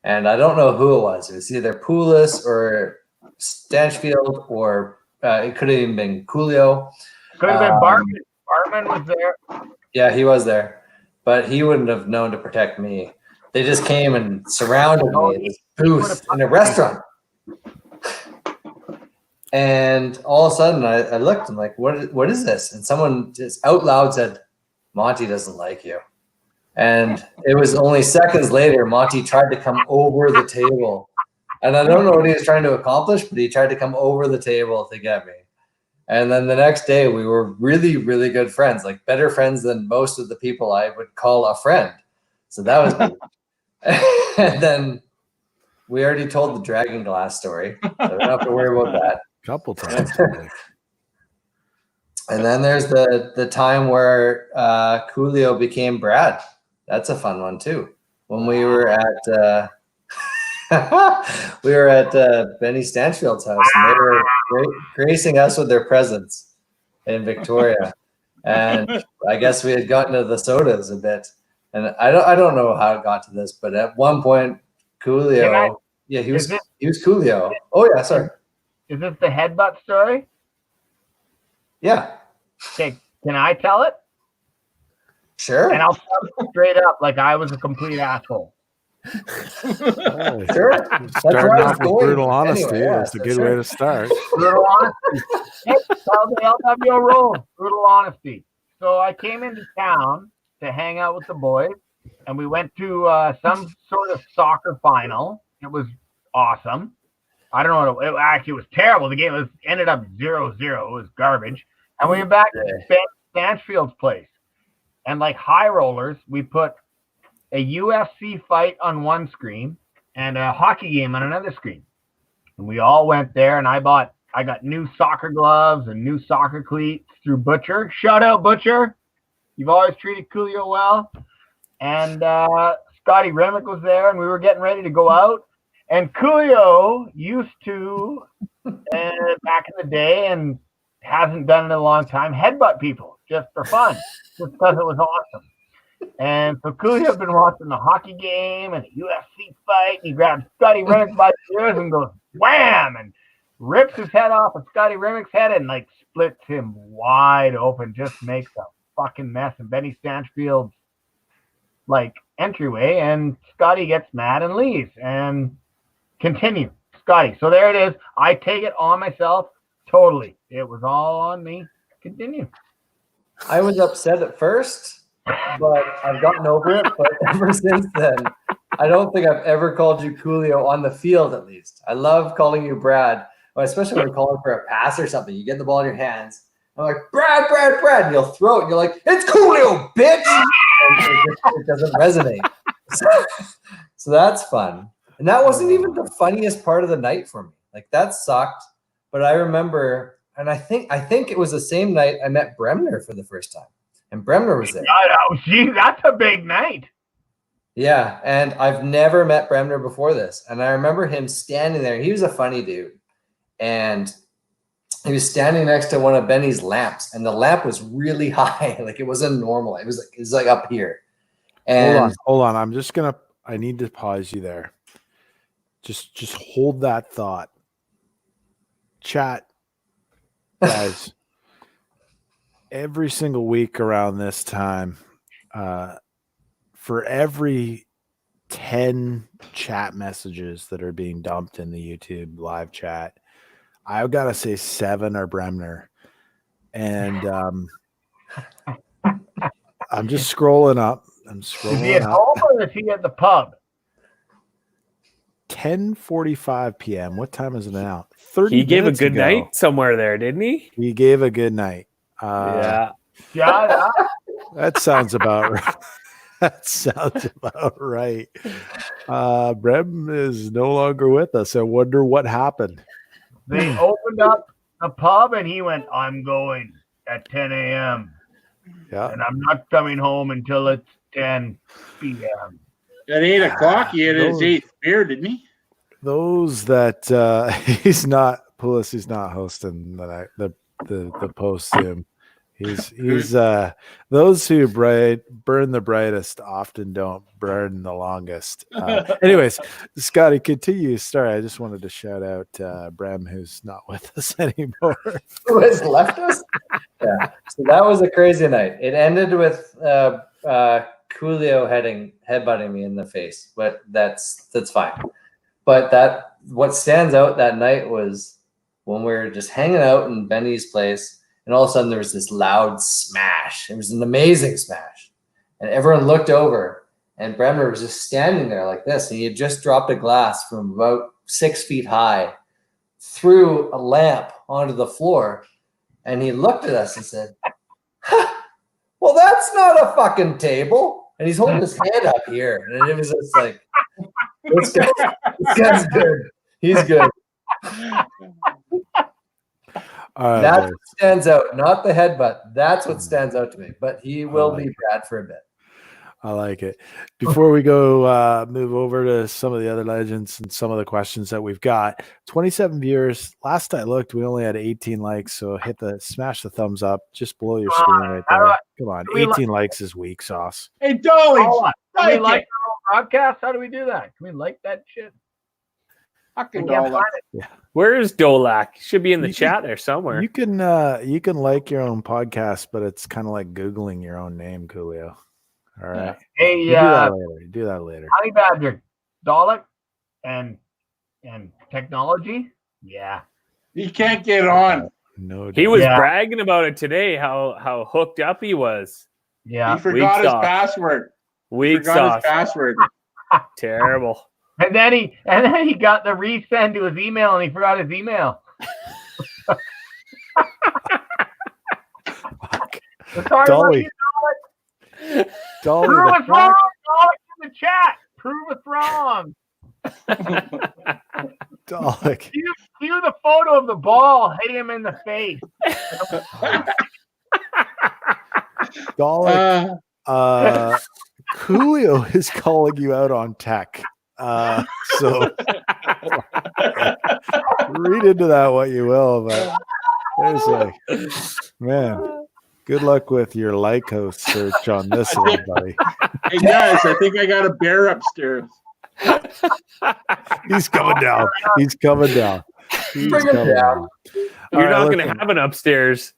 And I don't know who it was. It was either Poulis or Stanchfield, or it could have even been Coolio. Could have been Bartman. Bartman was there. Yeah, he was there. But he wouldn't have known to protect me. They just came and surrounded me in this booth in a restaurant. And all of a sudden I looked and like, what is this? And someone just out loud said, Monty doesn't like you. And it was only seconds later, Monty tried to come over the table. And I don't know what he was trying to accomplish, but he tried to come over the table to get me. And then the next day we were really, really good friends, like better friends than most of the people I would call a friend. So that was neat. And then we already told the dragon glass story, so we don't have to worry about that. Couple times. And then there's the time where Coolio became Brad. That's a fun one too. When we were at Benny Stanchfield's house, and they were gracing us with their presence in Victoria. And I guess we had gotten to the sodas a bit. And I don't know how it got to this, but at one point, Coolio, he was Coolio. Oh yeah, sorry. Is this the headbutt story? Yeah. Okay, can I tell it? Sure. And I'll tell it straight up, like I was a complete asshole. Oh, sure. Starting off with brutal honesty. Anyway, yeah, that's a good way to start. Brutal honesty. That's how the LWO rolls. Brutal honesty. So I came into town to hang out with the boys, and we went to some sort of soccer final. It was awesome. I don't know. It actually was terrible. The game ended up 0-0. It was garbage. And we went back to Ben Stanchfield's place. And like high rollers, we put a UFC fight on one screen and a hockey game on another screen. And we all went there, and I got new soccer gloves and new soccer cleats through Butcher. Shout out, Butcher. You've always treated Coolio well. And Scotty Rimek was there, and we were getting ready to go out. And Coolio used to, back in the day, and hasn't done it in a long time, headbutt people just for fun, just because it was awesome. And so Coolio had been watching the hockey game and a UFC fight, and he grabs Scotty Rimek by the ears and goes wham, and rips his head off of Scotty Remek's head and like splits him wide open, just makes a fucking mess in Benny Stanchfield's like entryway, and Scotty gets mad and leaves. And continue, Scotty. So there it is. I take it on myself totally. It was all on me. Continue. I was upset at first, but I've gotten over it. But ever since then, I don't think I've ever called you Coolio on the field, at least. I love calling you Brad, especially when we're calling for a pass or something. You get the ball in your hands. I'm like, Brad, Brad, Brad. And you'll throw it. And you're like, it's Coolio, bitch. And it doesn't resonate. So that's fun. And that wasn't even the funniest part of the night for me. Like, that sucked. But I remember, and I think it was the same night I met Bremner for the first time. And Bremner was there. Oh, gee, that's a big night. Yeah, and I've never met Bremner before this. And I remember him standing there. He was a funny dude. And he was standing next to one of Benny's lamps. And the lamp was really high. Like, it wasn't normal. It was like up here. And Hold on. I need to pause you there. Just hold that thought. Chat, guys. Every single week around this time, for every 10 chat messages that are being dumped in the YouTube live chat, I've got to say 7 are Bremner. And I'm just scrolling up. Is he at home or is he at the pub? 10:45 p.m. What time is it now? He gave a good night somewhere there, didn't he? He gave a good night. Yeah. That sounds about right. That sounds about right. Brem is no longer with us. I wonder what happened. They opened up the pub and he went, I'm going at 10 a.m. Yeah. And I'm not coming home until it's 10 p.m. At 8 o'clock, he had his 8th beer, didn't he? Those that he's not hosting the post Zoom. He's those who burn the brightest often don't burn the longest. Anyways, Scotty, continue. Sorry, I just wanted to shout out Brem, who's not with us anymore. Who has left us? Yeah. So that was a crazy night. It ended with Coolio headbutting me in the face, but that's fine. But what stands out that night was when we were just hanging out in Benny's place, and all of a sudden there was this loud smash. It was an amazing smash, and everyone looked over, and Bremner was just standing there like this, and he had just dropped a glass from about 6 feet high through a lamp onto the floor, and he looked at us and said, well, that's not a fucking table. And he's holding his hand up here. And it was just like, this guy's good. He's good. That's what stands out, not the headbutt. That's what stands out to me. But he will be Brad for a bit. I like it. Before we go move over to some of the other legends and some of the questions that we've got, 27 viewers. Last I looked, we only had 18 likes. So smash the thumbs up just below your screen right there. Come on, 18 likes is weak sauce. Hey, Dolly, can we like our own broadcast? How do we do that? Can we like that shit? Fucking Dolak. Yeah. Where is Dolak? Should be in the chat there somewhere. You can like your own podcast, but it's kind of like Googling your own name, Coolio. All right. Hey, do that later. Honey Badger, Dalek, and technology. Yeah. He can't get on. No, he was bragging about it today. How hooked up he was. Yeah. He forgot his password. Weak sauce. His password. Terrible. And then he got the resend to his email, and he forgot his email. Dolly. Dolly, in the chat. Prove us wrong. Dalek. Cue the photo of the ball hitting him in the face. Dalek. Coolio is calling you out on tech. So read into that what you will, but there's like, man, good luck with your Lycos search on this one, buddy. Hey guys, I think I got a bear upstairs. He's coming down. He's coming down. He's Bring him coming down. down. You're All not right, going to listen. have an upstairs.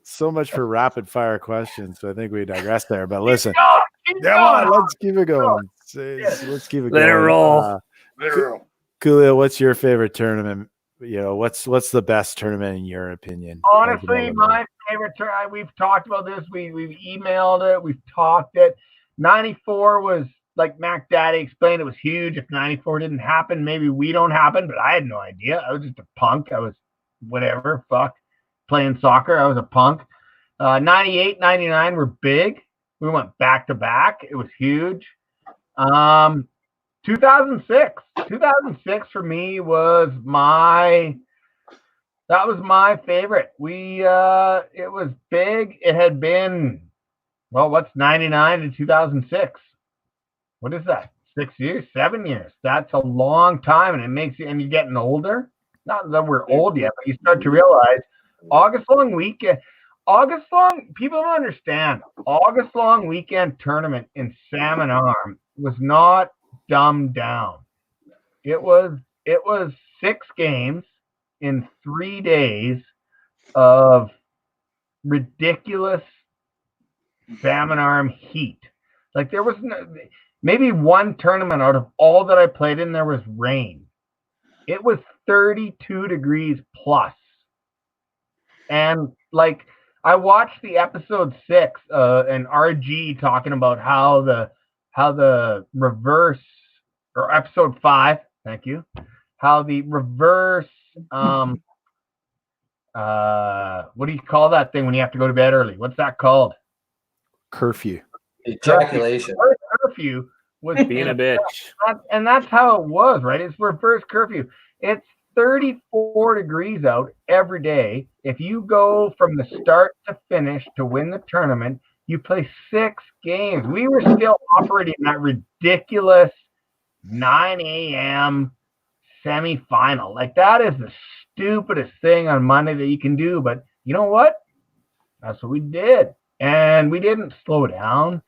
So much for rapid fire questions. So I think we digress there. But listen, Keep come going. on, let's keep it going. Let's keep it Let going. it roll. Coolio, what's your favorite tournament? You know, what's the best tournament in your opinion? Honestly, my favorite turn. We've talked about this. We've emailed it. We've talked it. 94 was, like Mac Daddy explained, it was huge. If 94 didn't happen, maybe we don't happen, but I had no idea. I was just a punk. I was whatever, fuck, playing soccer. I was a punk. 98, 99 were big. We went back to back. It was huge. 2006 for me was my favorite. It was big. It had been, well, what's 99 to 2006? What is that? 6 years, 7 years. That's a long time, and it makes you, and you're getting older. Not that we're old yet, but you start to realize August long weekend, people don't understand. August long weekend tournament in Salmon Arm was not dumbed down. It was 6 games in 3 days of ridiculous Salmon Arm heat. Like there was maybe one tournament out of all that I played in, there was rain. It was 32 degrees plus. And like I watched the episode 6 and RG talking about how the reverse, or episode 5, thank you, how the reverse what do you call that thing when you have to go to bed early? What's that called? Curfew. Ejaculation. Curfew was Being a bitch. and that's how it was, right? It's reverse curfew. It's 34 degrees out every day. If you go from the start to finish to win the tournament, you play 6 games. We were still operating that ridiculous 9 a.m. semifinal. Like that is the stupidest thing on Monday that you can do. But you know what? That's what we did. And we didn't slow down.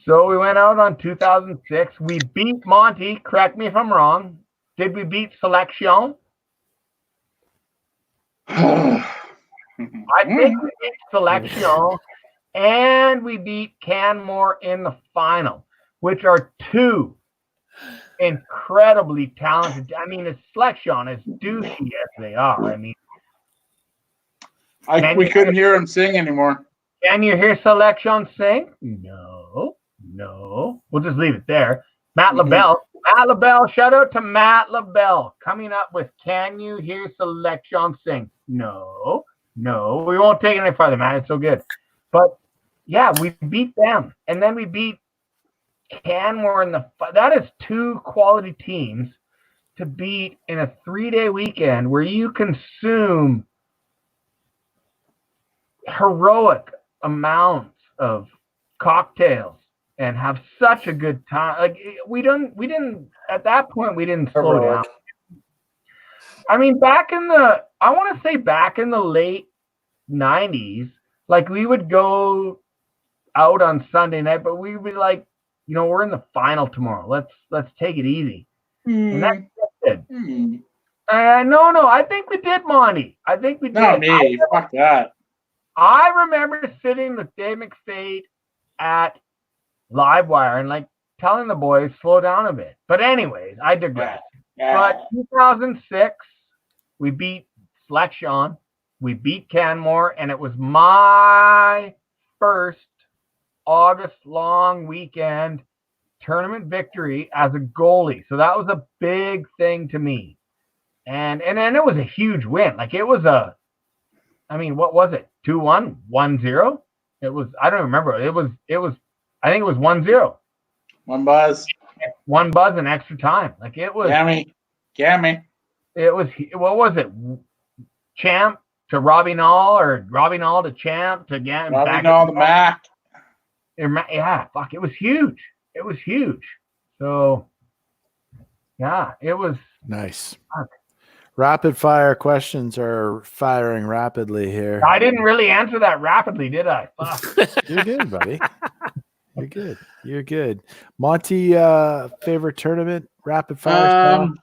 So we went out on 2006. We beat Monty. Correct me if I'm wrong. Did we beat Selection? I think we beat Selection. And we beat Canmore in the final, which are 2 incredibly talented. I mean, it's Selection, as douchey as they are. I mean, We couldn't hear him sing anymore. Can you hear Selection sing? No. We'll just leave it there. Matt LaBelle. Matt LaBelle. Shout out to Matt LaBelle coming up with Can You Hear Selection Sing? No. We won't take it any further, Matt. It's so good. But yeah, we beat them. And then we beat Canmore in the. That is 2 quality teams to beat in a 3-day weekend where you consume heroic amounts of cocktails and have such a good time. Like we didn't at that point we didn't slow down. I mean, back in the late 90s, like we would go out on Sunday night, but we would be like, you know, we're in the final tomorrow. Let's take it easy. And that's what we did. No, I think we did, Monty. I think we did. Not me. Fuck that. I remember sitting with Dave McFate at Livewire and like telling the boys slow down a bit. But anyways, I digress. But 2006, we beat Selection, we beat Canmore, and it was my first August long weekend tournament victory as a goalie. So that was a big thing to me. And then it was a huge win. Like it was what was it? 2-1, 1-0? It was, I don't remember. It was I think it was 1-0. One buzz. One buzz in extra time. Like it was. Gammy. It was. What was it? Champ to Robbie Nall, or Robbie Nall to Champ to again. Robbie Nall to Mac. Yeah, fuck. It was huge. It was huge. So, yeah, it was nice. Rapid fire questions are firing rapidly here. I didn't really answer that rapidly, did I? Fuck. You're good, buddy. You're good. You're good. Monty, favorite tournament, rapid fire style?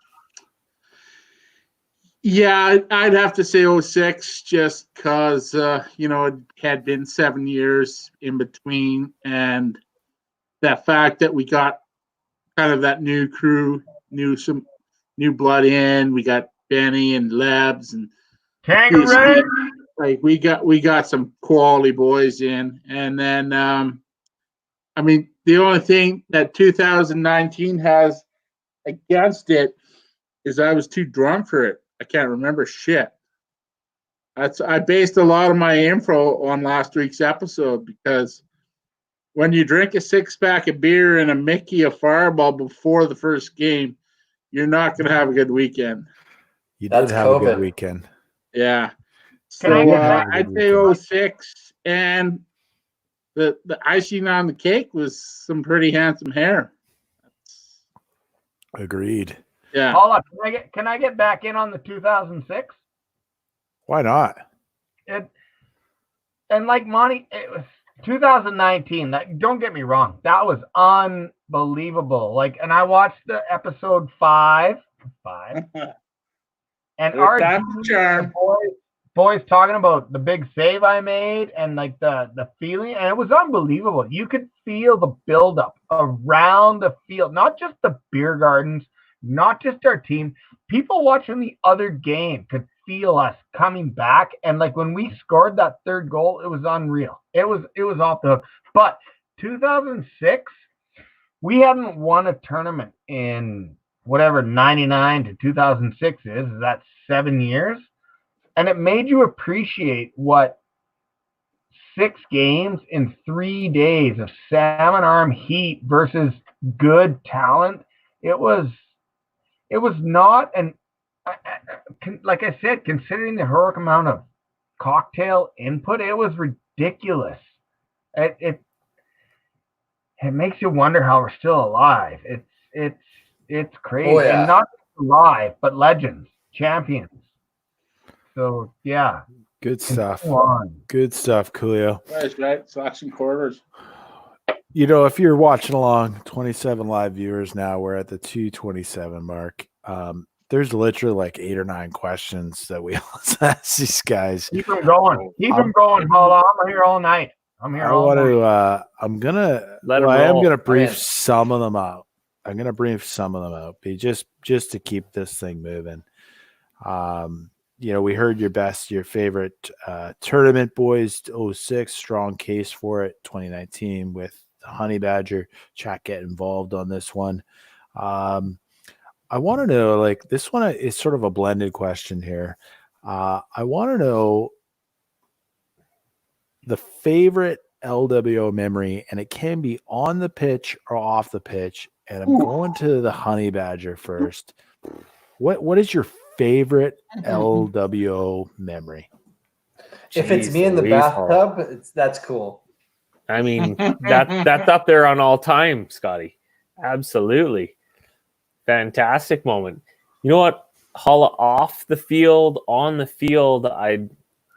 Yeah, I'd have to say 06 just because, it had been 7 years in between. And that fact that we got kind of that new crew, some new blood in. We got Benny and Lebs and Kangaroo. Like we got some quality boys in. And then, the only thing that 2019 has against it is I was too drunk for it. I can't remember shit. I based a lot of my info on last week's episode because when you drink a 6-pack of beer and a Mickey of Fireball before the first game, you're not going to have a good weekend. You did have a good weekend. Yeah. Can I So get back? I'd say 06, and the icing on the cake was some pretty handsome hair. Agreed. Yeah. Holla, can I get back in on the 2006? Why not? And like Monty, it was 2019. Don't get me wrong, that was unbelievable. Like, and I watched the episode 5, and our boys talking about the big save I made and like the feeling, and it was unbelievable. You could feel the buildup around the field, not just the beer gardens, not just our team. People watching the other game could feel us coming back, and like when we scored that third goal, it was unreal. It was off the hook. But 2006, we hadn't won a tournament in whatever 99 to 2006 is. That's 7 years. And it made you appreciate what 6 games in 3 days of salmon arm heat versus good talent. It was not an, like I said, considering the heroic amount of cocktail input, it was ridiculous. It makes you wonder how we're still alive. It's crazy. Oh, yeah. And not alive, but legends, champions. So yeah, good stuff. On. Good stuff, Coolio. Right. Slacks and quarters. If you're watching along, 27 live viewers now. We're at the 227 mark. There's literally like 8 or 9 questions that we ask these guys. Keep them going. Keep them going. Hold on. I'm here all night. I'm here all night. I'm gonna brief some of them out. Just to keep this thing moving. We heard your favorite tournament, boys. 06, strong case for it. 2019 with the Honey Badger. Chat get involved on this one. I want to know, like, this one is sort of a blended question here. I want to know the favorite LWO memory, and it can be on the pitch or off the pitch. And I'm going to the Honey Badger first. What is your favorite LWO memory? If it's me in the bathtub, that's cool. I mean, that's up there on all time, Scotty. Absolutely. Fantastic moment. You know what? Holla, off the field, on the field,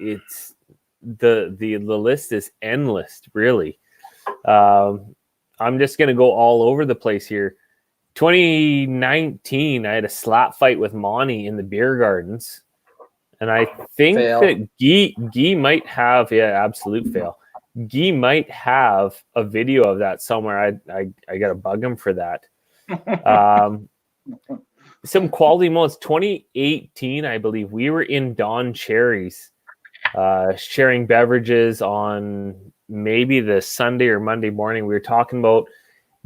it's the list is endless, really. I'm just gonna go all over the place here. 2019, I had a slap fight with Monty in the beer gardens, and I think that Guy might have, absolute fail. Guy might have a video of that somewhere. I gotta bug him for that. Some quality moments. 2018, I believe, we were in Don Cherry's, sharing beverages on maybe the Sunday or Monday morning. We were talking about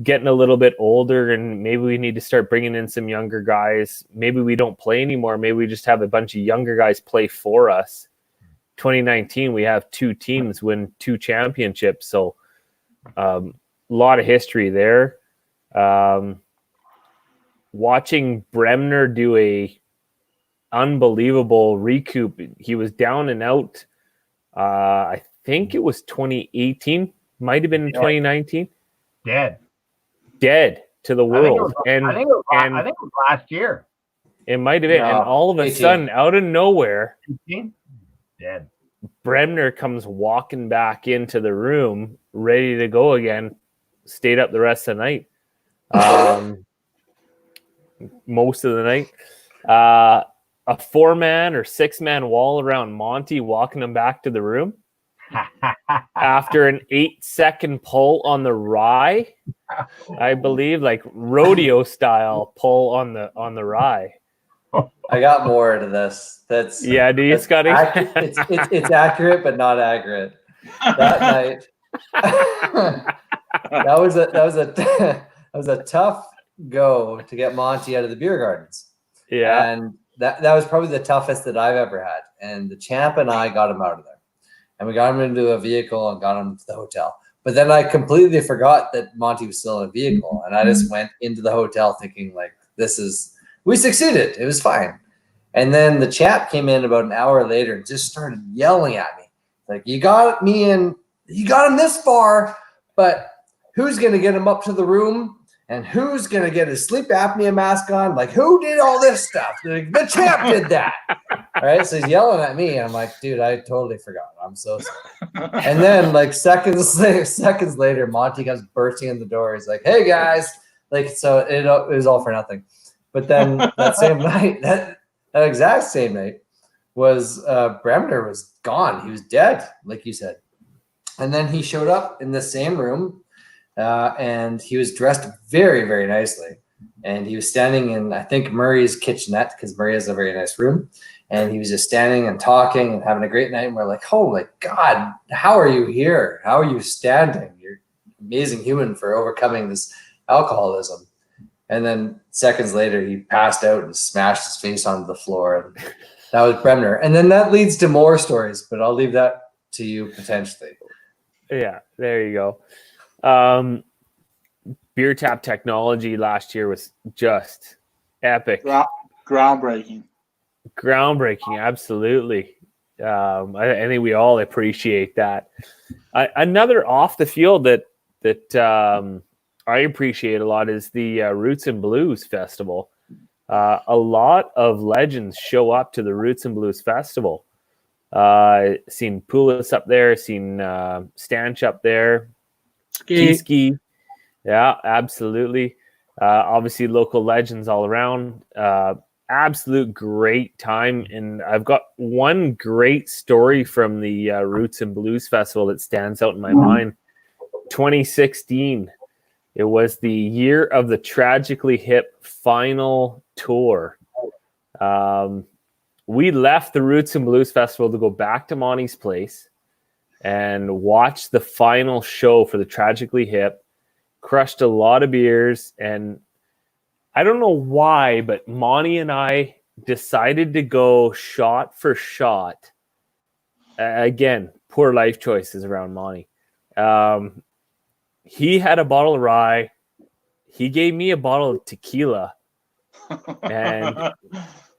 getting a little bit older and maybe we need to start bringing in some younger guys. Maybe we don't play anymore. Maybe we just have a bunch of younger guys play for us. 2019, we have 2 teams win 2 championships. So a lot of history there. Watching Bremner do a unbelievable recoup. He was down and out. I think it was 2018, might have been in 2019. Dead To the world. I think it was last year. It might have been. No, And all of a 18. sudden, out of nowhere, 18? Dead. Bremner comes walking back into the room, ready to go again. Stayed up the rest of the night. Most of the night. A 4-man or 6-man wall around Monty, walking him back to the room after an 8-second pull on the rye. I believe, like rodeo style pull on the rye. I got more to this. That's Do you, Scotty? It's accurate, but not accurate. That night, that was a tough go to get Monty out of the beer gardens. Yeah, and that was probably the toughest that I've ever had. And the champ and I got him out of there, and we got him into a vehicle and got him to the hotel. But then I completely forgot that Monty was still in a vehicle, and I just went into the hotel thinking like, we succeeded. It was fine. And then the chap came in about an hour later and just started yelling at me. Like, you got him this far, but who's going to get him up to the room? And who's going to get his sleep apnea mask on? Like, who did all this stuff? The champ did that. All right. So he's yelling at me. And I'm like, dude, I totally forgot. I'm so sorry. And then like seconds later, Monty comes bursting in the door. He's like, hey guys. Like, so it was all for nothing. But then that same night, that exact same night was Bremner was gone. He was dead, like you said. And then he showed up in the same room. And he was dressed very, very nicely. And he was standing in, I think, Murray's kitchenette, because Murray has a very nice room. And he was just standing and talking and having a great night. And we're like, holy God, how are you here? How are you standing? You're an amazing human for overcoming this alcoholism. And then seconds later, he passed out and smashed his face onto the floor. And that was Bremner. And then that leads to more stories, but I'll leave that to you potentially. Yeah, there you go. Beer tap technology last year was just epic. Groundbreaking, absolutely. I think we all appreciate that. Another off the field that I appreciate a lot is the Roots and Blues Festival. A lot of legends show up to the Roots and Blues Festival. Seen Poulos up there, seen Stanch up there, Ski. Yeah, absolutely. Obviously, local legends all around. Absolute great time. And I've got one great story from the Roots and Blues Festival that stands out in my mind. 2016. It was the year of the Tragically Hip final tour. We left the Roots and Blues Festival to go back to Monty's place and watch the final show for the Tragically Hip. Crushed a lot of beers, and I don't know why, but Monty and I decided to go shot for shot. Again, poor life choices around Monty. He had a bottle of rye. He gave me a bottle of tequila. And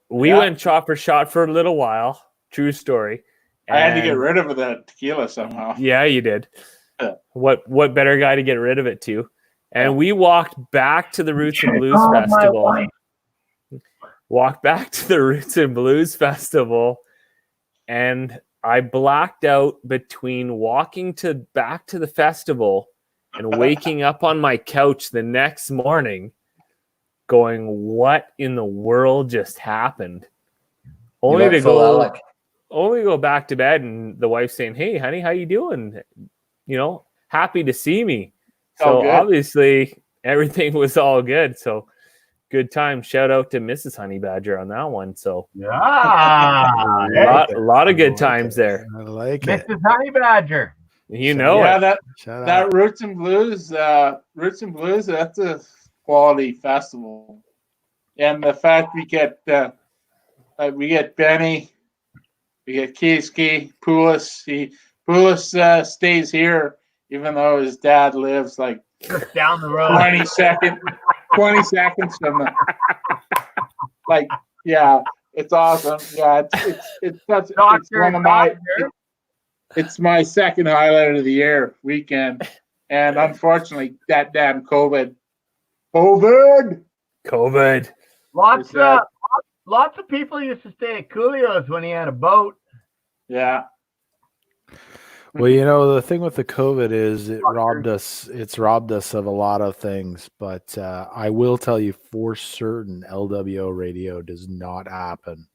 we went shot for a little while. True story. And I had to get rid of that tequila somehow. Yeah, you did. What better guy to get rid of it to? And we walked back to the Roots and Blues Festival. Walked back to the Roots and Blues Festival, and I blacked out between walking back to the festival and waking up on my couch the next morning going, what in the world just happened? Only to go back to bed and the wife saying, hey, honey, how you doing? Happy to see me. So obviously everything was all good. So good time. Shout out to Mrs. Honey Badger on that one. So a lot of good times there. I like it. Mrs. Honey Badger. That Roots and Blues, that's a quality festival. And the fact we get Benny, we get Kiski, Poulos. Poulos stays here, even though his dad lives like Just down the road. 20 seconds from the, like, yeah, it's awesome. Yeah, it's one of my, it's my second highlight of the year weekend. And unfortunately, that damn COVID. Lots of people used to stay at Coolio's when he had a boat. Yeah. Well, you know, the thing with the COVID is it's robbed us of a lot of things, but I will tell you for certain LWO radio does not happen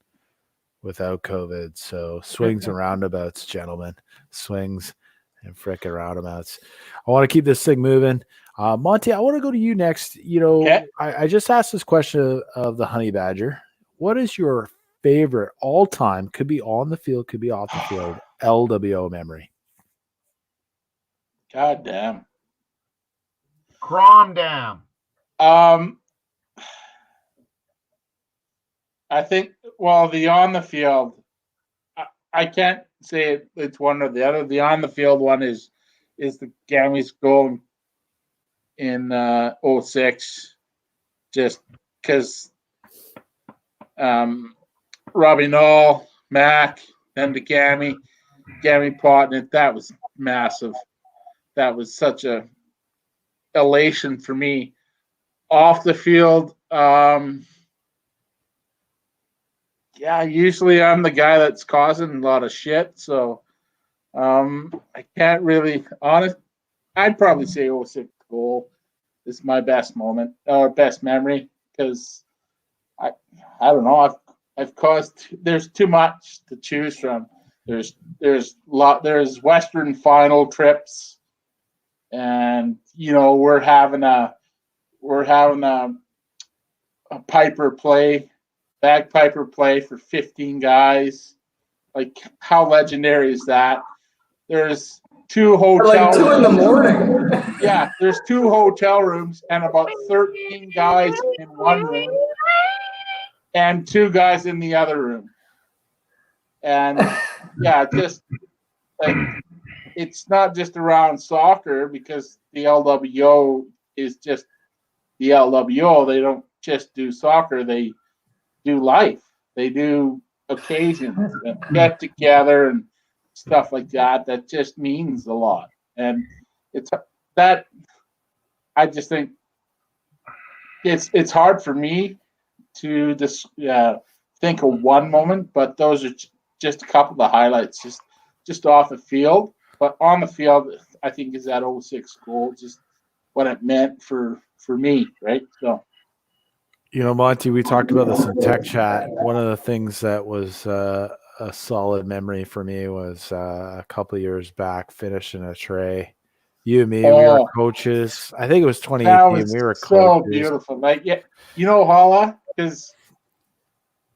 without COVID. So swings and roundabouts, gentlemen, swings and frickin' roundabouts. I want to keep this thing moving. Monty, I want to go to you next. You know, Okay. I just asked this question of the Honey Badger. What is your favorite all-time, could be on the field, could be off the field, LWO memory? God damn. Crom down. I think, well, the on the field, I can't say it's one or the other. The on the field one is the Gammy's goal in 06, just because Robbie Knoll, Mac, then the Gammy potting it. That was massive. That was such a elation for me. Off the field, yeah, usually I'm the guy that's causing a lot of shit. So I can't really honest. I'd probably say 06 goal is my best moment or best memory because I don't know. I've caused. There's too much to choose from. There's Western final trips, and you know we're having a Piper play. Bagpiper play for 15 guys. Like, how legendary is that? There's 2 hotel Like 2 in the rooms. morning. Yeah, there's 2 hotel rooms and about 13 guys in one room and 2 guys in the other room. And yeah, just like it's not just around soccer because the LWO is just the LWO. They don't just do soccer. They do life. They do occasions and get together and stuff like that. That just means a lot. And it's that I just think it's hard for me to just think of one moment, but those are just a couple of the highlights, just off the field. But on the field, I think is that 06 goal, just what it meant for me, right? So. You know, Monty, we talked about this in tech chat. One of the things that was a solid memory for me was a couple of years back finishing a tray. You and me, we were coaches. I think it was 2018. We were so coaches. Beautiful. Like, yeah, you know, Holla, because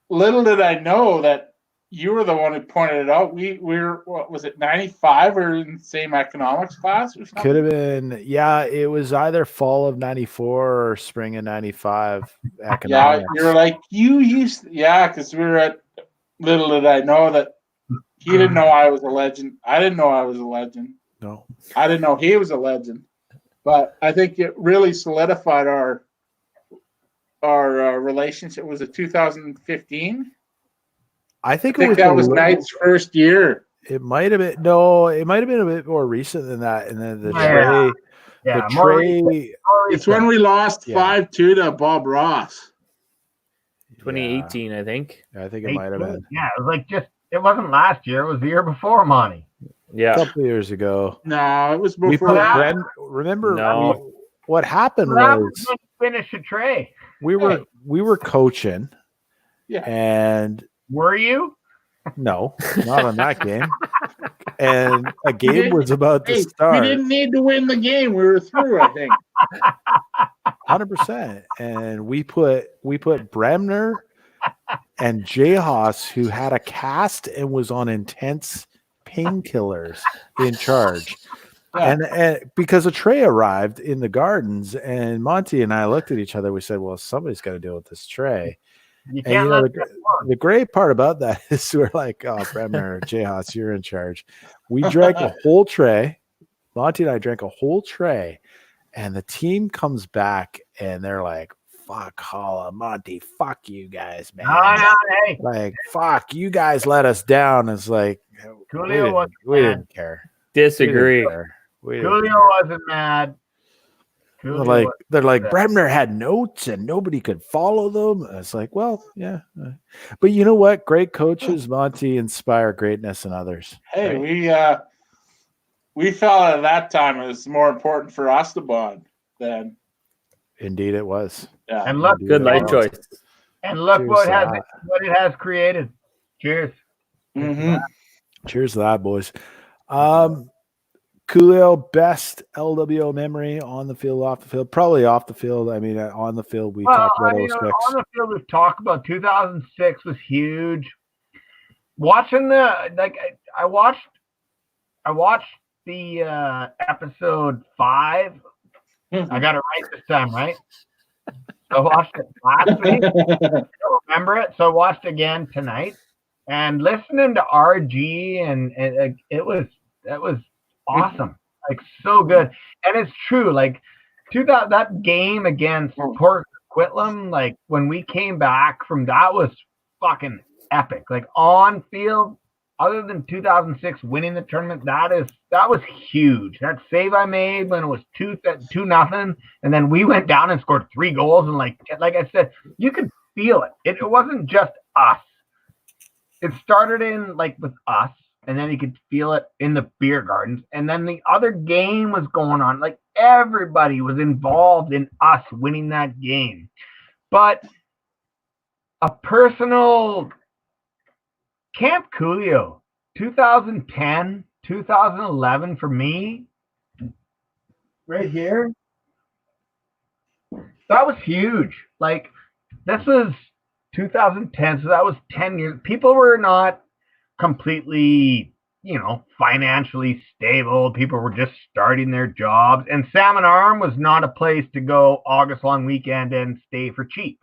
little did I know that you were the one who pointed it out. We were, what was it, 95 or in the same economics class or something? Could have been, yeah. It was either fall of 94 or spring of 95 economics. Yeah, you're like, you used, because we were at, little did I know that he didn't know I was a legend. I didn't know I was a legend. No. I didn't know he was a legend. But I think it really solidified our relationship. Was it 2015? I think that was Knight's first year. It might have been it might have been a bit more recent than that. And then the tray. It's when we lost 5-2 to Bob Ross. 2018, I think. I think it might have been. Yeah, it was like it wasn't last year, it was the year before, Monty. Yeah. A couple of years ago. No, it was before we put that. Remember no. What happened was finish a tray. We were coaching. Yeah. And were you? No, not on that game. And a game was about to start. We didn't need to win the game. We were through, I think. 100%. And we put Bremner and Jehas, who had a cast and was on intense painkillers, in charge. Yeah. And because a tray arrived in the gardens, and Monty and I looked at each other. We said, well, somebody's got to deal with this tray. You can't the great part about that is we're like, oh, Bremner, Jehas, you're in charge. We drank a whole tray. Monty and I drank a whole tray. and the team comes back and they're like, fuck Holla, Monty, fuck you guys, man. Hey, Like, fuck, you guys let us down. It's like, Coolio we didn't care. Disagree. We didn't Coolio care. wasn't mad. They're like Bremner had notes and nobody could follow them. It's like, well, yeah, but you know what? Great coaches, Monty, inspire greatness in others. Hey, right? we felt at that time it was more important for us to bond than. Indeed, it was. Yeah. And look, Good life choice. And look Cheers what to it has created. Cheers. Mhm. Cheers to that, boys. Coolio, best LWO memory on the field, off the field, probably off the field. I mean, on the field, we talked about 06. On the field, we've talked about 2006 was huge. Watching I watched the episode 5. I got it right this time, right? So I watched it last week. I don't remember it, so I watched it again tonight. And listening to RG and it was awesome, like so good. And it's true, like that game against Port Coquitlam, like when we came back from that was fucking epic. Like on field, other than 2006 winning the tournament, that was huge. That save I made when it was 2-0, and then we went down and scored 3 goals, and like I said, you could feel it. It wasn't just us. It started in with us, and then you could feel it in the beer gardens, and then the other game was going on. Like everybody was involved in us winning that game. But a personal Camp Coolio, 2010, 2011 for me, right here. That was huge. Like this was 2010, so that was 10 years. People were not completely, financially stable. People were just starting their jobs. And Salmon Arm was not a place to go August long weekend and stay for cheap.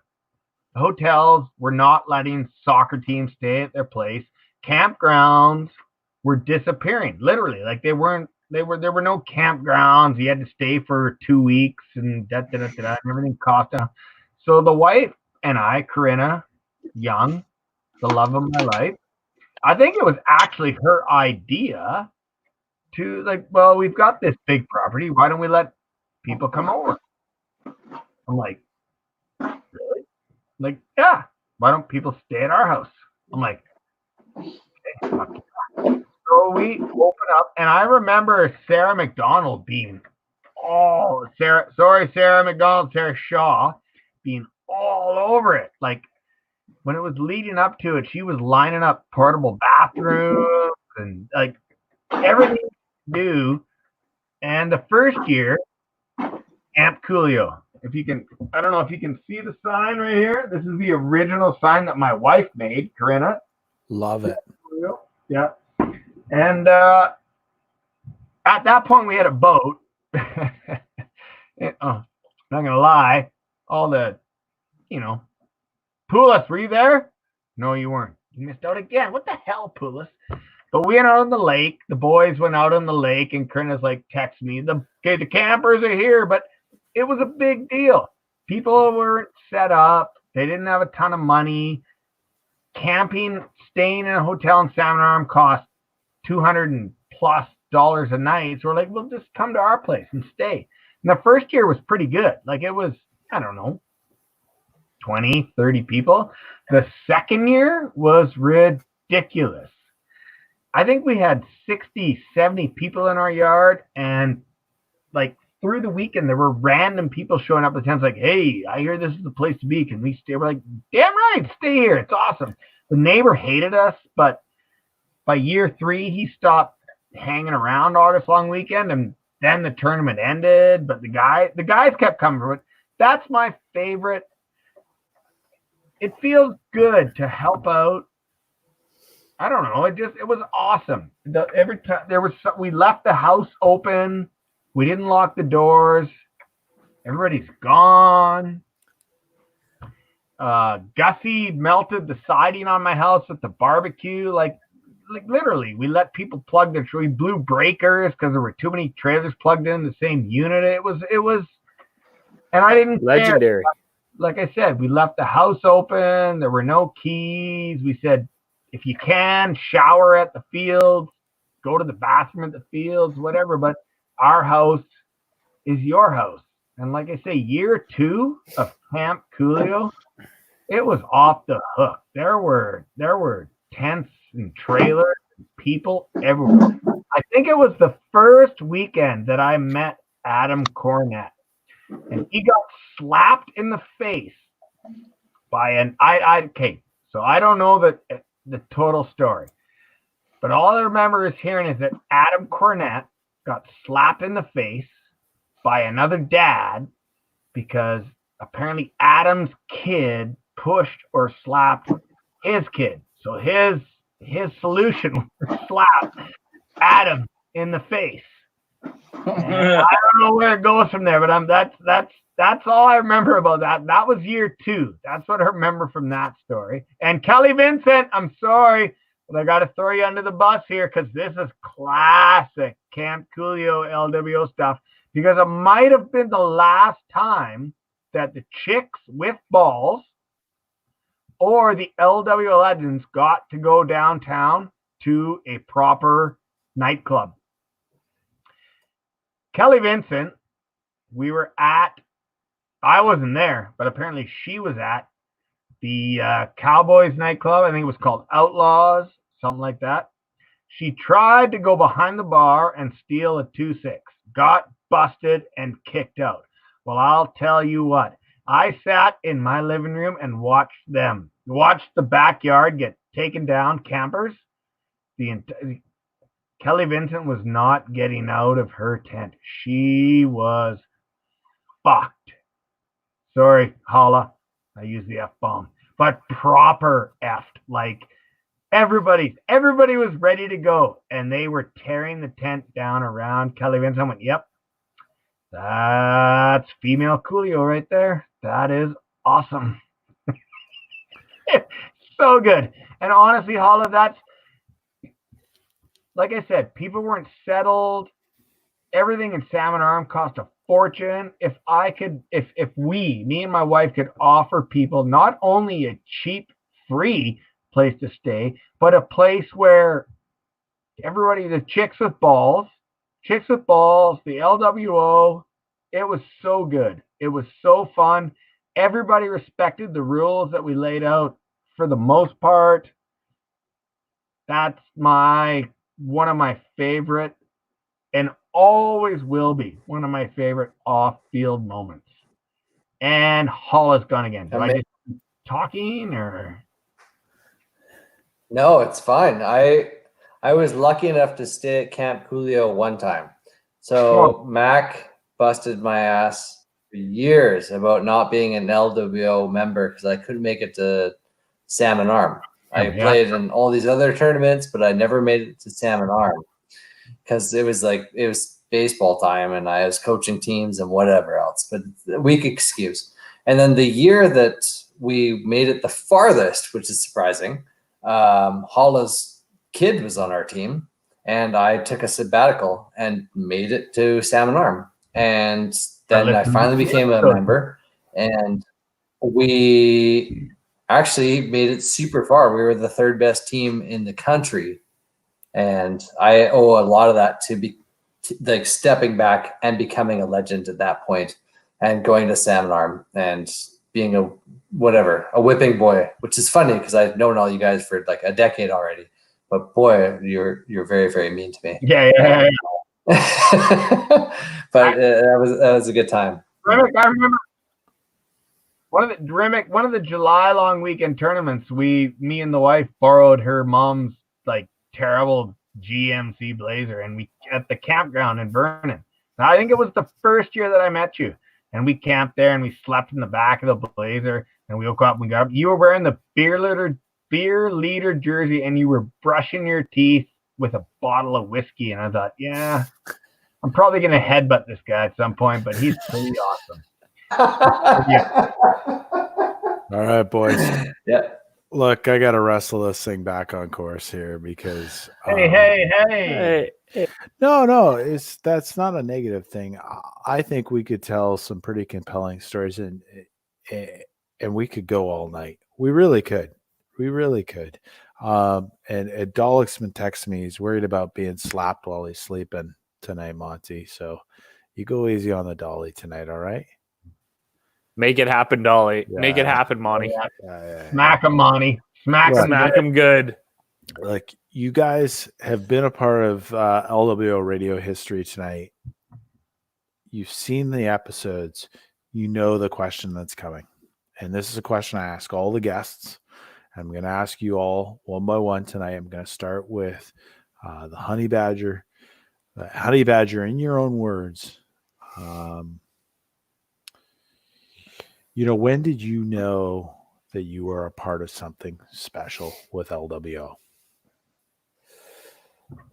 The hotels were not letting soccer teams stay at their place. Campgrounds were disappearing, literally. Like there were no campgrounds. You had to stay for 2 weeks and and everything cost. So the wife and I, Corinna Young, the love of my life, I think it was actually her idea to we've got this big property. Why don't we let people come over? I'm like, really? Like, yeah. Why don't people stay at our house? I'm like, okay. So we open up, and I remember Sarah McDonald being Sarah McDonald, Sarah Shaw being all over it. Like when it was leading up to it, she was lining up portable bathrooms and like everything to do. And the first year, Camp Coolio. I don't know if you can see the sign right here. This is the original sign that my wife made, Corinna. Love it. Yeah. And at that point, we had a boat. Not gonna lie, all the, Poulos, were you there? No, you weren't. You missed out again. What the hell, Poulos? But we went out on the lake. The boys went out on the lake, and Corinna's like, text me, the campers are here. But it was a big deal. People weren't set up. They didn't have a ton of money. Camping, staying in a hotel in Salmon Arm cost $200+ a night. So we're like, well, just come to our place and stay. And the first year was pretty good. Like it was, I don't know, 20, 30 people. The second year was ridiculous. I think we had 60, 70 people in our yard, and like through the weekend, there were random people showing up at tents like, hey, I hear this is the place to be. Can we stay? We're like, damn right, stay here. It's awesome. The neighbor hated us, but by year 3, he stopped hanging around August long weekend, and then the tournament ended. But the guys kept coming for it. That's my favorite. It feels good to help out. I don't know. It was awesome. Every time we left the house open. We didn't lock the doors. Everybody's gone. Gussie melted the siding on my house at the barbecue. Like like literally, we let people plug their. We blew breakers because there were too many trailers plugged in the same unit. It was, and I didn't care. Legendary. Like I said, we left the house open. There were no keys. We said, if you can, shower at the fields, go to the bathroom at the fields, whatever. But our house is your house. And like I say, year 2 of Camp Coolio, it was off the hook. There were tents and trailers and people everywhere. I think it was the first weekend that I met Adam Cornett. And he got slapped in the face by an okay. So I don't know the total story, but all I remember is hearing is that Adam Cornett got slapped in the face by another dad because apparently Adam's kid pushed or slapped his kid. So his solution was to slap Adam in the face. And I don't know where it goes from there, but that's all I remember about that. That was year 2. That's what I remember from that story. And Kelly Vincent, I'm sorry, but I got to throw you under the bus here because this is classic Camp Coolio LWO stuff. Because it might have been the last time that the Chicks with Balls or the LWO Legends got to go downtown to a proper nightclub. Kelly Vincent, I wasn't there, but apparently she was at the Cowboys nightclub. I think it was called Outlaws, something like that. She tried to go behind the bar and steal a 2-6, got busted and kicked out. Well, I'll tell you what, I sat in my living room and watched the backyard get taken down, campers. Kelly Vincent was not getting out of her tent. She was fucked. Sorry, Holla. I use the F-bomb. But proper effed. Like, everybody was ready to go. And they were tearing the tent down around Kelly Vincent. I went, yep. That's female Coolio right there. That is awesome. So good. And honestly, Holla, that's, like I said, people weren't settled. Everything in Salmon Arm cost a fortune. If me and my wife could offer people not only a cheap, free place to stay, but a place where everybody, the Chicks with Balls, the LWO, it was so good. It was so fun. Everybody respected the rules that we laid out for the most part. That's one of my favorite, and always will be one of my favorite off-field moments. And Holla's gone again. Did I just keep talking or? No, it's fine. I was lucky enough to stay at Camp Coolio one time. So Mac busted my ass for years about not being an LWO member because I couldn't make it to Salmon Arm. I played in all these other tournaments, but I never made it to Salmon Arm because it was baseball time and I was coaching teams and whatever else, but a weak excuse. And then the year that we made it the farthest, which is surprising, Holla's kid was on our team and I took a sabbatical and made it to Salmon Arm. And then I finally became a member and we actually made it super far. We were the 3rd best team in the country. And I owe a lot of that to like stepping back and becoming a legend at that point and going to Salmon Arm and being a whipping boy, which is funny because I've known all you guys for like a decade already. But boy, you're very, very mean to me. Yeah. But that was a good time. Rimek, I remember one of the July long weekend tournaments, me and the wife borrowed her mom's like terrible GMC Blazer and we at the campground in Vernon. Now, I think it was the first year that I met you and we camped there and we slept in the back of the Blazer and we woke up and we got up. You were wearing the beer leader jersey and you were brushing your teeth with a bottle of whiskey. And I thought, yeah, I'm probably going to headbutt this guy at some point, but he's pretty awesome. All right, boys. Yeah. Look, I got to wrestle this thing back on course here because Hey. no, that's not a negative thing. I think we could tell some pretty compelling stories, and we could go all night. We really could. And Dalek's been texting me. He's worried about being slapped while he's sleeping tonight, Monty. So you go easy on the dolly tonight, all right? Make it happen, Dolly. Make it Yeah. happen, Monty. Yeah. Smack him, Monty. Smack him. Smack him good. Like, you guys have been a part of LWO radio history tonight. You've seen the episodes. You know the question that's coming. And this is a question I ask all the guests. I'm going to ask you all one by one tonight. I'm going to start with the Honey Badger. The Honey Badger, in your own words. When did you know that you were a part of something special with LWO?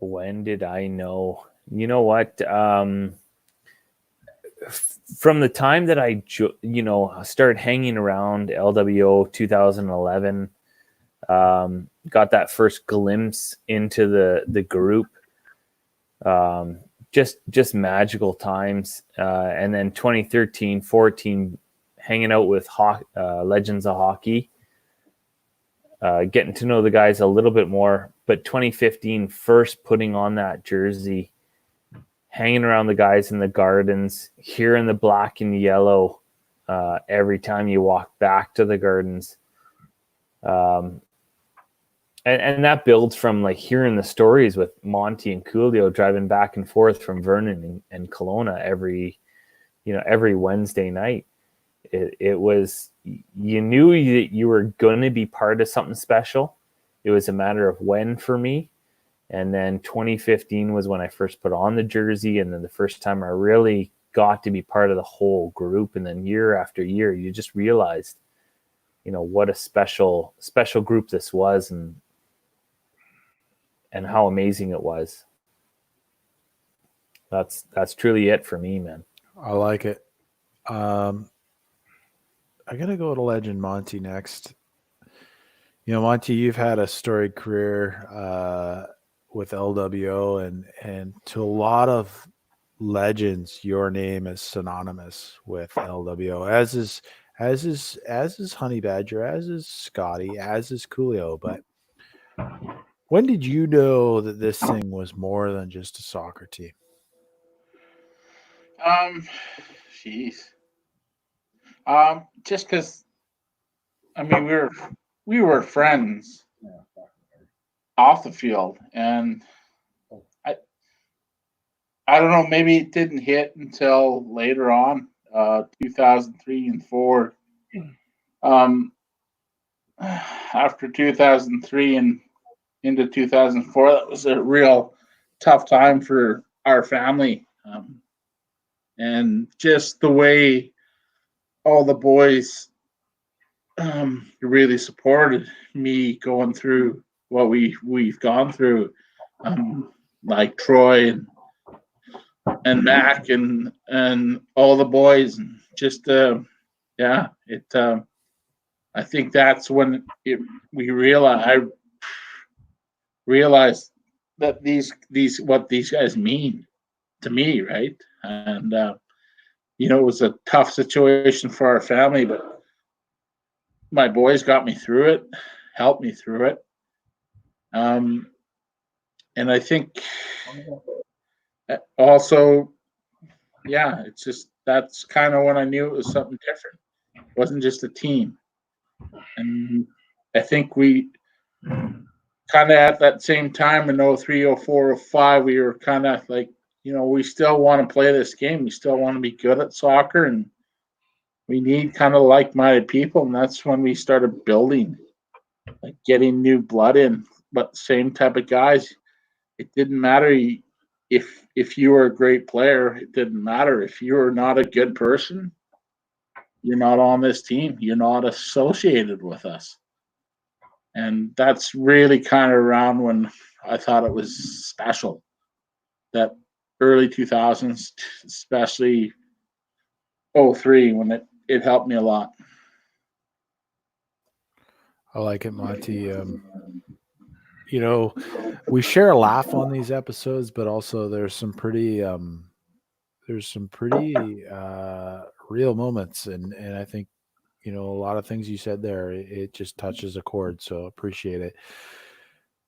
When did I know? You know what? From the time that I started hanging around LWO 2011, got that first glimpse into the group. Just magical times. And then 2013, 14, hanging out with Legends of Hockey, getting to know the guys a little bit more. But 2015, first putting on that jersey, hanging around the guys in the gardens, hearing the black and yellow every time you walk back to the gardens. And that builds from like hearing the stories with Monty and Coolio driving back and forth from Vernon and Kelowna every Wednesday night. It was, you knew that you were going to be part of something special. It was a matter of when for me. And then 2015 was when I first put on the jersey. And then the first time I really got to be part of the whole group. And then year after year, you just realized, what a special group this was and how amazing it was. That's truly it for me, man. I like it. I got to go to Legend Monty next. Monty, you've had a storied career with LWO, and to a lot of legends, your name is synonymous with LWO, as is Honey Badger, as is Scotty, as is Coolio. But when did you know that this thing was more than just a soccer team? Just because, we were friends off the field, and I don't know, maybe it didn't hit until later on, 2003 and 4. After 2003 and into 2004, that was a real tough time for our family. And just the way all the boys really supported me going through what we've gone through, like Troy and Mac and all the boys, and just I think that's when I realized that these what these guys mean to me, right? And it was a tough situation for our family, but my boys got me through it, helped me through it. And I think also, it's just, that's kind of when I knew it was something different. It wasn't just a team. And I think we kind of at that same time in 03, 04, 05, we were kind of like, we still want to play this game. We still want to be good at soccer, and we need kind of like-minded people. And that's when we started building, like getting new blood in, but same type of guys. It didn't matter if you were a great player. It didn't matter if you were not a good person. You're not on this team. You're not associated with us. And that's really kind of around when I thought it was special. That early 2000s, especially 03, when it helped me a lot. I like it, Monty. You know, we share a laugh on these episodes, but also there's some pretty real moments, and I think a lot of things you said there. It just touches a chord, so appreciate it.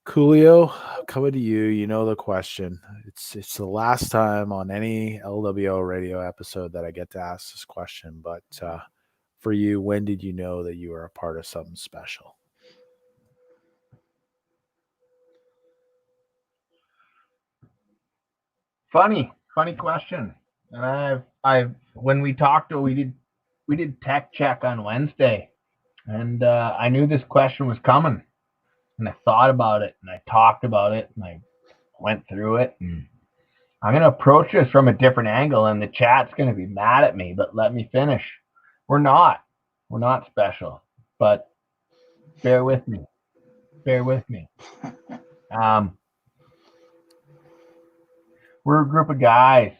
Coolio, coming to you. You know the question. It's the last time on any LWO radio episode that I get to ask this question, but for you, when did you know that you were a part of something special? Funny question. And I've when we talked, we did tech check on Wednesday, and I knew this question was coming, and I thought about it, and I talked about it, and I went through it, and I'm gonna approach this from a different angle, and the chat's gonna be mad at me, but let me finish. We're not special, but bear with me. We're a group of guys,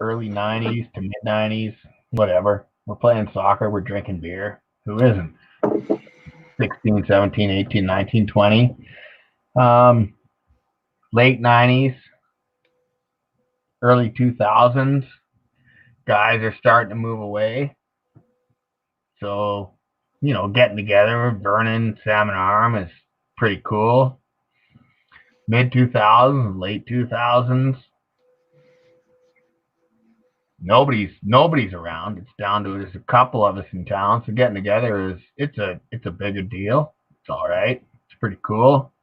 early 90s to mid 90s, whatever. We're playing soccer, we're drinking beer. Who isn't? 16, 17, 18, 19, 20. Late 90s, early 2000s, guys are starting to move away. So, getting together, burning salmon arm is pretty cool. Mid 2000s, late 2000s, nobody's around. It's down to there's a couple of us in town. So getting together it's a bigger deal. It's all right. It's pretty cool.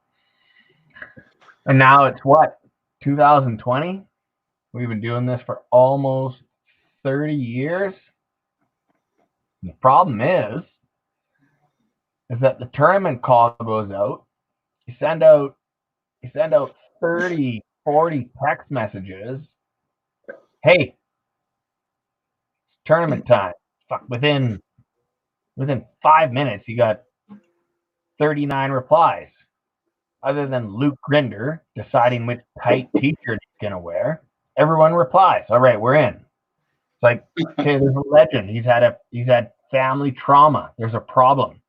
And now it's what, 2020? We've been doing this for almost 30 years. And the problem is that the tournament call goes out. You send out 30, 40 text messages. Hey, tournament time. Fuck, within 5 minutes, you got 39 replies. Other than Luke Grinder deciding which tight t-shirt he's gonna wear, everyone replies. All right, we're in. It's like, okay, there's a legend. He's had family trauma. There's a problem.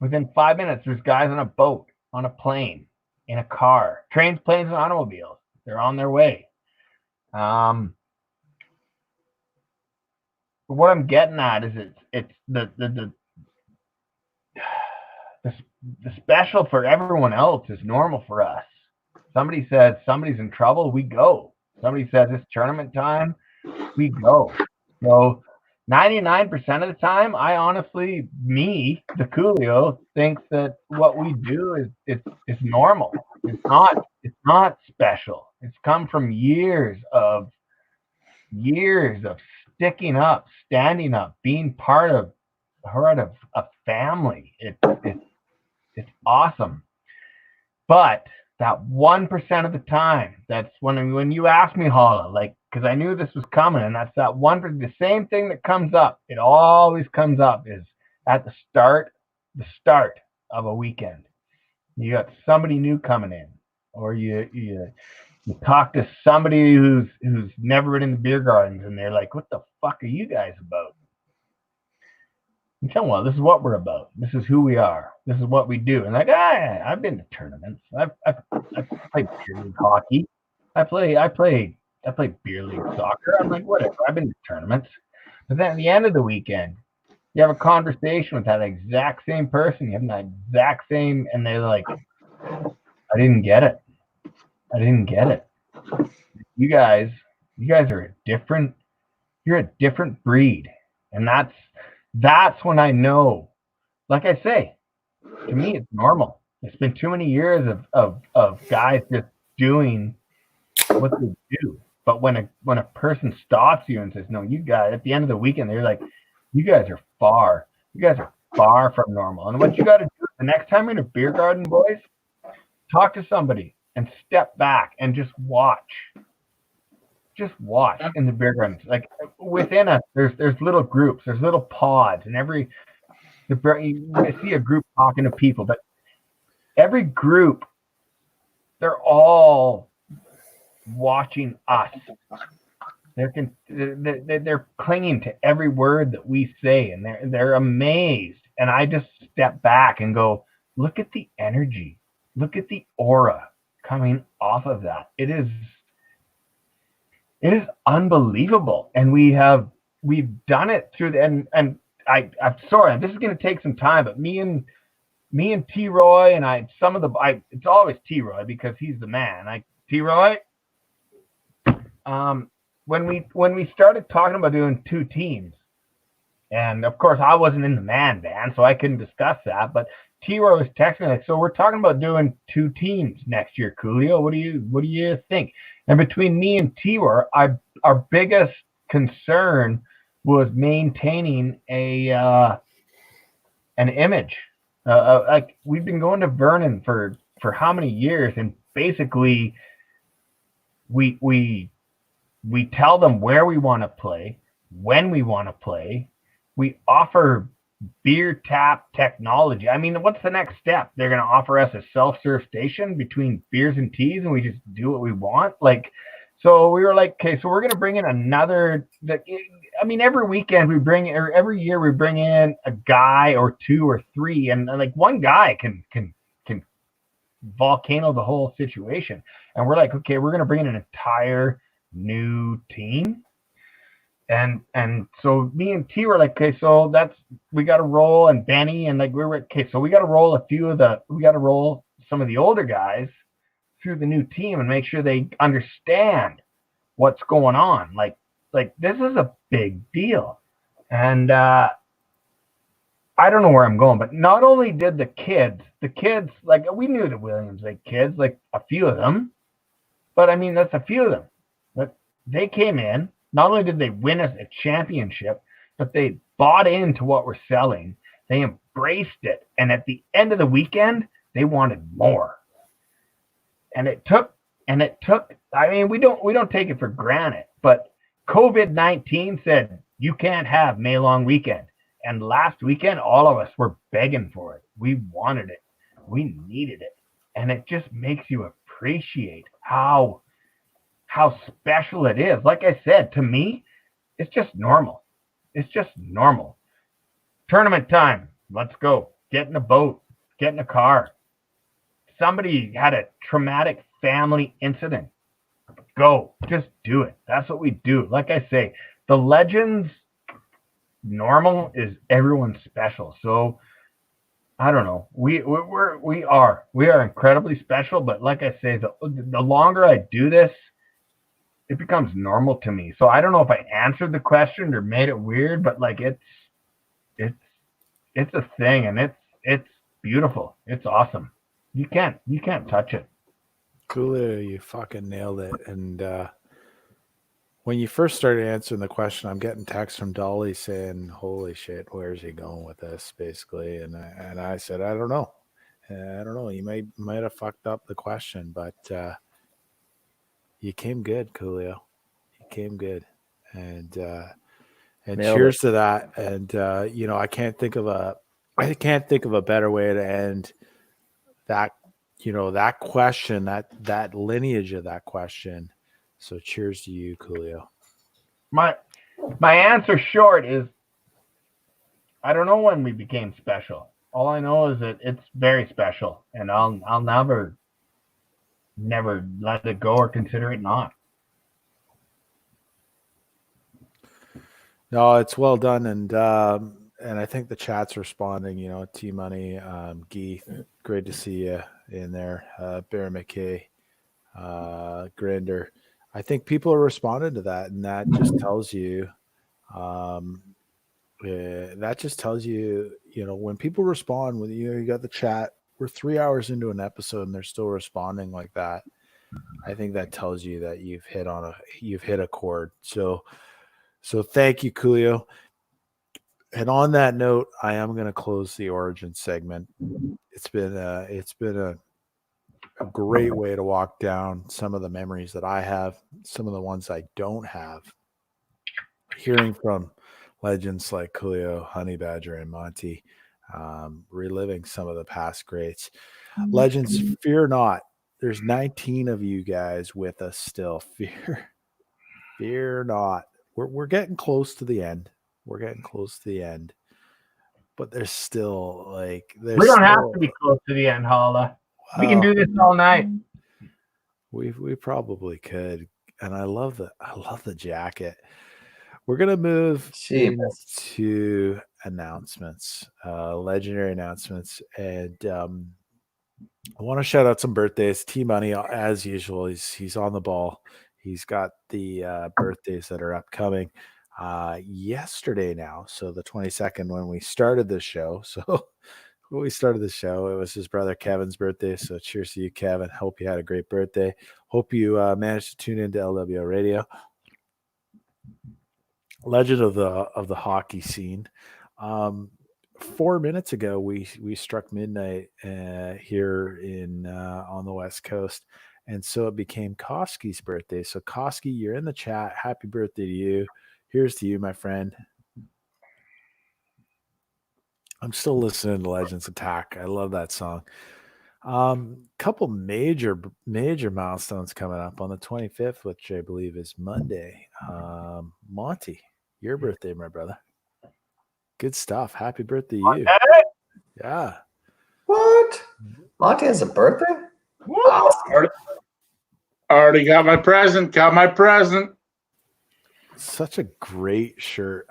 Within 5 minutes, there's guys on a boat, on a plane, in a car, trains, planes, and automobiles. They're on their way. What I'm getting at is it's the special for everyone else is normal for us. Somebody says somebody's in trouble, we go. Somebody says it's tournament time, we go. So 99% of the time, I honestly, the Coolio, thinks that what we do is normal. It's not special. It's come from years of sticking up, standing up, being part of a family. It's awesome. But that 1% of the time, that's when you ask me, Holla, like, because I knew this was coming, and that's that 1%, the same thing that comes up. It always comes up is at the start of a weekend. You got somebody new coming in, or you talk to somebody who's never been in the beer gardens, and they're like, "What the fuck are you guys about?" You tell them, well, this is what we're about. This is who we are. This is what we do. And like, I've been to tournaments. I've played beer league hockey. I play beer league soccer. I'm like, whatever. I've been to tournaments. But then at the end of the weekend, you have a conversation with that exact same person. You have that exact same, and they're like, I didn't get it. You guys are you're a different breed. And that's when I know, like I say, to me, it's normal. It's been too many years of guys just doing what they do. But when a person stops you and says, no, you guys, at the end of the weekend, they're like, you guys are far from normal. And what you got to do the next time you're in a beer garden, boys, talk to somebody and step back and just watch. Just watch in the beer gardens. Like within us, there's little groups, there's little pods, and you see a group talking to people, but every group, they're all watching us. They're clinging to every word that we say, and they're amazed And I just step back and go, look at the energy, look at the aura coming off of that. It is unbelievable. And we've done it through I'm sorry, this is going to take some time, but me and T-Roy and it's always T-Roy because he's the man. T-Roy, when we started talking about doing 2 teams, and of course I wasn't in the man band, so I couldn't discuss that, but T-Roy was texting me like, so we're talking about doing 2 teams next year, Coolio. What do you think? And between me and T-Roy, our biggest concern was maintaining an image. Like we've been going to Vernon for how many years, and basically we tell them where we want to play, when we want to play. We offer beer tap technology. I mean, what's the next step? They're going to offer us a self-serve station between beers and teas, and we just do what we want. Like, so we were like, okay, so we're going to bring in another. I mean, every weekend every year we bring in a guy or 2 or 3, and like one guy can volcano the whole situation. And we're like, okay, we're going to bring in an entire new team. And so me and T were like, okay, so we got to roll, and Benny, and like we were okay, so we got to roll some of the older guys through the new team and make sure they understand what's going on. Like this is a big deal. And I don't know where I'm going, but not only did the kids, like we knew the Williams Lake kids, like a few of them, but I mean, that's a few of them. But they came in. Not only did they win us a championship, but they bought into what we're selling. They embraced it. And at the end of the weekend, they wanted more. And it took, I mean, we don't take it for granted, but COVID-19 said, you can't have May long weekend. And last weekend, all of us were begging for it. We wanted it. We needed it. And it just makes you appreciate how special it is. Like I said, to me, it's just normal. It's just normal. Tournament time. Let's go. Get in a boat. Get in a car. Somebody had a traumatic family incident. Go. Just do it. That's what we do. Like I say, the Legends normal is everyone's special. So I don't know. We are incredibly special, but like I say, the longer I do this, it becomes normal to me. So I don't know if I answered the question or made it weird, but like it's a thing, and it's beautiful. It's awesome. You can't touch it. Coolio, you fucking nailed it. And when you first started answering the question, I'm getting texts from Dolly saying, "Holy shit, where's he going with this?" Basically, and I said, "I don't know. I don't know. You might have fucked up the question, but you came good, Coolio. You came good, and Nailed cheers it. to that. And I can't think of a better way to end that. That question, that lineage of that question. So cheers to you, Coolio. My answer short is I don't know when we became special. All I know is that it's very special, and I'll never let it go or consider it not. No, it's well done, and I think the chat's responding. T Money, Geeth, great to see you in there. Bear McKay, Grinder. I think people are responding to that, and that just tells you, when people respond, when you got the chat, we're 3 hours into an episode and they're still responding like that. I think that tells you that you've hit a chord. So thank you, Coolio. And on that note, I am going to close the origin segment. It's been a great way to walk down some of the memories that I have, some of the ones I don't have. Hearing from legends like Coolio, Honey Badger, and Monty, reliving some of the past greats. Legends, fear not. There's 19 of you guys with us still. Fear not. We're getting close to the end. but there's still like We don't have to be close to the end, Holla. We can do this all night. We probably could, and I love the jacket. We're gonna move into announcements, legendary announcements, and I want to shout out some birthdays. T Money, as usual, he's on the ball. He's got the birthdays that are upcoming. Yesterday now, so the 22nd when we started the show. So when we started the show, it was his brother Kevin's birthday. So cheers to you, Kevin. Hope you had a great birthday. Hope you managed to tune into LWO Radio. Legend of the hockey scene. 4 minutes ago, we struck midnight here in on the West Coast, and so it became Koski's birthday. So Koski, you're in the chat. Happy birthday to you. Here's to you, my friend. I'm still listening to Legends Attack. I love that song. Couple major milestones coming up on the 25th, which I believe is Monday. Monty, your birthday, my brother. Good stuff. Happy birthday to you. Yeah. What? Monty has a birthday? Already got my present. Such a great shirt.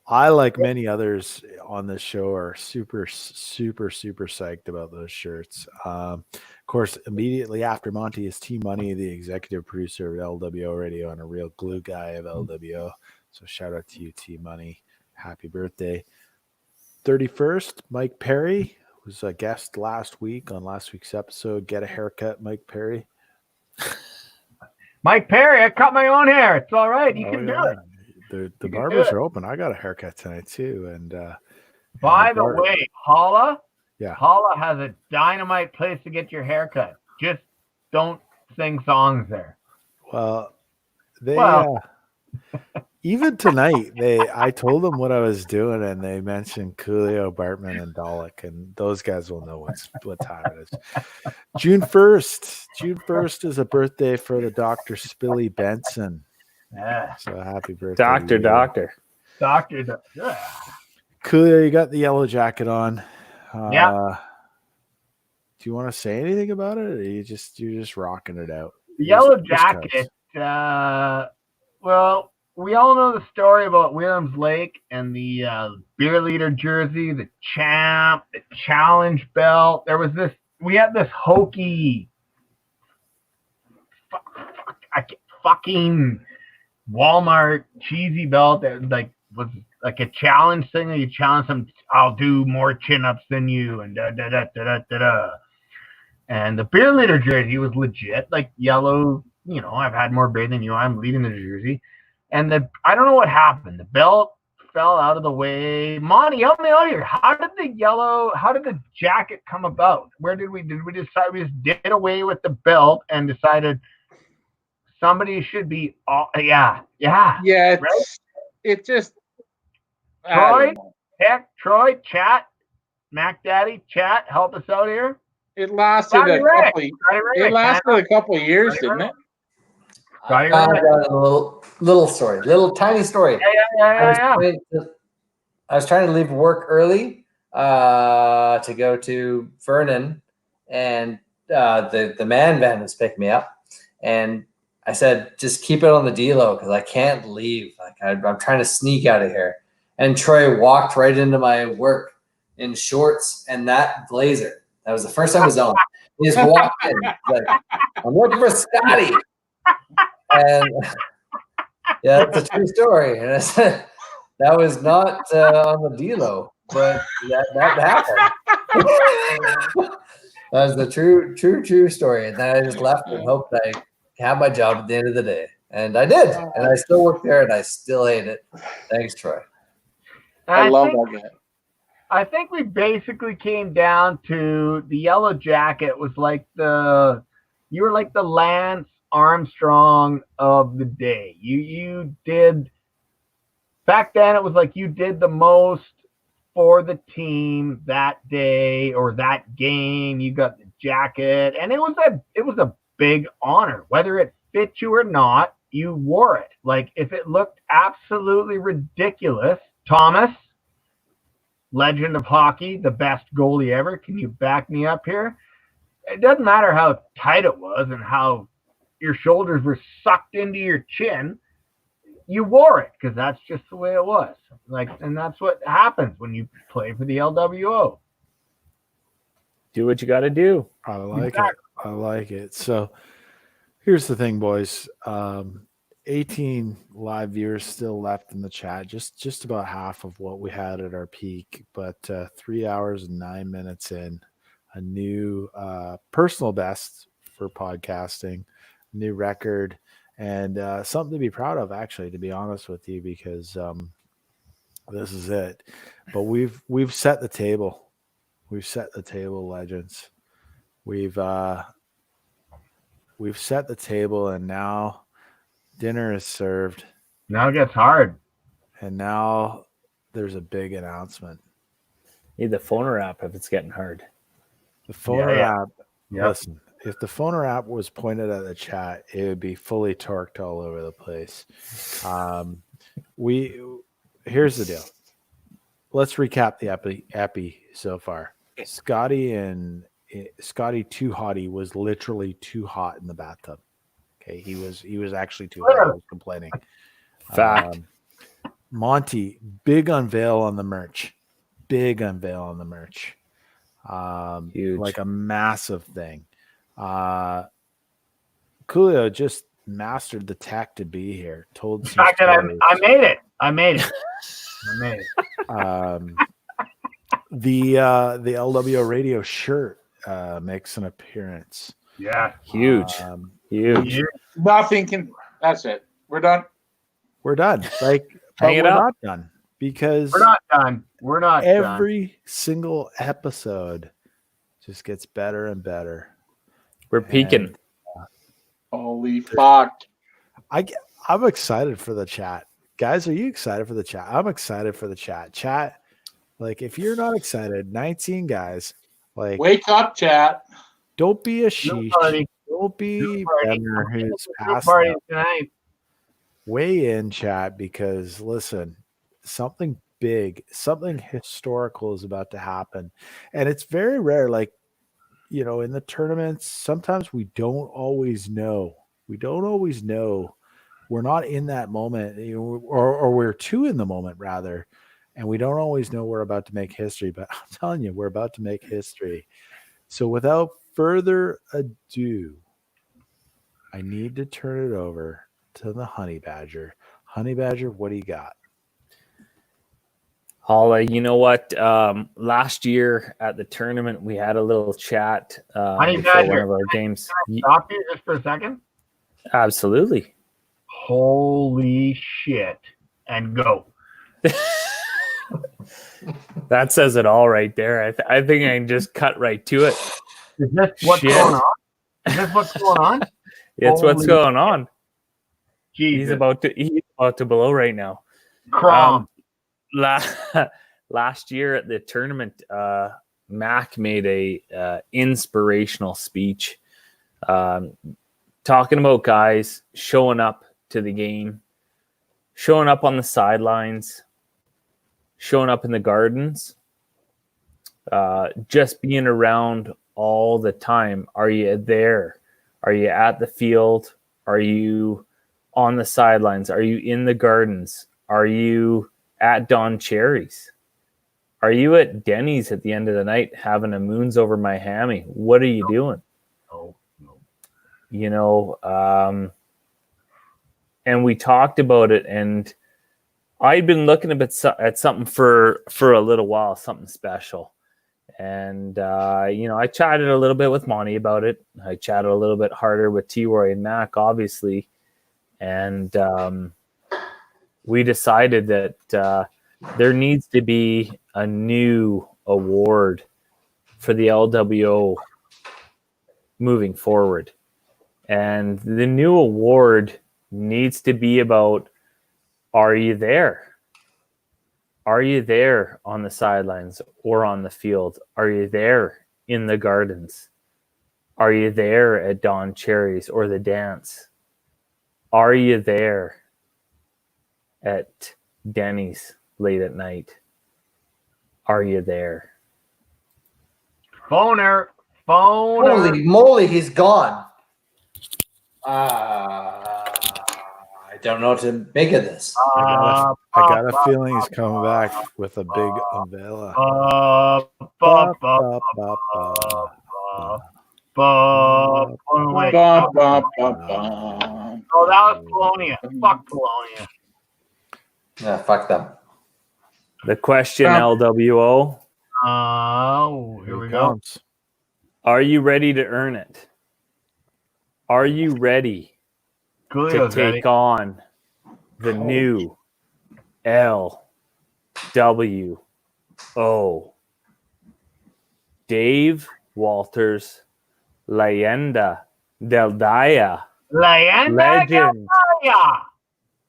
I like many others on this show are super psyched about those shirts. Of course, immediately after Monty is T Money, the executive producer of LWO Radio and a real glue guy of LWO. So shout out to you, T Money. Happy birthday. 31st, Mike Perry was a guest last week on last week's episode. Get a haircut, Mike Perry. Mike Perry, I cut my own hair. It's all right. You can do it. The barbers are open. I got a haircut tonight too. And by the way, Holla, yeah, Holla has a dynamite place to get your haircut. Just don't sing songs there. Well, even tonight, I told them what I was doing, and they mentioned Coolio, Bartman, and Dalek, and those guys will know what time it is. June 1st. June 1st is a birthday for the Dr. Spilly Benson. Yeah. So happy birthday, Doctor. Yeah. Coolio, you got the yellow jacket on. Yeah. Do you want to say anything about it, or you're just rocking it out? The yellow jacket. Well, we all know the story about Williams Lake and the beer leader jersey, the champ, the challenge belt. We had this hokey fucking Walmart cheesy belt that was like a challenge thing. You challenge them, I'll do more chin-ups than you, and da-da-da-da-da-da. And the beer leader jersey was legit, like yellow. I've had more beer than you. I'm leading the jersey. And I don't know what happened. The belt fell out of the way. Monty, help me out here. How did the jacket come about? Did we decide we just did away with the belt and decided somebody should be yeah. Yeah, right? It just Troy, chat, Mac Daddy, chat, help us out here. It lasted a couple of years, didn't it? I got a little story, tiny story. Yeah. I was trying to leave work early to go to Vernon, and the man van was picking me up, and I said, just keep it on the D-Lo because I can't leave. I'm trying to sneak out of here. And Troy walked right into my work in shorts and that blazer. That was the first time I was on. He just walked in. He's like, I'm looking for Scotty. And yeah, that's a true story. And I said, that was not on the D-Lo, but that happened. That was the true story. And then I just left and hoped I have my job at the end of the day. And I did. And I still work there and I still hate it. Thanks, Troy. I love that guy. I think we basically came down to the yellow jacket was you were like the Lance Armstrong of the day. You did back then, it was like you did the most for the team that day or that game. You got the jacket, and it was a big honor. Whether it fit you or not, you wore it. Like if it looked absolutely ridiculous, Thomas, legend of hockey, the best goalie ever. Can you back me up here? It doesn't matter how tight it was and how your shoulders were sucked into your chin. You wore it because that's just the way it was. And that's what happens when you play for the LWO. Do what you got to do. I like it. I like it. So here's the thing, boys. 18 live viewers still left in the chat, just about half of what we had at our peak, but 3 hours and 9 minutes in, a new personal best for podcasting, new record, and something to be proud of, actually, to be honest with you, because this is it. But we've set the table. We've set the table, legends. We've set the table, and now dinner is served. Now it gets hard. And now there's a big announcement. Need the phoner app if it's getting hard. The phoner app. Yep. Listen, if the phoner app was pointed at the chat, it would be fully torqued all over the place. Here's the deal. Let's recap the epi so far. Scotty Too Hottie was literally too hot in the bathtub. Okay, he was actually too hot. I was complaining. Fact. Monty, big unveil on the merch. Big unveil on the merch. Huge. Like a massive thing. Coolio just mastered the tech to be here. Told The some fact that stories. I made it. I made it. The LWO radio shirt makes an appearance. Yeah. Huge. Huge. Nothing can. That's it. We're done. We're done. But Hang it we're up. not done because We're not done. We're not done. every single episode just gets better and better. We're peaking. Holy fuck. I'm excited for the chat. Guys, are you excited for the chat? I'm excited for the chat. Chat, like, if you're not excited, 19 guys, like, Wake up, chat. don't be a No sheesh. party. Don't be No party. Brenner who's No passed party out. tonight. Weigh in, chat, because listen, something big, something historical is about to happen. And it's very rare. Like, in the tournaments, sometimes we don't always know. We're not in that moment, or we're too in the moment, rather. And we don't always know we're about to make history. But I'm telling you, we're about to make history. So without further ado, I need to turn it over to the Honey Badger. Honey Badger, what do you got? Holla, you know what? Last year at the tournament, we had a little chat Honey before Badger, one of our games. Stop you just for a second. Absolutely. Holy shit. And go. That says it all right there. I think I can just cut right to it. Is this what's Shit. going on? Is this what's going on? It's what's Holy going on. Jesus. He's about to blow right now. Crom. Last year at the tournament, Mac made a inspirational speech, talking about guys showing up to the game, showing up on the sidelines, showing up in the gardens, just being around all the time. Are you there? Are you at the field? Are you on the sidelines? Are you in the gardens? Are you at Don Cherry's? Are you at Denny's at the end of the night having a moons over my hammy? What are you doing? No. And we talked about it, and I'd been looking a bit at something for a little while, something special. And, I chatted a little bit with Monty about it. I chatted a little bit harder with T-Roy and Mac, obviously. And we decided that there needs to be a new award for the LWO moving forward. And the new award needs to be about, are you there? Are you there on the sidelines or on the field? Are you there in the gardens? Are you there at Don Cherry's or the dance? Are you there at Denny's late at night? Are you there? Phoner. Holy moly, he's gone. I don't know what to make of this. I got a feeling he's coming back with a big umbrella. Bum, bum, bum, bum. Oh, that was Polonia. Fuck Polonia. Yeah, fuck them. The question, Bum. LWO, Here we go. Comes. are you ready to earn it? Are you ready to Coolio's ready. take on the new LWO? Dave Walters, Leyenda del Día, legend,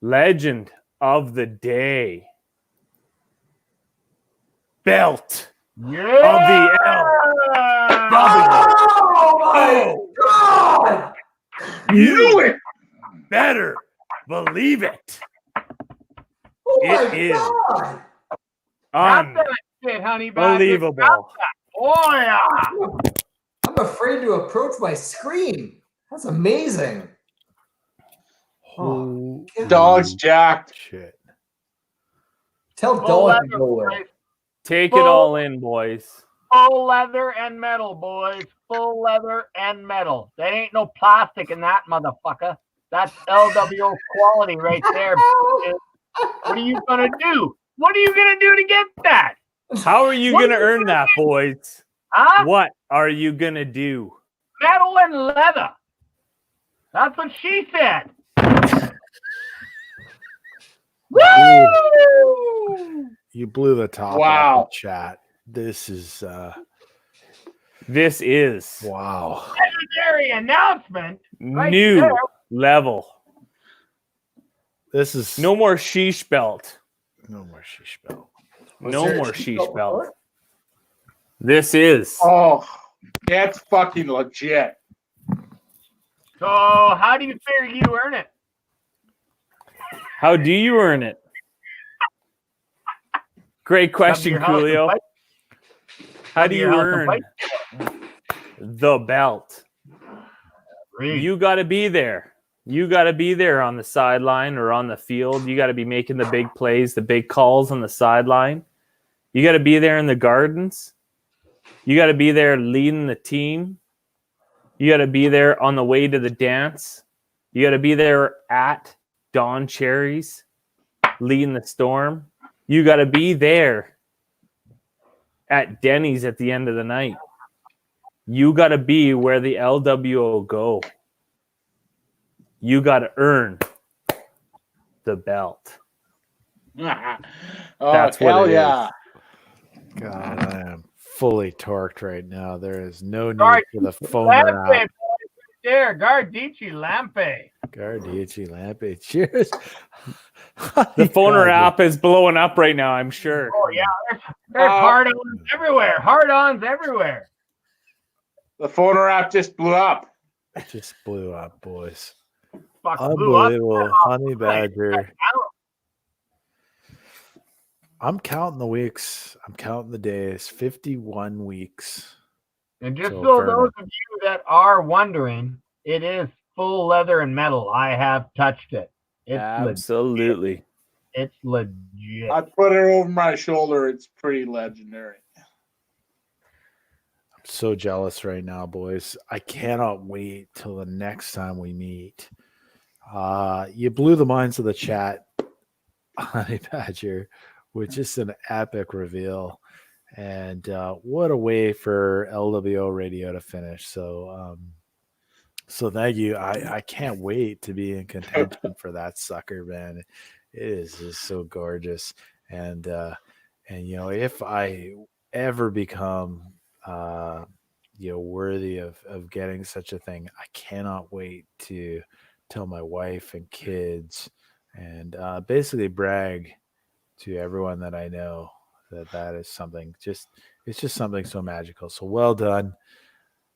legend of the day, belt Yeah. of the LWO. God! You better believe it. Oh It my is God! Got that shit, honey badger. unbelievable. Oh, yeah. I'm afraid to approach my screen. That's amazing. Oh, God. Dog's jacked. Shit. Tell Full Dog to leather, go away. boys. Take it all in, boys. Full leather and metal, boys. Full leather and metal. There ain't no plastic in that motherfucker. That's LWO quality right there. What are you gonna do? What are you gonna do to get that? How are you What going to are you earn that, boys? Huh? What are you going to do? Metal and leather. That's what she said. Woo! You blew the top Wow. off the chat. This is This is wow. Legendary announcement. Right new there. level. This is No more sheesh belt. no more sheesh belt. No more sheesh belt. This is Oh, that's fucking legit. So how do you figure you earn it? how do you earn it? Great question, Come to your house and Coolio. fight. How Come do to your you house and earn fight. the belt? You got to be there. You got to be there on the sideline or on the field. You got to be making the big plays, the big calls on the sideline. You got to be there in the gardens. You got to be there leading the team. You got to be there on the way to the dance. You got to be there at Don Cherry's, leading the storm. You got to be there at Denny's at the end of the night. You got to be where the LWO go. You got to earn the belt. Oh, That's what hell it yeah. is. God, I am fully torqued right now. There is no need Guard for the phoner Lampe, app. boys, right there. Gardici Lampe. Gardici Lampe. Cheers. The phoner app is blowing up right now, I'm sure. Oh yeah, there's hard-ons everywhere. Hard-ons everywhere. The phoner app just blew up. Just blew up, boys. Fuck, blew up. Unbelievable. Honey Badger. I'm counting the weeks. I'm counting the days. 51 weeks. And just So so fair those enough. of you that are wondering, it is full leather and metal. I have touched it. It's Absolutely. It's legit. I put it over my shoulder. It's pretty legendary. I'm so jealous right now, boys. I cannot wait till the next time we meet. You blew the minds of the chat, Honey Badger, with just an epic reveal. And what a way for LWO Radio to finish. So thank you. I can't wait to be in contention for that sucker, man. It is just so gorgeous. And you know, if I ever become worthy of getting such a thing, I cannot wait to tell my wife and kids and basically brag to everyone that I know that is something it's just something so magical. So well done,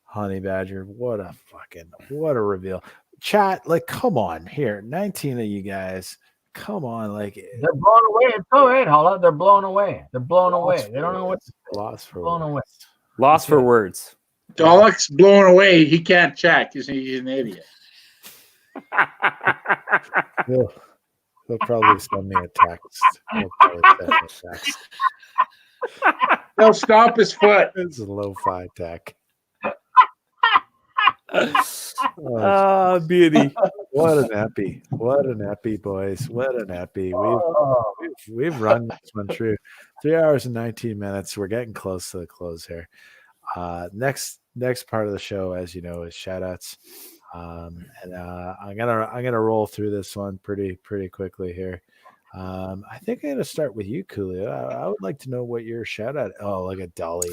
Honey Badger. What a reveal. Chat, like, come on here. 19 of you guys come on, like They're blown away. It's all right, Holla. They're blown away. They're blown away. They don't know what lost for blown away. Lost for words. Dollock's blown away. He can't check. He's an idiot. He'll probably send me a text. He'll stomp his foot. This is lo-fi tech. Beauty. What an epi. What an epi, boys. What an epi. We've run this one through 3 hours and 19 minutes. We're getting close to the close here. Next part of the show, as you know, is shout outs. I'm gonna roll through this one pretty quickly here. I think I'm gonna start with you, Coolio. I would like to know what your shout out. Oh, look at Dolly.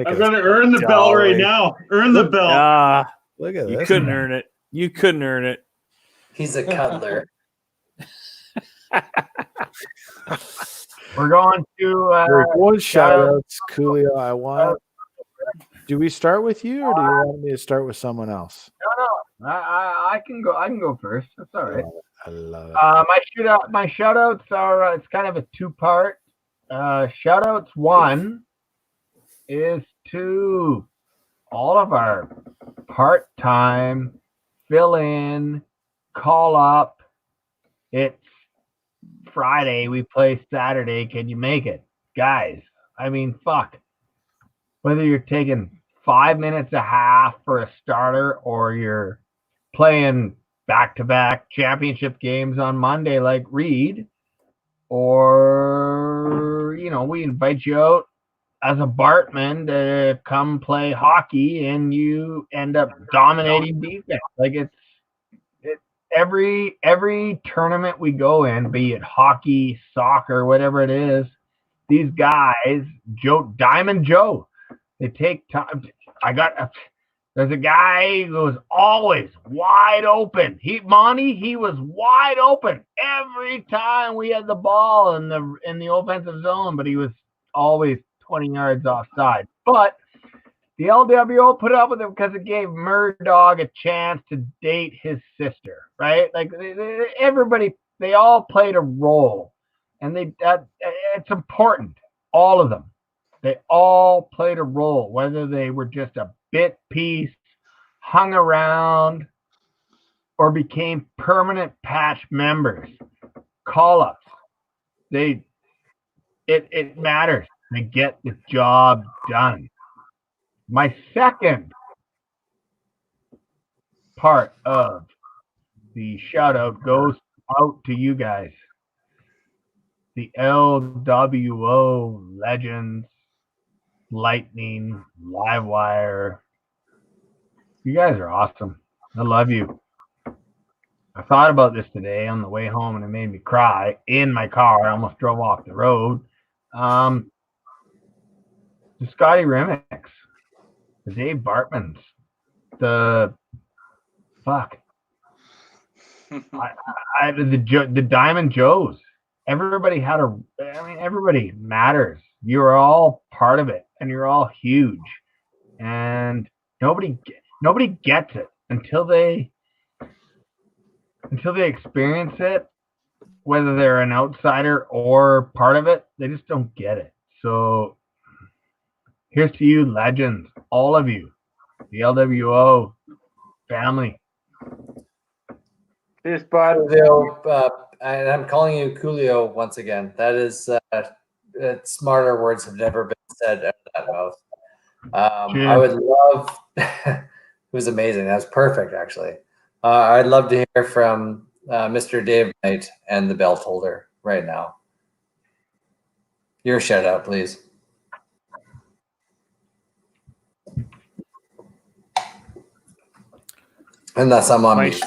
I'm gonna earn the bell right now. Earn the bell. Look at You this. couldn't earn it. You couldn't earn it. He's a cuddler. We're going to We're going shout outs, Coolio. Do we start with you, or do you want me to start with someone else? No. I can go. I can go first. That's all right. I love it. My shout outs are it's kind of a two-part. Shout outs one is to all of our part-time fill-in, call up. It's Friday, we play Saturday. Can you make it? Guys, I mean, fuck. Whether you're taking 5 minutes a half for a starter or you're playing back-to-back championship games on Monday like Reed, or, we invite you out as a Bartman to come play hockey and you end up dominating defense. Like it's every tournament we go in, be it hockey, soccer, whatever it is, these guys, Diamond Joe, they take time. There's a guy who was always wide open. Monty, he was wide open every time we had the ball in the offensive zone, but he was always 20 yards offside. But the LWO put up with it because it gave Murdoch a chance to date his sister, right? Like everybody, they all played a role, and it's important. All of them, they all played a role, whether they were just a bit piece, hung around, or became permanent patch members. Call-ups, it matters. They get the job done. My second part of the shout out goes out to you guys, the LWO legends, Lightning, Livewire. You guys are awesome. I love you. I thought about this today on the way home and it made me cry in my car. I almost drove off the road. The Scotty Rimek, the Dave Bartmans, the Diamond Joes. Everybody everybody matters. You're all part of it, and you're all huge. And nobody gets it until they experience it, whether they're an outsider or part of it. They just don't get it. So here's to you, legends, all of you, the LWO family. Cheers, bud. Coolio, and I'm calling you Coolio once again. That is, smarter words have never been said out of that mouth. I would love. It was amazing. That was perfect, actually. I'd love to hear from Mr. Dave Knight and the belt holder right now. Your shout out, please. Unless I'm on mute.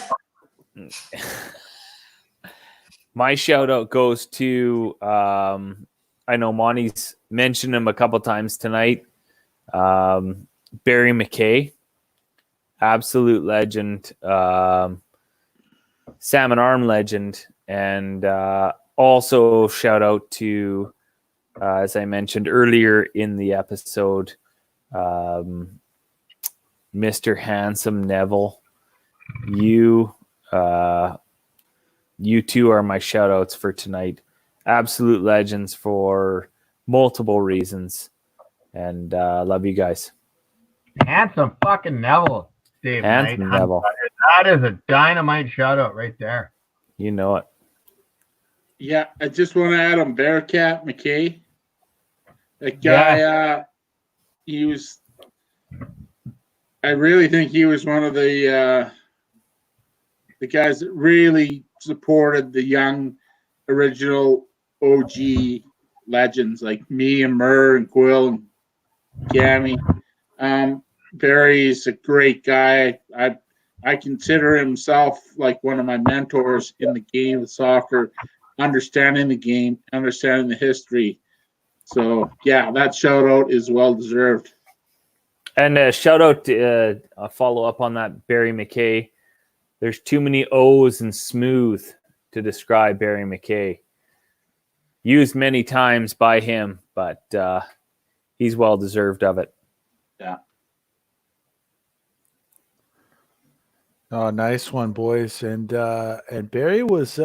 My shout out goes to I know Monty's mentioned him a couple times tonight. Barry McKay, absolute legend, salmon arm legend, and also shout out to as I mentioned earlier in the episode, Mr. Handsome Neville. You you two are my shout outs for tonight. Absolute legends for multiple reasons. And love you guys. Handsome fucking Neville, Dave Knight. Handsome Neville. That is a dynamite shout out right there. You know it. Yeah, I just want to add on Bearcat McKay. That guy, he was. I really think he was one of the guys that really supported the young, original OG legends like me and Murr and Quill and Gammy. Barry's a great guy. I consider himself like one of my mentors in the game of soccer, understanding the game, understanding the history. So yeah, that shout out is well deserved. And a shout out to a follow up on that, Barry McKay. There's too many O's and smooth to describe Barry McKay. Used many times by him, but he's well deserved of it. Yeah. Oh, nice one, boys. And Barry was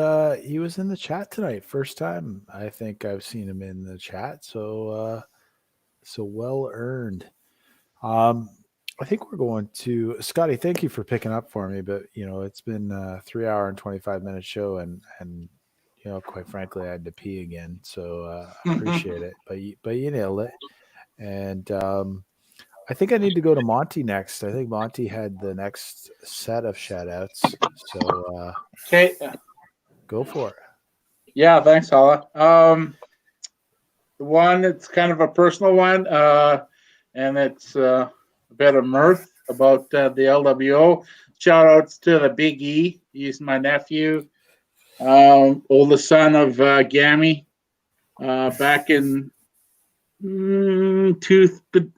he was in the chat tonight. First time I think I've seen him in the chat. So well earned. I think we're going to Scotty. Thank you for picking up for me. But it's been a 3 hour and 25-minute show, and quite frankly, I had to pee again. So I appreciate it. But you nailed it. And I think I need to go to Monty next. I think Monty had the next set of shout outs. So Okay. Go for it. Yeah, thanks, Holla. The one, it's kind of a personal one, and it's a bit of mirth about the LWO. Shout outs to the Big E. He's my nephew, oldest son of Gammy. Back in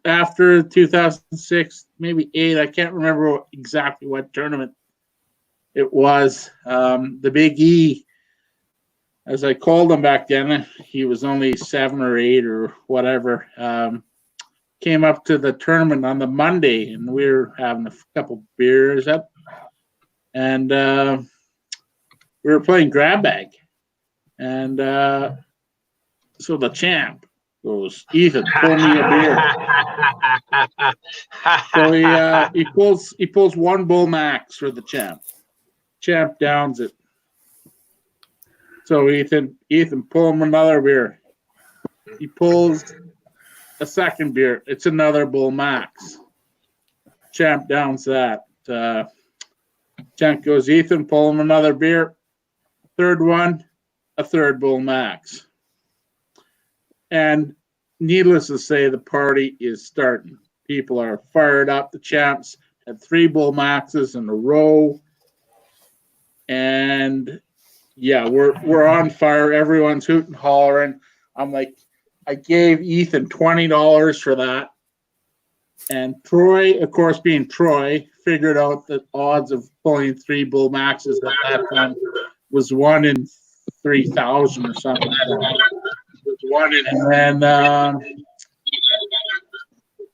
after 2006, maybe 8. I can't remember exactly what tournament it was. The Big E, as I called him back then, he was only 7 or 8 or whatever. Came up to the tournament on the Monday, and we were having a couple beers up, and we were playing grab bag, and so the champ goes, "Ethan, pull me a beer." So he pulls one bull max for the champ. Champ downs it. So Ethan, pull him another beer. He pulls a second beer. It's another bull max. Champ downs that. Champ goes, "Ethan, pull him another beer." Third one, a third bull max. And needless to say, the party is starting. People are fired up. The champs had 3 bull maxes in a row. And yeah, we're on fire. Everyone's hooting, hollering. I'm like, I gave Ethan $20 for that. And Troy, of course, being Troy, figured out the odds of pulling 3 bull maxes at that time was 1 in 3,000 or something. And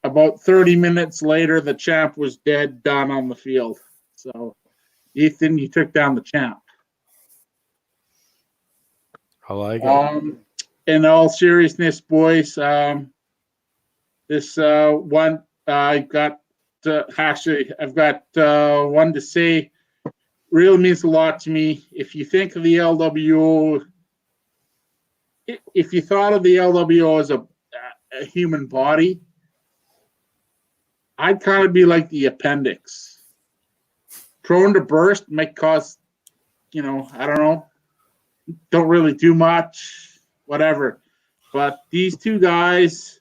about 30 minutes later, the champ was dead, done on the field. So, Ethan, you took down the champ. I like it. In all seriousness, boys, this one I've got one to say. Really means a lot to me. If you think of the LWO, if you thought of the LWO as a human body, I'd kind of be like the appendix. Prone to burst, might cause, I don't know, don't really do much, whatever. But these two guys,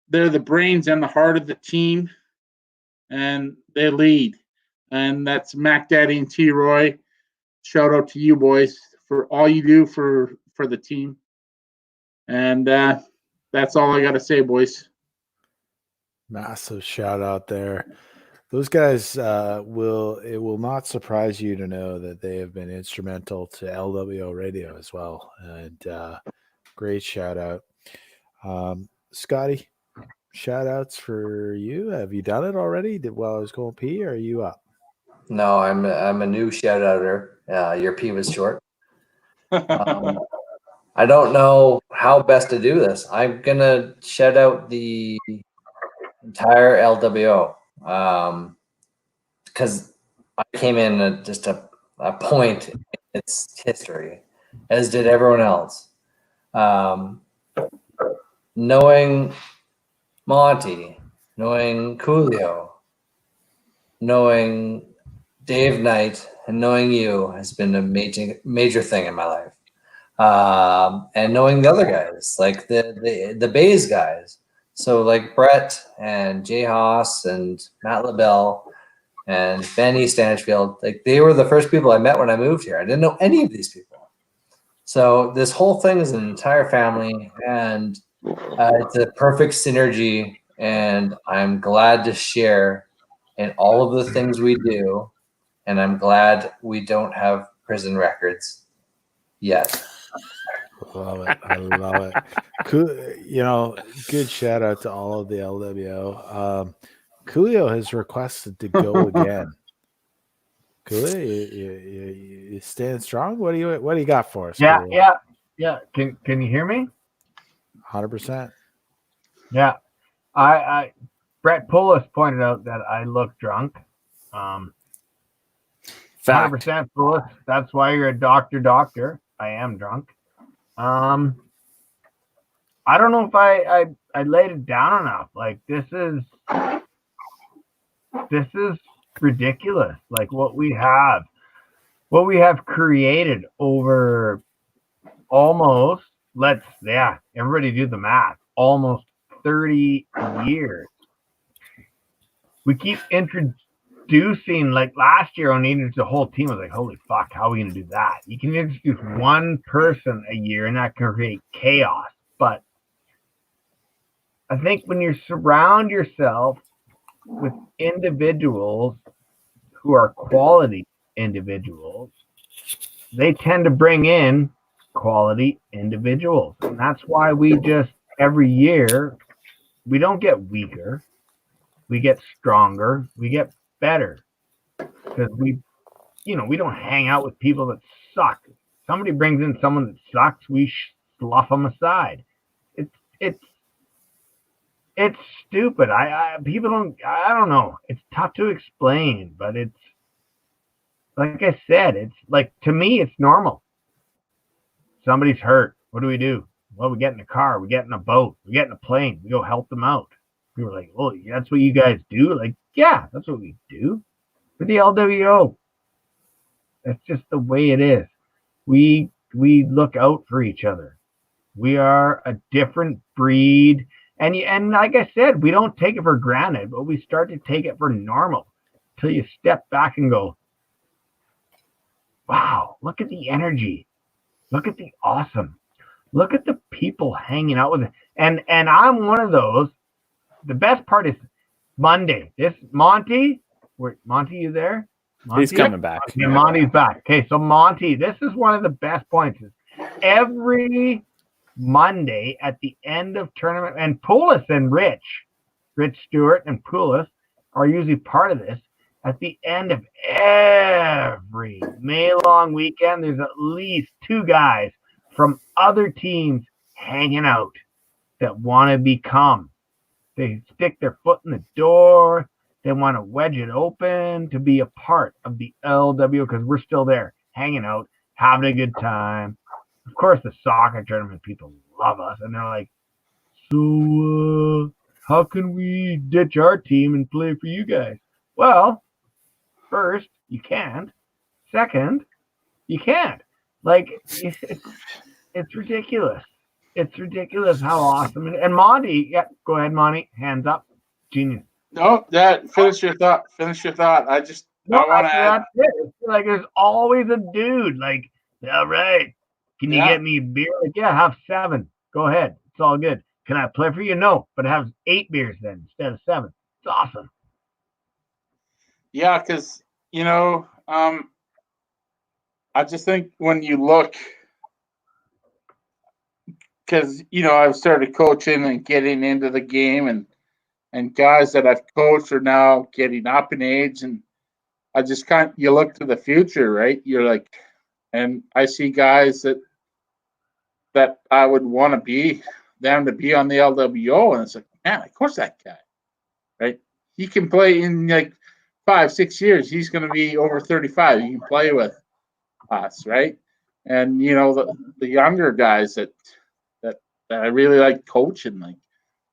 they're the brains and the heart of the team, and they lead. And that's Mac Daddy and T. Roy. Shout out to you boys for all you do for the team. And that's all I got to say, boys. Massive shout out there. Those guys it will not surprise you to know that they have been instrumental to LWO radio as well. And great shout out. Scotty, shout outs for you. Have you done it already? While I was going pee, or are you up? No, I'm a new shout outer. Your pee was short. I don't know how best to do this. I'm gonna shout out the entire LWO because I came in at just a point in its history, as did everyone else. Knowing Monty, knowing Coolio, knowing Dave Knight, and knowing you has been a major thing in my life. And knowing the other guys, like the Bays guys. So like Brett and Jay Haas and Matt LaBelle and Benny Stanchfield, like they were the first people I met when I moved here. I didn't know any of these people. So this whole thing is an entire family, and it's a perfect synergy, and I'm glad to share in all of the things we do, and I'm glad we don't have prison records yet. Love it. I love it. Good shout out to all of the LWO. Coolio has requested to go again. Coolio, you stand strong. What do you got for us? Yeah, Coolio? yeah. Can you hear me? 100%. Yeah. I Brett Pullis pointed out that I look drunk. 100% Pullis. That's why you're a doctor. I am drunk. I don't know if I laid it down enough. Like this is ridiculous. Like what we have created over almost, everybody do the math, almost 30 years. We keep introducing, like last year when we introduced the whole team, I was like, holy fuck, how are we going to do that? You can introduce one person a year and that can create chaos. But I think when you surround yourself with individuals who are quality individuals, they tend to bring in quality individuals. And that's why we just, every year, we don't get weaker. We get stronger. We get better. Because we don't hang out with people that suck. Somebody brings in someone that sucks, we slough them aside. It's stupid. I don't know. It's tough to explain, but it's, like I said, it's like, to me, it's normal. Somebody's hurt. What do? Well, we get in a car, we get in a boat, we get in a plane, we go help them out. We were like, oh, that's what you guys do? Like, yeah, that's what we do. For the LWO. That's just the way it is. We look out for each other. We are a different breed. And like I said, we don't take it for granted, but we start to take it for normal until you step back and go, wow, look at the energy. Look at the awesome. Look at the people hanging out with it. And I'm one of those. The best part is Monday. This Monty, Monty, you there? Monty? He's coming back. Yeah, Monty's back. Okay, so Monty, this is one of the best points. Every Monday at the end of tournament, and Poulos and Rich Stewart and Poulos are usually part of this. At the end of every May long weekend, there's at least two guys from other teams hanging out that want to become. They stick their foot in the door. They want to wedge it open to be a part of the LWO because we're still there, hanging out, having a good time. Of course, the soccer tournament people love us, and they're like, so how can we ditch our team and play for you guys? Well, first, you can't. Second, you can't. Like, it's ridiculous. It's ridiculous how awesome it is. And Monty, yeah, go ahead, Monty. Hands up. Genius. No, finish your thought. I want to add. It's like there's always a dude like, all right, can you get me a beer? Like, yeah, have 7. Go ahead. It's all good. Can I play for you? No, but have 8 beers then instead of 7. It's awesome. Yeah, because, I just think when you look, because, I've started coaching and getting into the game, and guys that I've coached are now getting up in age, and I just you look to the future, right? You're like, And I see guys that I would want to be them to be on the LWO, and it's like, man, of course that guy, right? He can play in like 5-6 years. He's going to be over 35. He can play with us, right? And you know the younger guys that I really like coaching, like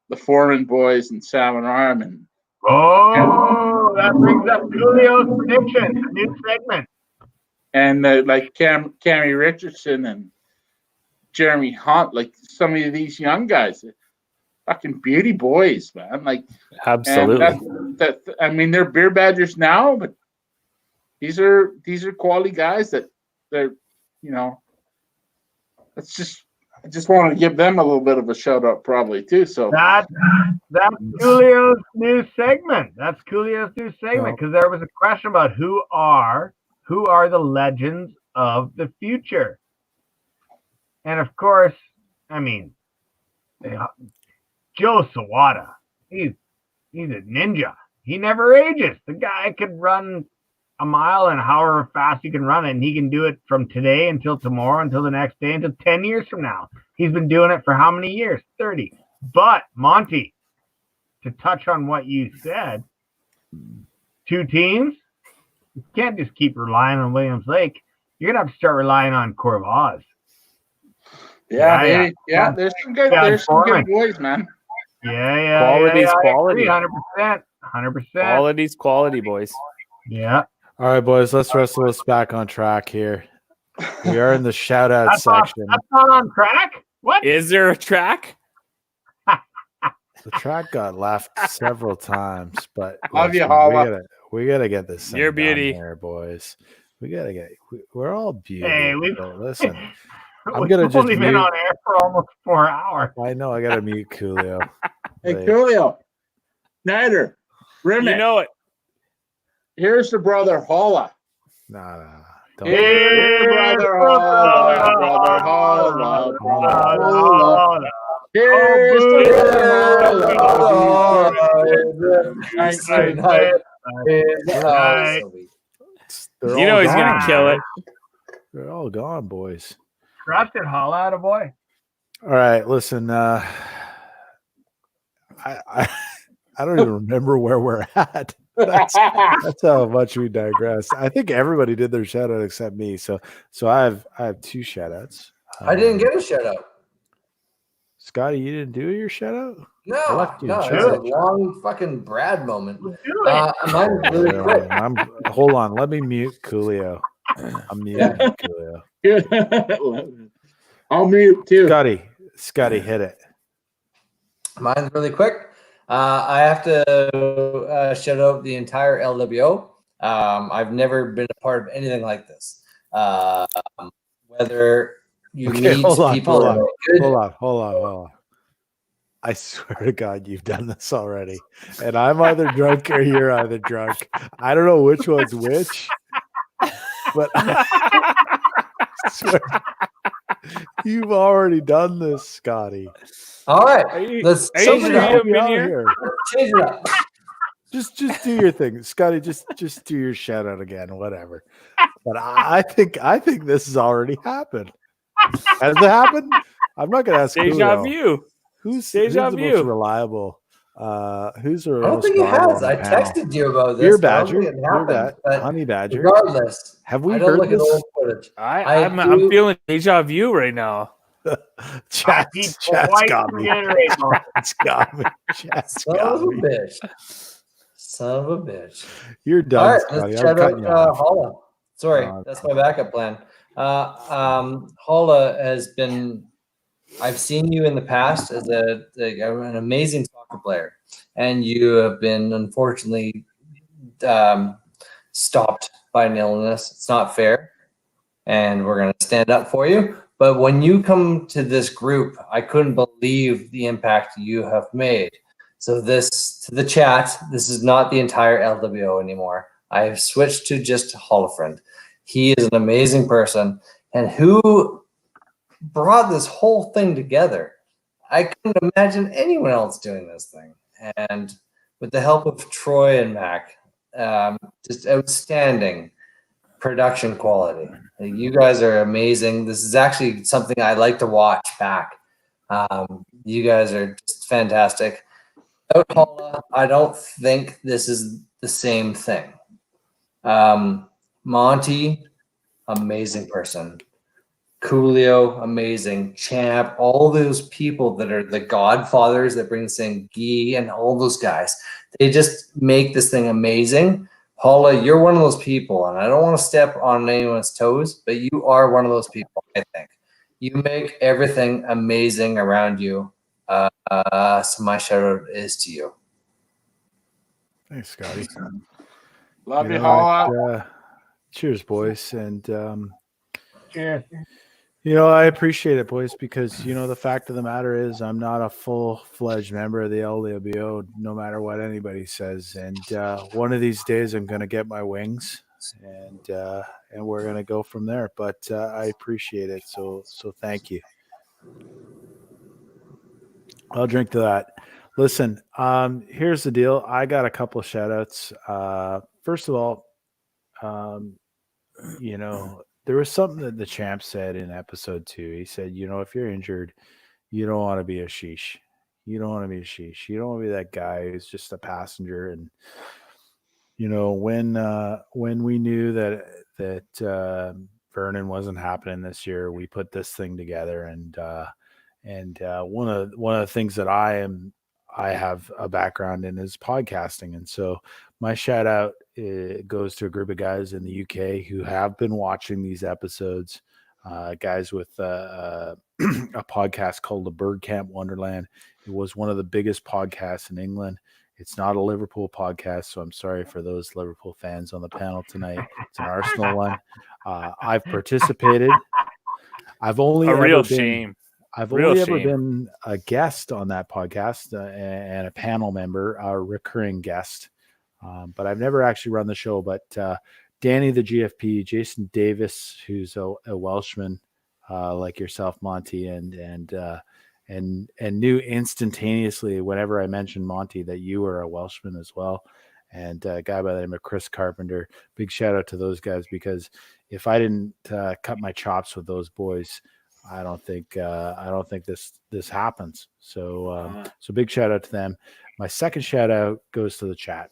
the Foreman boys and Salmon Arm, and that brings up Coolio's prediction, a new segment. and like Cammy Richardson and Jeremy Hunt, like some of these young guys, fucking beauty boys, man. Like, Absolutely. and that I mean, they're beer badgers now, but these are quality guys that they're, you know, I just want to give them a little bit of a shout out, probably too. So That's Coolio's new segment. That's Coolio's new segment, because there was a question about who are the legends of the future. And of course, I mean, Joe Sawada, he's a ninja. He never ages. The guy could run a mile and however fast he can run it, and he can do it from today until tomorrow, until the next day, until 10 years from now. He's been doing it for how many years? 30. But, Monty, to touch on what you said, 2 teams, you can't just keep relying on Williams Lake. You're going to have to start relying on Corvallis. yeah, there's some good boys, man. Yeah. Quality's quality. 100%. Quality's quality, boys. Yeah. All right, boys, let's wrestle this back on track here. We are in the shout out section. That's not on track? What? Is there a track? The track got left several times, but Love you, listen, Holla. we gotta get this thing Your done beauty. here, boys. We're all beauty. Hey, listen. I'm We've gonna just only been mute. on air for almost 4 hours. I know I gotta mute Coolio. Hey, Like, Coolio, Snyder, Rimek, You know it. here's the brother Holla. nah. Don't. Hey, brother Holla, brother Holla, brother Holla. Here's the They're You know all he's gone. gonna kill it. They're all gone, boys. Crushed it, Holla out a boy. All right, listen. I don't even remember where we're at. That's how much we digress. I think everybody did their shout out except me. So I have 2 shout outs. I didn't get a shout out. Scotty, you didn't do your shout out? No, left you no, in it's a charge. long fucking Brad moment. Let's do it. Mine's really quick. Hold on. Let me mute Coolio. I'm muting Coolio. I'll mute too. Scotty, hit it. Mine's really quick. I have to shout out the entire LWO. I've never been a part of anything like this. Whether you meet people that are good. Hold on. I swear to God, you've done this already. And I'm either drunk or you're either drunk. I don't know which one's which, but I swear you've already done this, Scotty. All right, let's change it up. Change it up. Just do your thing, Scotty. Just do your shout out again, whatever. But I think this has already happened. Has it happened? I'm not going to ask. Deja Coolio. vu. Who's Deja the vu. most reliable? Who's the I don't most think it reliable has. on I the panel? texted you about this. Beer but I don't Badger, think it happened, but Honey Badger. regardless, Have we I don't heard look at this? old footage. I'm feeling deja vu right now. Chat's got me. Chat's got me. Chat's Son got of a me. bitch. Son of a bitch. You're done, All right, Scotty. let's I'm shout cutting you out off. Holla. Sorry, that's my backup plan. Holla has been. I've seen you in the past as an amazing soccer player, and you have been unfortunately stopped by an illness. It's not fair, and we're going to stand up for you. But when you come to this group, I couldn't believe the impact you have made. So this, to the chat, this is not the entire LWO anymore. I have switched to just Hollafriend. He is an amazing person, and who brought this whole thing together. I couldn't imagine anyone else doing this thing. And with the help of Troy and Mac, just outstanding. production quality. Like, you guys are amazing. This is actually something I like to watch back. You guys are just fantastic. Without Holla, I don't think this is the same thing. Monty, amazing person. Coolio, amazing. Champ, all those people that are the godfathers that bring this in, Gee, and all those guys. They just make this thing amazing. Holla, you're one of those people, and I don't want to step on anyone's toes, but you are one of those people, I think. You make everything amazing around you. So my shout out is to you. Thanks, Scotty. Love you, Holla. Cheers, boys. And, Cheers. I appreciate it, boys, because, the fact of the matter is I'm not a full-fledged member of the LWO, no matter what anybody says. And one of these days I'm going to get my wings, and we're going to go from there. But I appreciate it. So thank you. I'll drink to that. Listen, here's the deal. I got a couple of shout outs. First of all, there was something that the champ said in episode 2. He said, if you're injured, you don't want to be a sheesh. You don't want to be a sheesh. You don't want to be that guy who's just a passenger. And, when we knew that Vernon wasn't happening this year, we put this thing together. And one of the things that I have a background in is podcasting. And so my shout out goes to a group of guys in the UK who have been watching these episodes, guys with a podcast called The Bird Camp Wonderland. It was one of the biggest podcasts in England. It's not a Liverpool podcast, so I'm sorry for those Liverpool fans on the panel tonight. It's an Arsenal one. I've participated. I've only A ever real been, shame. I've Real only ever shame. been a guest on that podcast and a panel member, a recurring guest. But I've never actually run the show. But Danny, the GFP, Jason Davis, who's a Welshman like yourself, Monty, and knew instantaneously whenever I mentioned Monty that you were a Welshman as well. And a guy by the name of Chris Carpenter. Big shout out to those guys, because if I didn't cut my chops with those boys, I don't think this happens. So big shout out to them. My second shout out goes to the chat.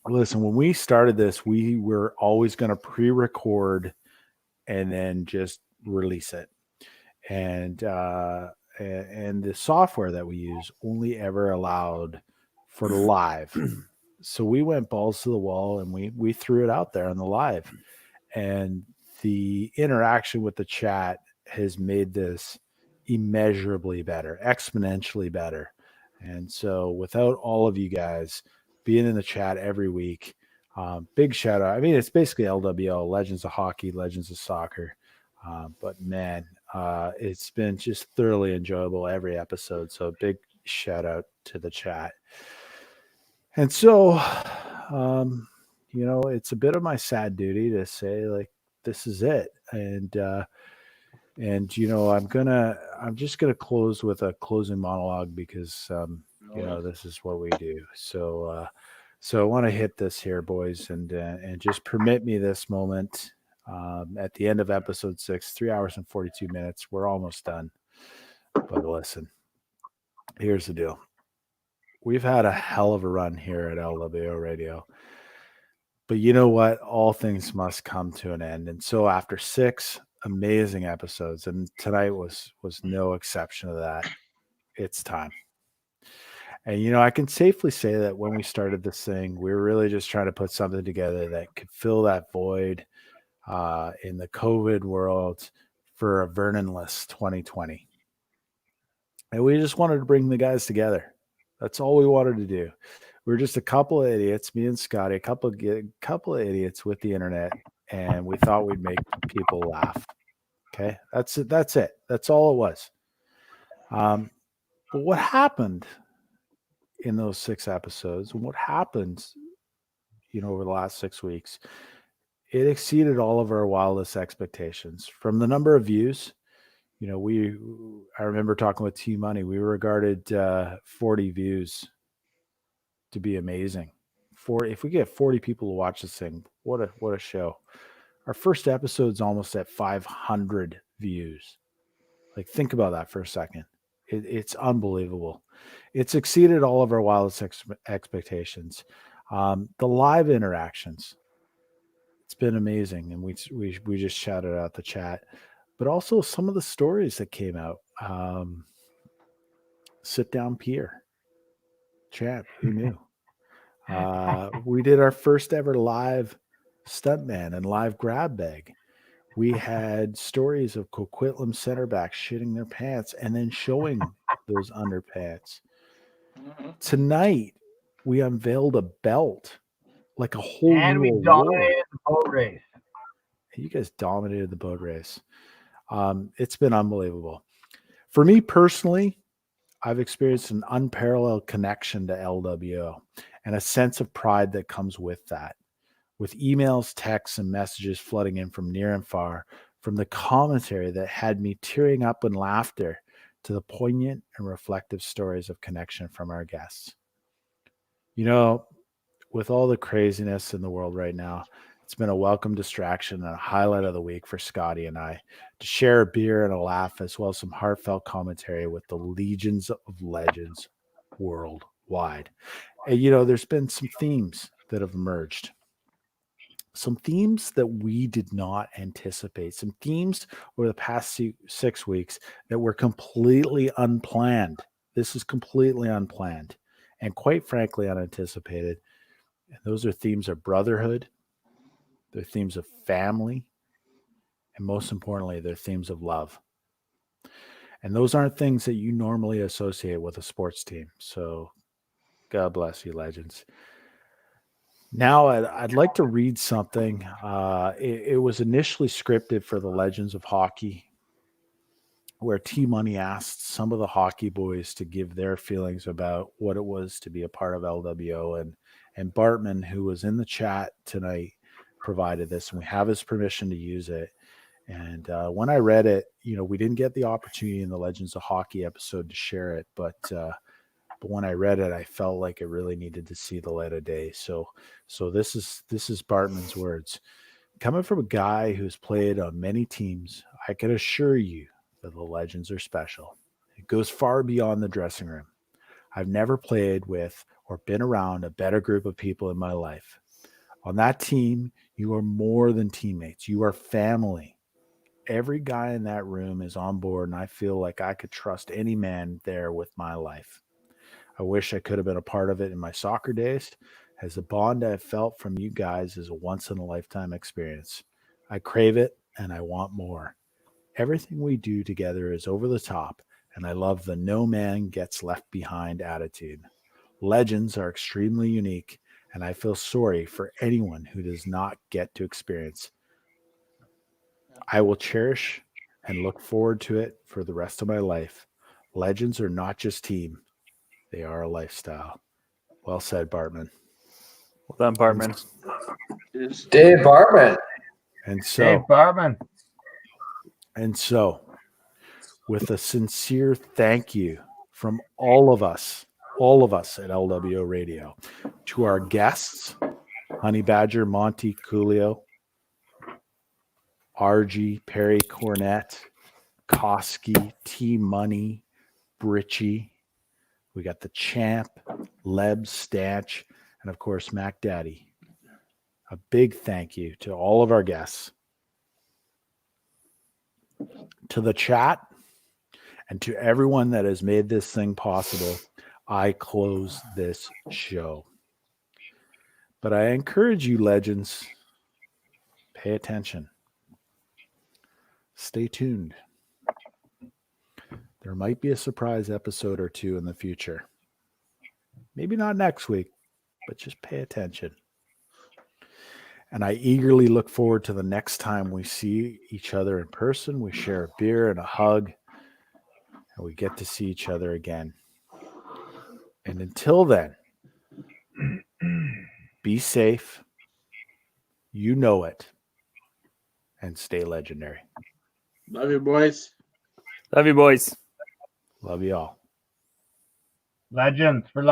Listen, when we started this, we were always going to pre-record and then just release it. And the software that we use only ever allowed for live. So we went balls to the wall and we threw it out there on the live. And the interaction with the chat has made this immeasurably better, exponentially better. And so without all of you guys being in the chat every week, big shout out. I mean, it's basically LWO, Legends of Hockey, Legends of Soccer. But man, it's been just thoroughly enjoyable every episode. So big shout out to the chat. And so, it's a bit of my sad duty to say, like, this is it. And I'm just gonna close with a closing monologue because this is what we do. So I want to hit this here, boys, and just permit me this moment at the end of episode 6, 3 hours and 42 minutes. We're almost done. But listen, here's the deal. We've had a hell of a run here at LWO Radio. But you know what? All things must come to an end. And so after 6 amazing episodes, and tonight was no exception to that, it's time. And, I can safely say that when we started this thing, we were really just trying to put something together that could fill that void in the COVID world for a Vernon-less 2020. And we just wanted to bring the guys together. That's all we wanted to do. We're just a couple of idiots, me and Scotty, a couple of idiots with the internet, and we thought we'd make people laugh. Okay, that's it. That's all it was. But what happened in those 6 episodes, and what happened, over the last 6 weeks, it exceeded all of our wildest expectations. From the number of views, I remember talking with T Money. We regarded 40 views to be amazing. If we get 40 people to watch this thing, what a show. Our first episode's almost at 500 views. Like, think about that for a second. It's unbelievable. It's exceeded all of our wildest expectations. The live interactions, it's been amazing, and we just shouted out the chat, but also some of the stories that came out. Sit down, Pierre, champ. Who knew? We did our first ever live stuntman and live grab bag. We had stories of Coquitlam center backs shitting their pants and then showing those underpants. Tonight, we unveiled a belt, like a whole And we new award. dominated the boat race. You guys dominated the boat race. It's been unbelievable. For me personally, I've experienced an unparalleled connection to LWO and a sense of pride that comes with that. With emails, texts, and messages flooding in from near and far, from the commentary that had me tearing up in laughter to the poignant and reflective stories of connection from our guests. You know, with all the craziness in the world right now, it's been a welcome distraction and a highlight of the week for Scotty and I to share a beer and a laugh, as well as some heartfelt commentary with the legions of legends worldwide. And, you know, there's been some themes that have emerged. Some themes that we did not anticipate, some themes over the past 6 weeks that were completely unplanned. This is completely unplanned and quite frankly unanticipated. And those are themes of brotherhood, they're themes of family, and most importantly, they're themes of love. And those aren't things that you normally associate with a sports team. So God bless you, legends. Now, I'd like to read something. It was initially scripted for the Legends of Hockey, where T-Money asked some of the hockey boys to give their feelings about what it was to be a part of LWO. And Bartman, who was in the chat tonight, provided this, and we have his permission to use it. And when I read it, you know, we didn't get the opportunity in the Legends of Hockey episode to share it, but when I read it, I felt like it really needed to see the light of day. So this is Bartman's words. Coming from a guy who's played on many teams, I can assure you that the Legends are special. It goes far beyond the dressing room. I've never played with or been around a better group of people in my life. On that team, you are more than teammates. You are family. Every guy in that room is on board, and I feel like I could trust any man there with my life. I wish I could have been a part of it in my soccer days, as the bond I've felt from you guys is a once-in-a-lifetime experience. I crave it, and I want more. Everything we do together is over the top, and I love the no man gets left behind attitude. Legends are extremely unique, and I feel sorry for anyone who does not get to experience. I will cherish and look forward to it for the rest of my life. Legends are not just team. They are a lifestyle. Well said, Bartman. Well done, Bartman. Dave Bartman. And Dave so, Bartman. with a sincere thank you from all of us at LWO Radio, to our guests, Honey Badger, Monty, Coolio, RG, Perry, Cornett, Koski, T-Money, Britchie. We got the champ, Leb, Stanch, and of course, Mac Daddy. A big thank you to all of our guests, to the chat, and to everyone that has made this thing possible. I close this show. But I encourage you, legends, pay attention. Stay tuned. There might be a surprise episode or two in the future. Maybe not next week, but just pay attention. And I eagerly look forward to the next time we see each other in person. We share a beer and a hug, and we get to see each other again. And until then, be safe. You know it. And stay legendary. Love you, boys. Love you, boys. Love you all. Legends for life.